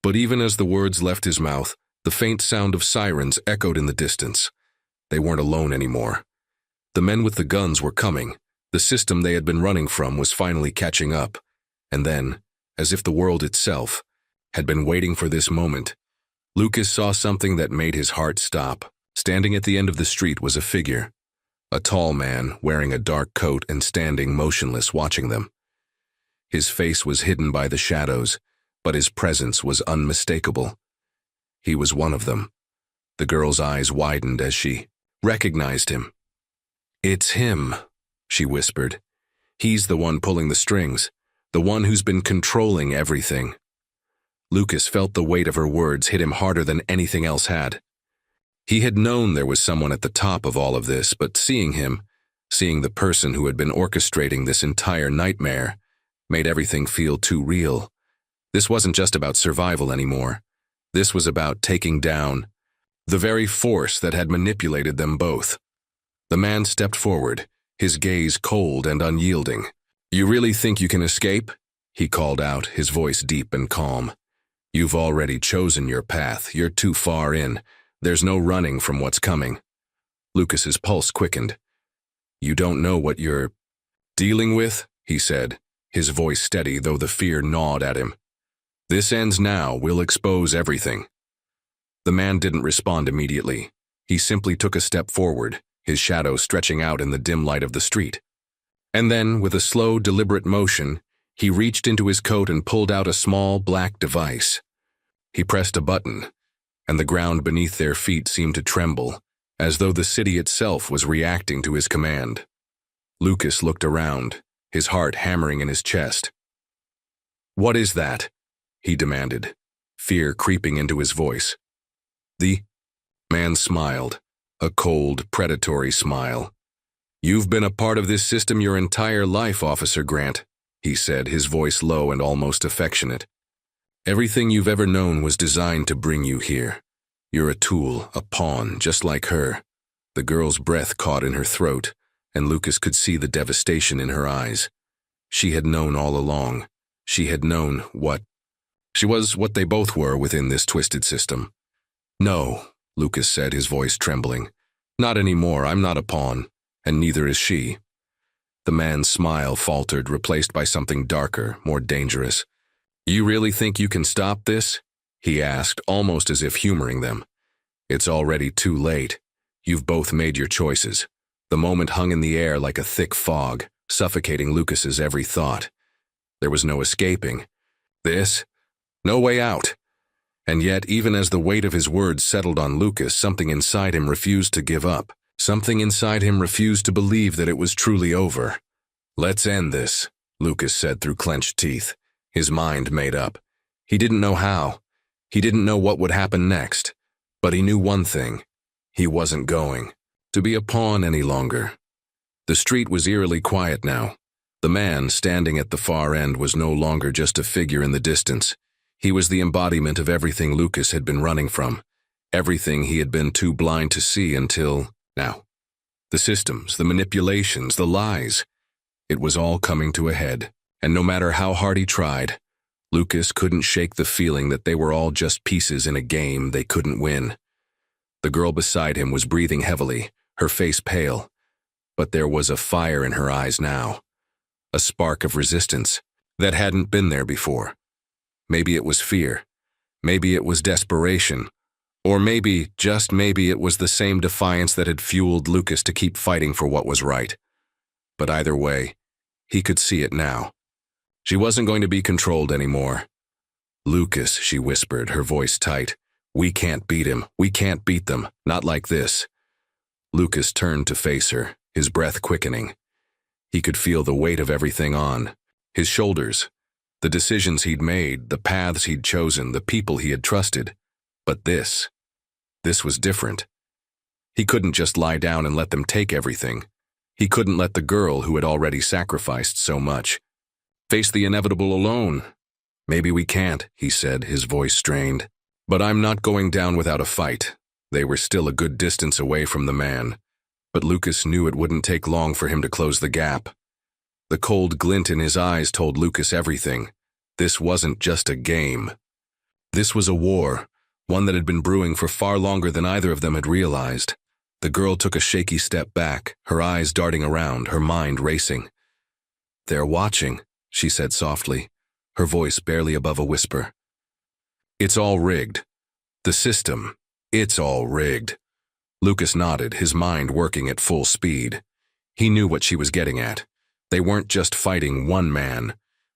[SPEAKER 1] But even as the words left his mouth, the faint sound of sirens echoed in the distance. They weren't alone anymore. The men with the guns were coming. The system they had been running from was finally catching up. And then, as if the world itself had been waiting for this moment, Lucas saw something that made his heart stop. Standing at the end of the street was a figure. A tall man, wearing a dark coat and standing motionless watching them. His face was hidden by the shadows, but his presence was unmistakable. He was one of them. The girl's eyes widened as she recognized him. "It's him," she whispered. "He's the one pulling the strings, the one who's been controlling everything." Lucas felt the weight of her words hit him harder than anything else had. He had known there was someone at the top of all of this, but seeing him, seeing the person who had been orchestrating this entire nightmare, made everything feel too real. This wasn't just about survival anymore. This was about taking down the very force that had manipulated them both. The man stepped forward, his gaze cold and unyielding. "You really think you can escape?" he called out, his voice deep and calm. "You've already chosen your path. You're too far in. There's no running from what's coming." Lucas's pulse quickened. "You don't know what you're dealing with," he said, his voice steady though the fear gnawed at him. "This ends now. We'll expose everything." The man didn't respond immediately. He simply took a step forward, his shadow stretching out in the dim light of the street. And then, with a slow, deliberate motion, he reached into his coat and pulled out a small, black device. He pressed a button, and the ground beneath their feet seemed to tremble, as though the city itself was reacting to his command. Lucas looked around, his heart hammering in his chest. "What is that?" he demanded, fear creeping into his voice. The man smiled, a cold, predatory smile. "You've been a part of this system your entire life, Officer Grant," he said, his voice low and almost affectionate. "Everything you've ever known was designed to bring you here. You're a tool, a pawn, just like her." The girl's breath caught in her throat, and Lucas could see the devastation in her eyes. She had known all along. She had known what she was, what they both were within this twisted system. "No," Lucas said, his voice trembling. "Not anymore. I'm not a pawn, and neither is she." The man's smile faltered, replaced by something darker, more dangerous. "You really think you can stop this?" he asked, almost as if humoring them. "It's already too late. You've both made your choices." The moment hung in the air like a thick fog, suffocating Lucas's every thought. There was no escaping this, no way out. And yet, even as the weight of his words settled on Lucas, something inside him refused to give up. Something inside him refused to believe that it was truly over. "Let's end this," Lucas said through clenched teeth, his mind made up. He didn't know how. He didn't know what would happen next. But he knew one thing. He wasn't going to be a pawn any longer. The street was eerily quiet now. The man, standing at the far end, was no longer just a figure in the distance. He was the embodiment of everything Lucas had been running from, everything he had been too blind to see until now. The systems, the manipulations, the lies. It was all coming to a head, and no matter how hard he tried, Lucas couldn't shake the feeling that they were all just pieces in a game they couldn't win. The girl beside him was breathing heavily, her face pale. but there was a fire in her eyes now, a spark of resistance that hadn't been there before. Maybe it was fear, maybe it was desperation, or maybe, just maybe, it was the same defiance that had fueled Lucas to keep fighting for what was right. But either way, he could see it now. She wasn't going to be controlled anymore. "Lucas," she whispered, her voice tight. "We can't beat him. We can't beat them. Not like this." Lucas turned to face her, his breath quickening. He could feel the weight of everything on his shoulders, the decisions he'd made, the paths he'd chosen, the people he had trusted. But this was different. He couldn't just lie down and let them take everything. He couldn't let the girl who had already sacrificed so much face the inevitable alone. "Maybe we can't," he said, his voice strained. "But I'm not going down without a fight." They were still a good distance away from the man, but Lucas knew it wouldn't take long for him to close the gap. The cold glint in his eyes told Lucas everything. This wasn't just a game. This was a war, one that had been brewing for far longer than either of them had realized. The girl took a shaky step back, her eyes darting around, her mind racing. "They're watching," she said softly, her voice barely above a whisper. "It's all rigged. The system, it's all rigged." Lucas nodded, his mind working at full speed. He knew what she was getting at. They weren't just fighting one man.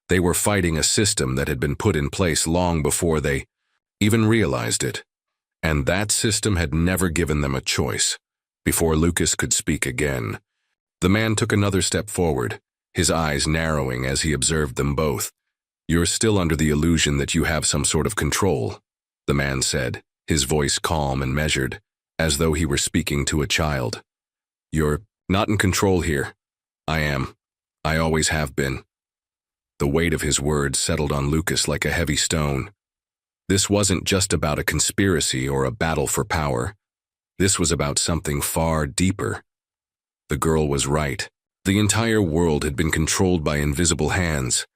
[SPEAKER 1] They were fighting a system that had been put in place long before they even realized it. And that system had never given them a choice. Before Lucas could speak again, the man took another step forward, his eyes narrowing as he observed them both. "You're still under the illusion that you have some sort of control," the man said, his voice calm and measured, as though he were speaking to a child. "You're not in control here. I am. I always have been." The weight of his words settled on Lucas like a heavy stone. This wasn't just about a conspiracy or a battle for power. This was about something far deeper. The girl was right. The entire world had been controlled by invisible hands,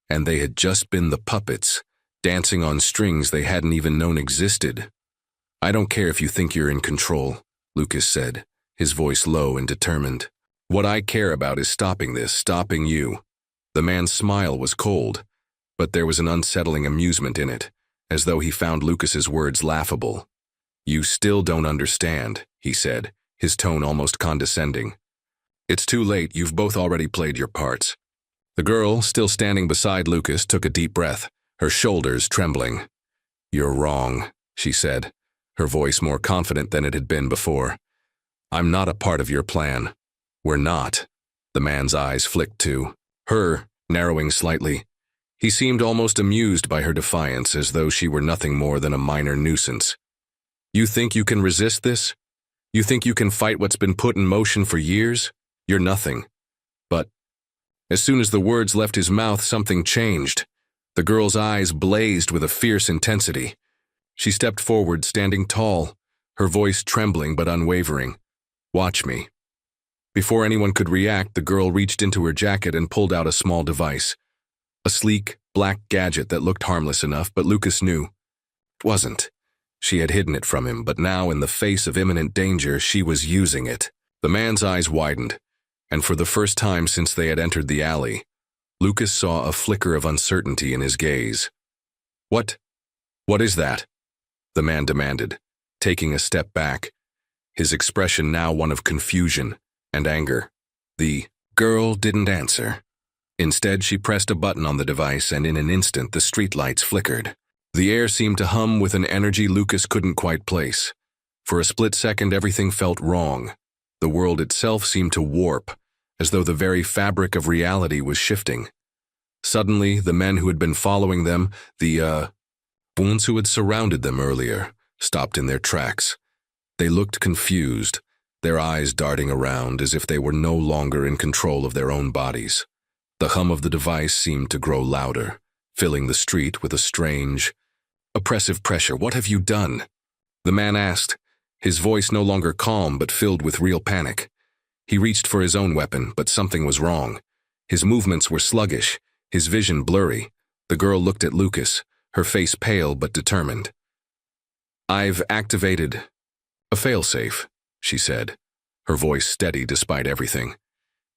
[SPEAKER 1] and they had just been the puppets, dancing on strings they hadn't even known existed. "I don't care if you think you're in control," Lucas said, his voice low and determined. "What I care about is stopping this, stopping you." The man's smile was cold, but there was an unsettling amusement in it, as though he found Lucas's words laughable. "You still don't understand," he said, his tone almost condescending. "It's too late, you've both already played your parts." The girl, still standing beside Lucas, took a deep breath, her shoulders trembling. "You're wrong," she said, her voice more confident than it had been before. "I'm not a part of your plan." "We're not." The man's eyes flicked to her, narrowing slightly. He seemed almost amused by her defiance, as though she were nothing more than a minor nuisance. "You think you can resist this? You think you can fight what's been put in motion for years? You're nothing." But as soon as the words left his mouth, something changed. The girl's eyes blazed with a fierce intensity. She stepped forward, standing tall, her voice trembling but unwavering. "Watch me." Before anyone could react, the girl reached into her jacket and pulled out a small device. A sleek, black gadget that looked harmless enough, but Lucas knew it wasn't. She had hidden it from him, but now, in the face of imminent danger, she was using it. The man's eyes widened, and for the first time since they had entered the alley, Lucas saw a flicker of uncertainty in his gaze. What is that?" the man demanded, taking a step back, his expression now one of confusion and anger. The girl didn't answer. Instead, she pressed a button on the device, and in an instant the streetlights flickered. The air seemed to hum with an energy Lucas couldn't quite place. For a split second, everything felt wrong. The world itself seemed to warp, as though the very fabric of reality was shifting. Suddenly, the men who had been following them, the ones who had surrounded them earlier, stopped in their tracks. They looked confused, their eyes darting around as if they were no longer in control of their own bodies. The hum of the device seemed to grow louder, filling the street with a strange, oppressive pressure. "What have you done?" the man asked, his voice no longer calm but filled with real panic. He reached for his own weapon, but something was wrong. His movements were sluggish, his vision blurry. The girl looked at Lucas, her face pale but determined. "I've activated a failsafe," she said, her voice steady despite everything.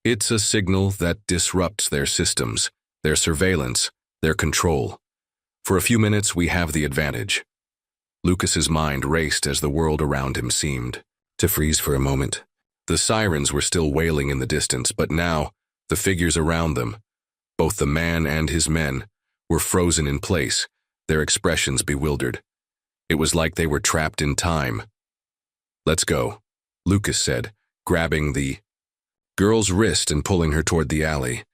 [SPEAKER 1] "It's a signal that disrupts their systems, their surveillance, their control. For a few minutes, we have the advantage." Lucas's mind raced as the world around him seemed to freeze for a moment. The sirens were still wailing in the distance, but now, the figures around them, both the man and his men, were frozen in place, their expressions bewildered. It was like they were trapped in time. "Let's go," Lucas said, grabbing the girl's wrist and pulling her toward the alley.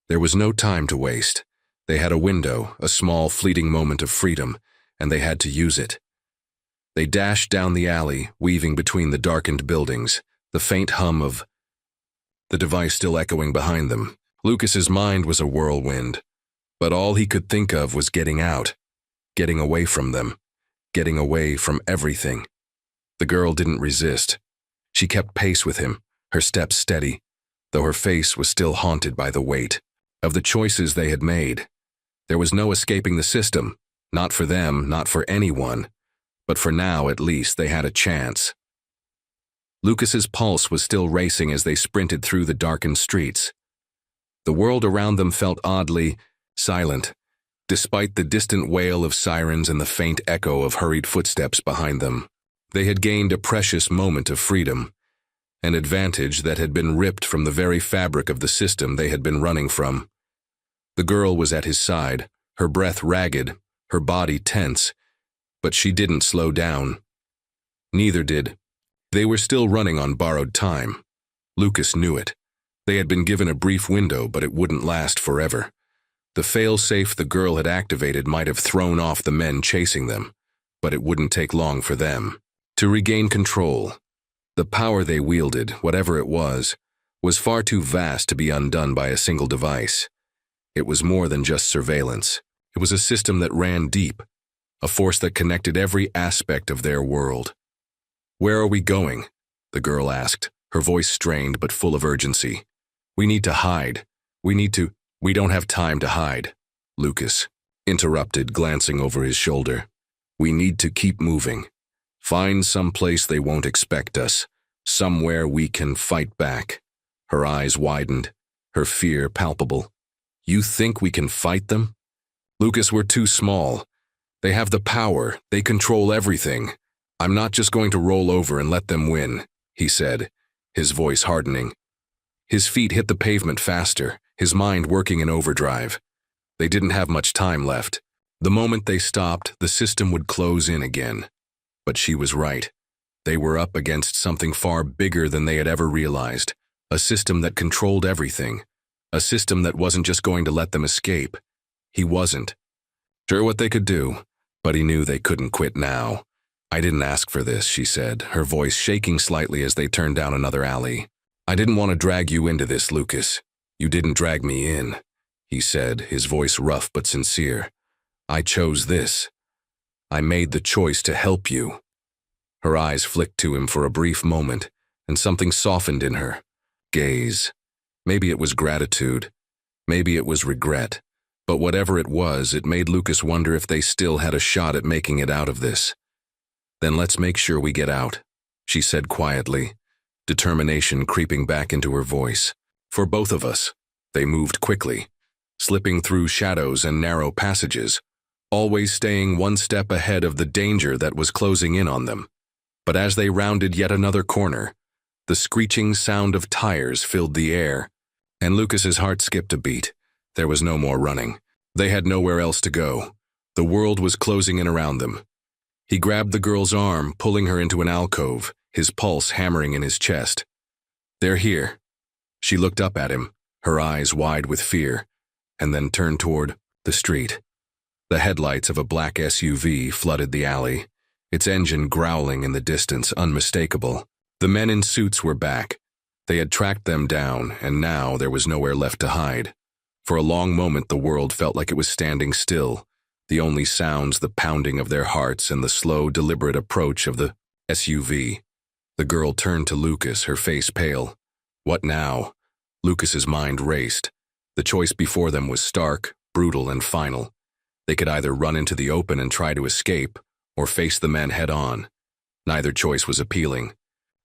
[SPEAKER 1] There was no time to waste. They had a window, a small, fleeting moment of freedom, and they had to use it. They dashed down the alley, weaving between the darkened buildings, the faint hum of the device still echoing behind them. Lucas's mind was a whirlwind, but all he could think of was getting out, getting away from them, getting away from everything. The girl didn't resist. She kept pace with him, her steps steady, though her face was still haunted by the weight of the choices they had made. There was no escaping the system, not for them, not for anyone, but for now at least they had a chance. Lucas's pulse was still racing as they sprinted through the darkened streets. The world around them felt oddly silent, despite the distant wail of sirens and the faint echo of hurried footsteps behind them. They had gained a precious moment of freedom, an advantage that had been ripped from the very fabric of the system they had been running from. The girl was at his side, her breath ragged, her body tense, but she didn't slow down. Neither did. They were still running on borrowed time. Lucas knew it. They had been given a brief window, but it wouldn't last forever. The fail-safe the girl had activated might have thrown off the men chasing them, but it wouldn't take long for them to regain control. The power they wielded, whatever it was far too vast to be undone by a single device. It was more than just surveillance. It was a system that ran deep, a force that connected every aspect of their world. "Where are we going?" the girl asked, her voice strained but full of urgency. "We need to hide. We don't have time to hide," Lucas interrupted, glancing over his shoulder. "We need to keep moving. Find some place they won't expect us, somewhere we can fight back." Her eyes widened, her fear palpable. "You think we can fight them?" "Lucas, we're too small. They have the power. They control everything. I'm not just going to roll over and let them win," he said, his voice hardening. His feet hit the pavement faster, his mind working in overdrive. They didn't have much time left. The moment they stopped, the system would close in again. But she was right. They were up against something far bigger than they had ever realized, a system that controlled everything, a system that wasn't just going to let them escape. He wasn't sure what they could do, but he knew they couldn't quit now. "I didn't ask for this," she said, her voice shaking slightly as they turned down another alley. "I didn't want to drag you into this, Lucas. You didn't drag me in," he said, his voice rough but sincere. "I chose this. I made the choice to help you." Her eyes flicked to him for a brief moment, and something softened in her gaze. Maybe it was gratitude. Maybe it was regret. But whatever it was, it made Lucas wonder if they still had a shot at making it out of this. "Then let's make sure we get out," she said quietly, determination creeping back into her voice. "For both of us." They moved quickly, slipping through shadows and narrow passages, always staying one step ahead of the danger that was closing in on them. But as they rounded yet another corner, the screeching sound of tires filled the air, and Lucas's heart skipped a beat. There was no more running. They had nowhere else to go. The world was closing in around them. He grabbed the girl's arm, pulling her into an alcove, his pulse hammering in his chest. "They're here." She looked up at him, her eyes wide with fear, and then turned toward the street. The headlights of a black SUV flooded the alley, its engine growling in the distance, unmistakable. The men in suits were back. They had tracked them down, and now there was nowhere left to hide. For a long moment the world felt like it was standing still, the only sounds the pounding of their hearts and the slow, deliberate approach of the SUV. The girl turned to Lucas, her face pale. What now? Lucas's mind raced. The choice before them was stark, brutal, and final. They could either run into the open and try to escape, or face the men head-on. Neither choice was appealing.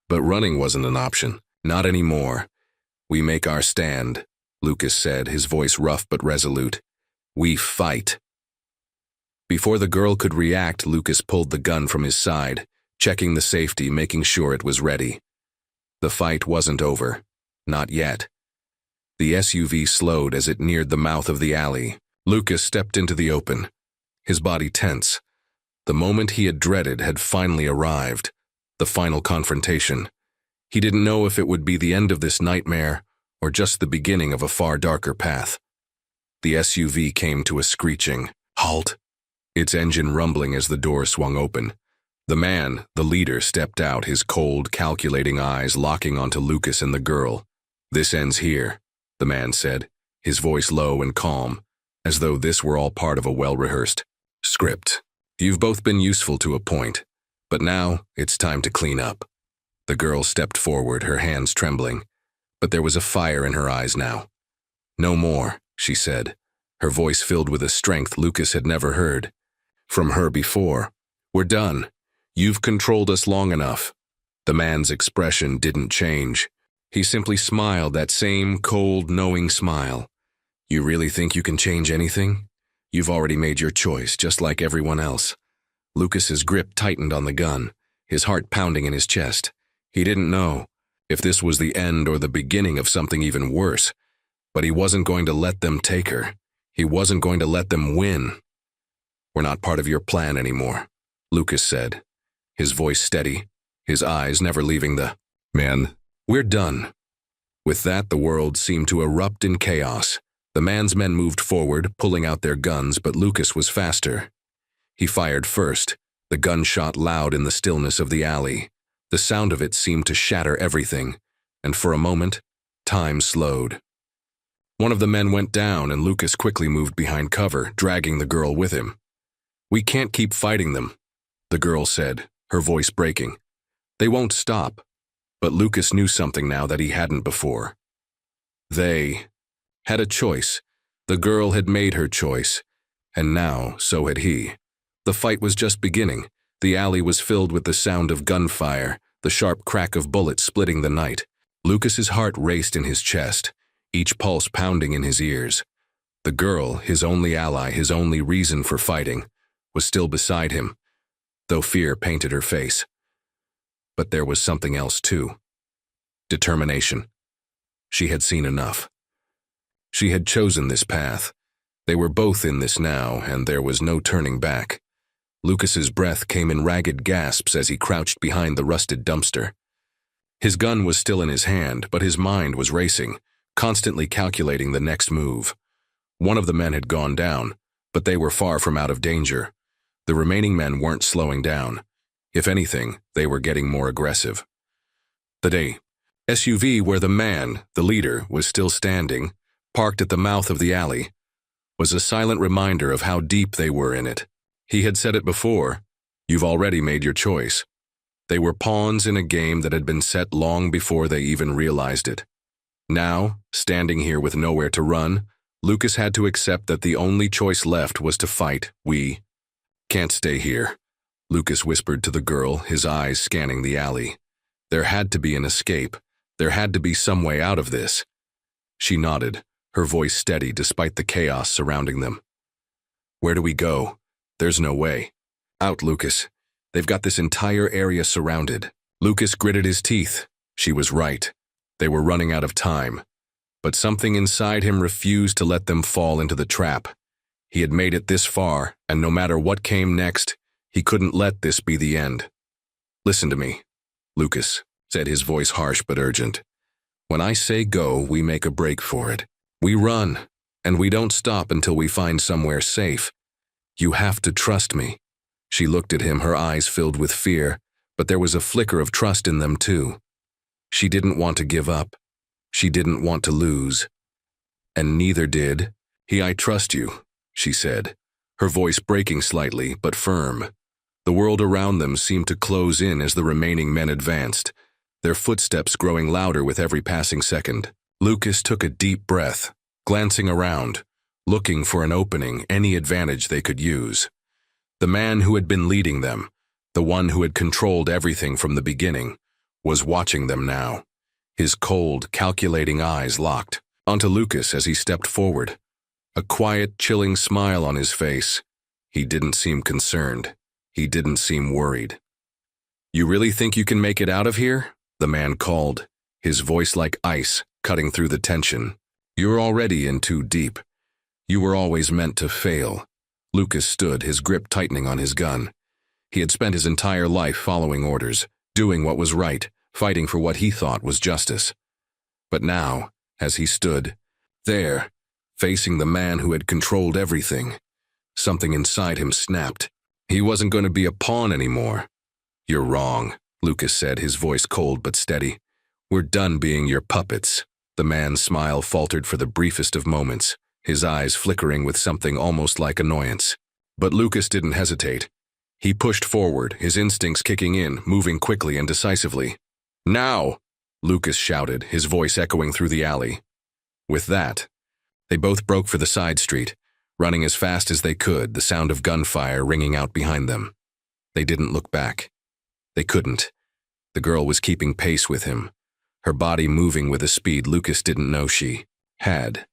[SPEAKER 1] But running wasn't an option. Not anymore. We make our stand, Lucas said, his voice rough but resolute. We fight. Before the girl could react, Lucas pulled the gun from his side, checking the safety, making sure it was ready. The fight wasn't over. Not yet. The SUV slowed as it neared the mouth of the alley. Lucas stepped into the open, his body tense. The moment he had dreaded had finally arrived, the final confrontation. He didn't know if it would be the end of this nightmare or just the beginning of a far darker path. The SUV came to a screeching halt, its engine rumbling as the door swung open. The man, the leader, stepped out, his cold, calculating eyes locking onto Lucas and the girl. This ends here, the man said, his voice low and calm, as though this were all part of a well-rehearsed script. You've both been useful to a point, but now it's time to clean up. The girl stepped forward, her hands trembling, but there was a fire in her eyes now. No more, she said, her voice filled with a strength Lucas had never heard from her before. We're done. You've controlled us long enough. The man's expression didn't change. He simply smiled, that same cold, knowing smile. You really think you can change anything? You've already made your choice, just like everyone else. Lucas's grip tightened on the gun, his heart pounding in his chest. He didn't know if this was the end or the beginning of something even worse, but he wasn't going to let them take her. He wasn't going to let them win. We're not part of your plan anymore, Lucas said, his voice steady, his eyes never leaving the man. We're done. With that, the world seemed to erupt in chaos. The man's men moved forward, pulling out their guns, but Lucas was faster. He fired first, the gun shot loud in the stillness of the alley. The sound of it seemed to shatter everything, and for a moment, time slowed. One of the men went down, and Lucas quickly moved behind cover, dragging the girl with him. We can't keep fighting them, the girl said, her voice breaking. They won't stop. But Lucas knew something now that he hadn't before. They had a choice. The girl had made her choice, and now so had he. The fight was just beginning. The alley was filled with the sound of gunfire, the sharp crack of bullets splitting the night. Lucas's heart raced in his chest, each pulse pounding in his ears. The girl, his only ally, his only reason for fighting, was still beside him, though fear painted her face. But there was something else too. Determination. She had seen enough. She had chosen this path. They were both in this now, and there was no turning back. Lucas's breath came in ragged gasps as he crouched behind the rusted dumpster. His gun was still in his hand, but his mind was racing, constantly calculating the next move. One of the men had gone down, but they were far from out of danger. The remaining men weren't slowing down. If anything, they were getting more aggressive. The SUV where the man, the leader, was still standing, parked at the mouth of the alley, was a silent reminder of how deep they were in it. He had said it before, you've already made your choice. They were pawns in a game that had been set long before they even realized it. Now, standing here with nowhere to run, Lucas had to accept that the only choice left was to fight. We can't stay here, Lucas whispered to the girl, his eyes scanning the alley. There had to be an escape. There had to be some way out of this. She nodded, her voice steady despite the chaos surrounding them. Where do we go? There's no way. Out, Lucas. They've got this entire area surrounded. Lucas gritted his teeth. She was right. They were running out of time. But something inside him refused to let them fall into the trap. He had made it this far, and no matter what came next, he couldn't let this be the end. Listen to me, Lucas said, his voice harsh but urgent. When I say go, we make a break for it. We run, and we don't stop until we find somewhere safe. You have to trust me. She looked at him, her eyes filled with fear, but there was a flicker of trust in them too. She didn't want to give up. She didn't want to lose. And neither did he. I trust you, she said, her voice breaking slightly but firm. The world around them seemed to close in as the remaining men advanced, their footsteps growing louder with every passing second. Lucas took a deep breath, glancing around, looking for an opening, any advantage they could use. The man who had been leading them, the one who had controlled everything from the beginning, was watching them now, his cold, calculating eyes locked onto Lucas as he stepped forward, a quiet, chilling smile on his face. He didn't seem concerned. He didn't seem worried. "You really think you can make it out of here?" the man called, his voice like ice, cutting through the tension. "You're already in too deep. You were always meant to fail." Lucas stood, his grip tightening on his gun. He had spent his entire life following orders, doing what was right, fighting for what he thought was justice. But now, as he stood there, facing the man who had controlled everything, something inside him snapped. He wasn't going to be a pawn anymore. "You're wrong," Lucas said, his voice cold but steady. "We're done being your puppets." The man's smile faltered for the briefest of moments, his eyes flickering with something almost like annoyance. But Lucas didn't hesitate. He pushed forward, his instincts kicking in, moving quickly and decisively. "Now!" Lucas shouted, his voice echoing through the alley. With that, they both broke for the side street, running as fast as they could, the sound of gunfire ringing out behind them. They didn't look back. They couldn't. The girl was keeping pace with him, her body moving with a speed Lucas didn't know she had.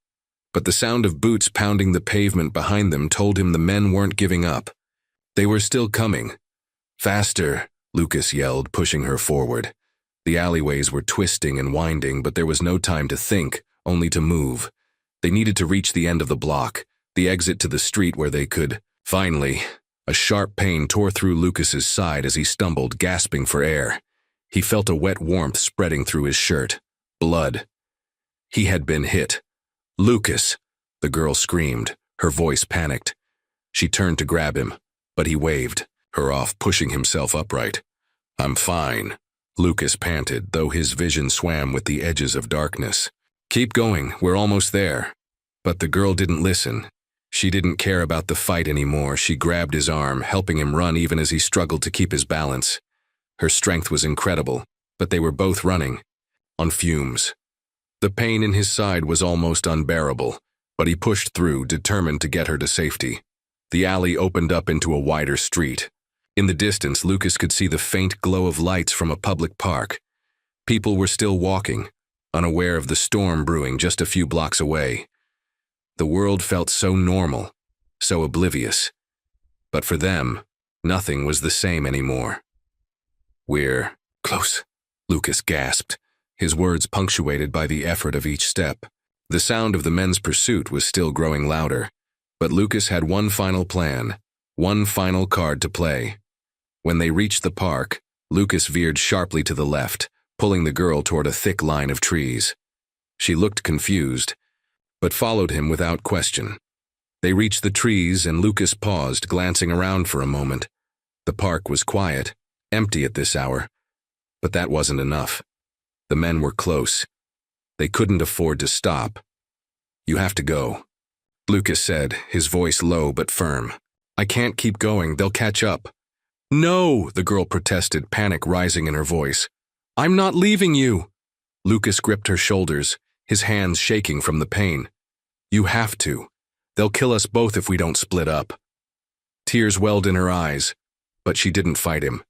[SPEAKER 1] But the sound of boots pounding the pavement behind them told him the men weren't giving up. They were still coming. "Faster!" Lucas yelled, pushing her forward. The alleyways were twisting and winding, but there was no time to think, only to move. They needed to reach the end of the block, the exit to the street where they could. Finally, a sharp pain tore through Lucas's side as he stumbled, gasping for air. He felt a wet warmth spreading through his shirt. Blood. He had been hit. "Lucas!" the girl screamed, her voice panicked. She turned to grab him, but he waved her off, pushing himself upright. "I'm fine," Lucas panted, though his vision swam with the edges of darkness. "Keep going, we're almost there." But the girl didn't listen. She didn't care about the fight anymore. She grabbed his arm, helping him run even as he struggled to keep his balance. Her strength was incredible, but they were both running on fumes. The pain in his side was almost unbearable, but he pushed through, determined to get her to safety. The alley opened up into a wider street. In the distance, Lucas could see the faint glow of lights from a public park. People were still walking, unaware of the storm brewing just a few blocks away. The world felt so normal, so oblivious. But for them, nothing was the same anymore. "We're close," Lucas gasped, his words punctuated by the effort of each step. The sound of the men's pursuit was still growing louder, but Lucas had one final plan, one final card to play. When they reached the park, Lucas veered sharply to the left, pulling the girl toward a thick line of trees. She looked confused, but followed him without question. They reached the trees and Lucas paused, glancing around for a moment. The park was quiet, empty at this hour, but that wasn't enough. The men were close. They couldn't afford to stop. "You have to go," Lucas said, his voice low but firm. "I can't keep going, they'll catch up." "No," the girl protested, panic rising in her voice. "I'm not leaving you." Lucas gripped her shoulders, his hands shaking from the pain. "You have to. They'll kill us both if we don't split up." Tears welled in her eyes, but she didn't fight him.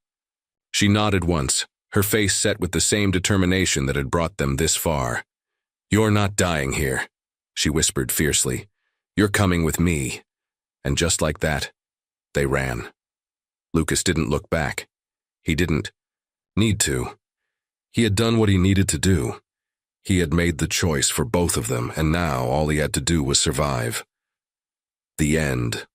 [SPEAKER 1] She nodded once, her face set with the same determination that had brought them this far. "You're not dying here," she whispered fiercely. "You're coming with me." And just like that, they ran. Lucas didn't look back. He didn't need to. He had done what he needed to do. He had made the choice for both of them, and now all he had to do was survive. The end.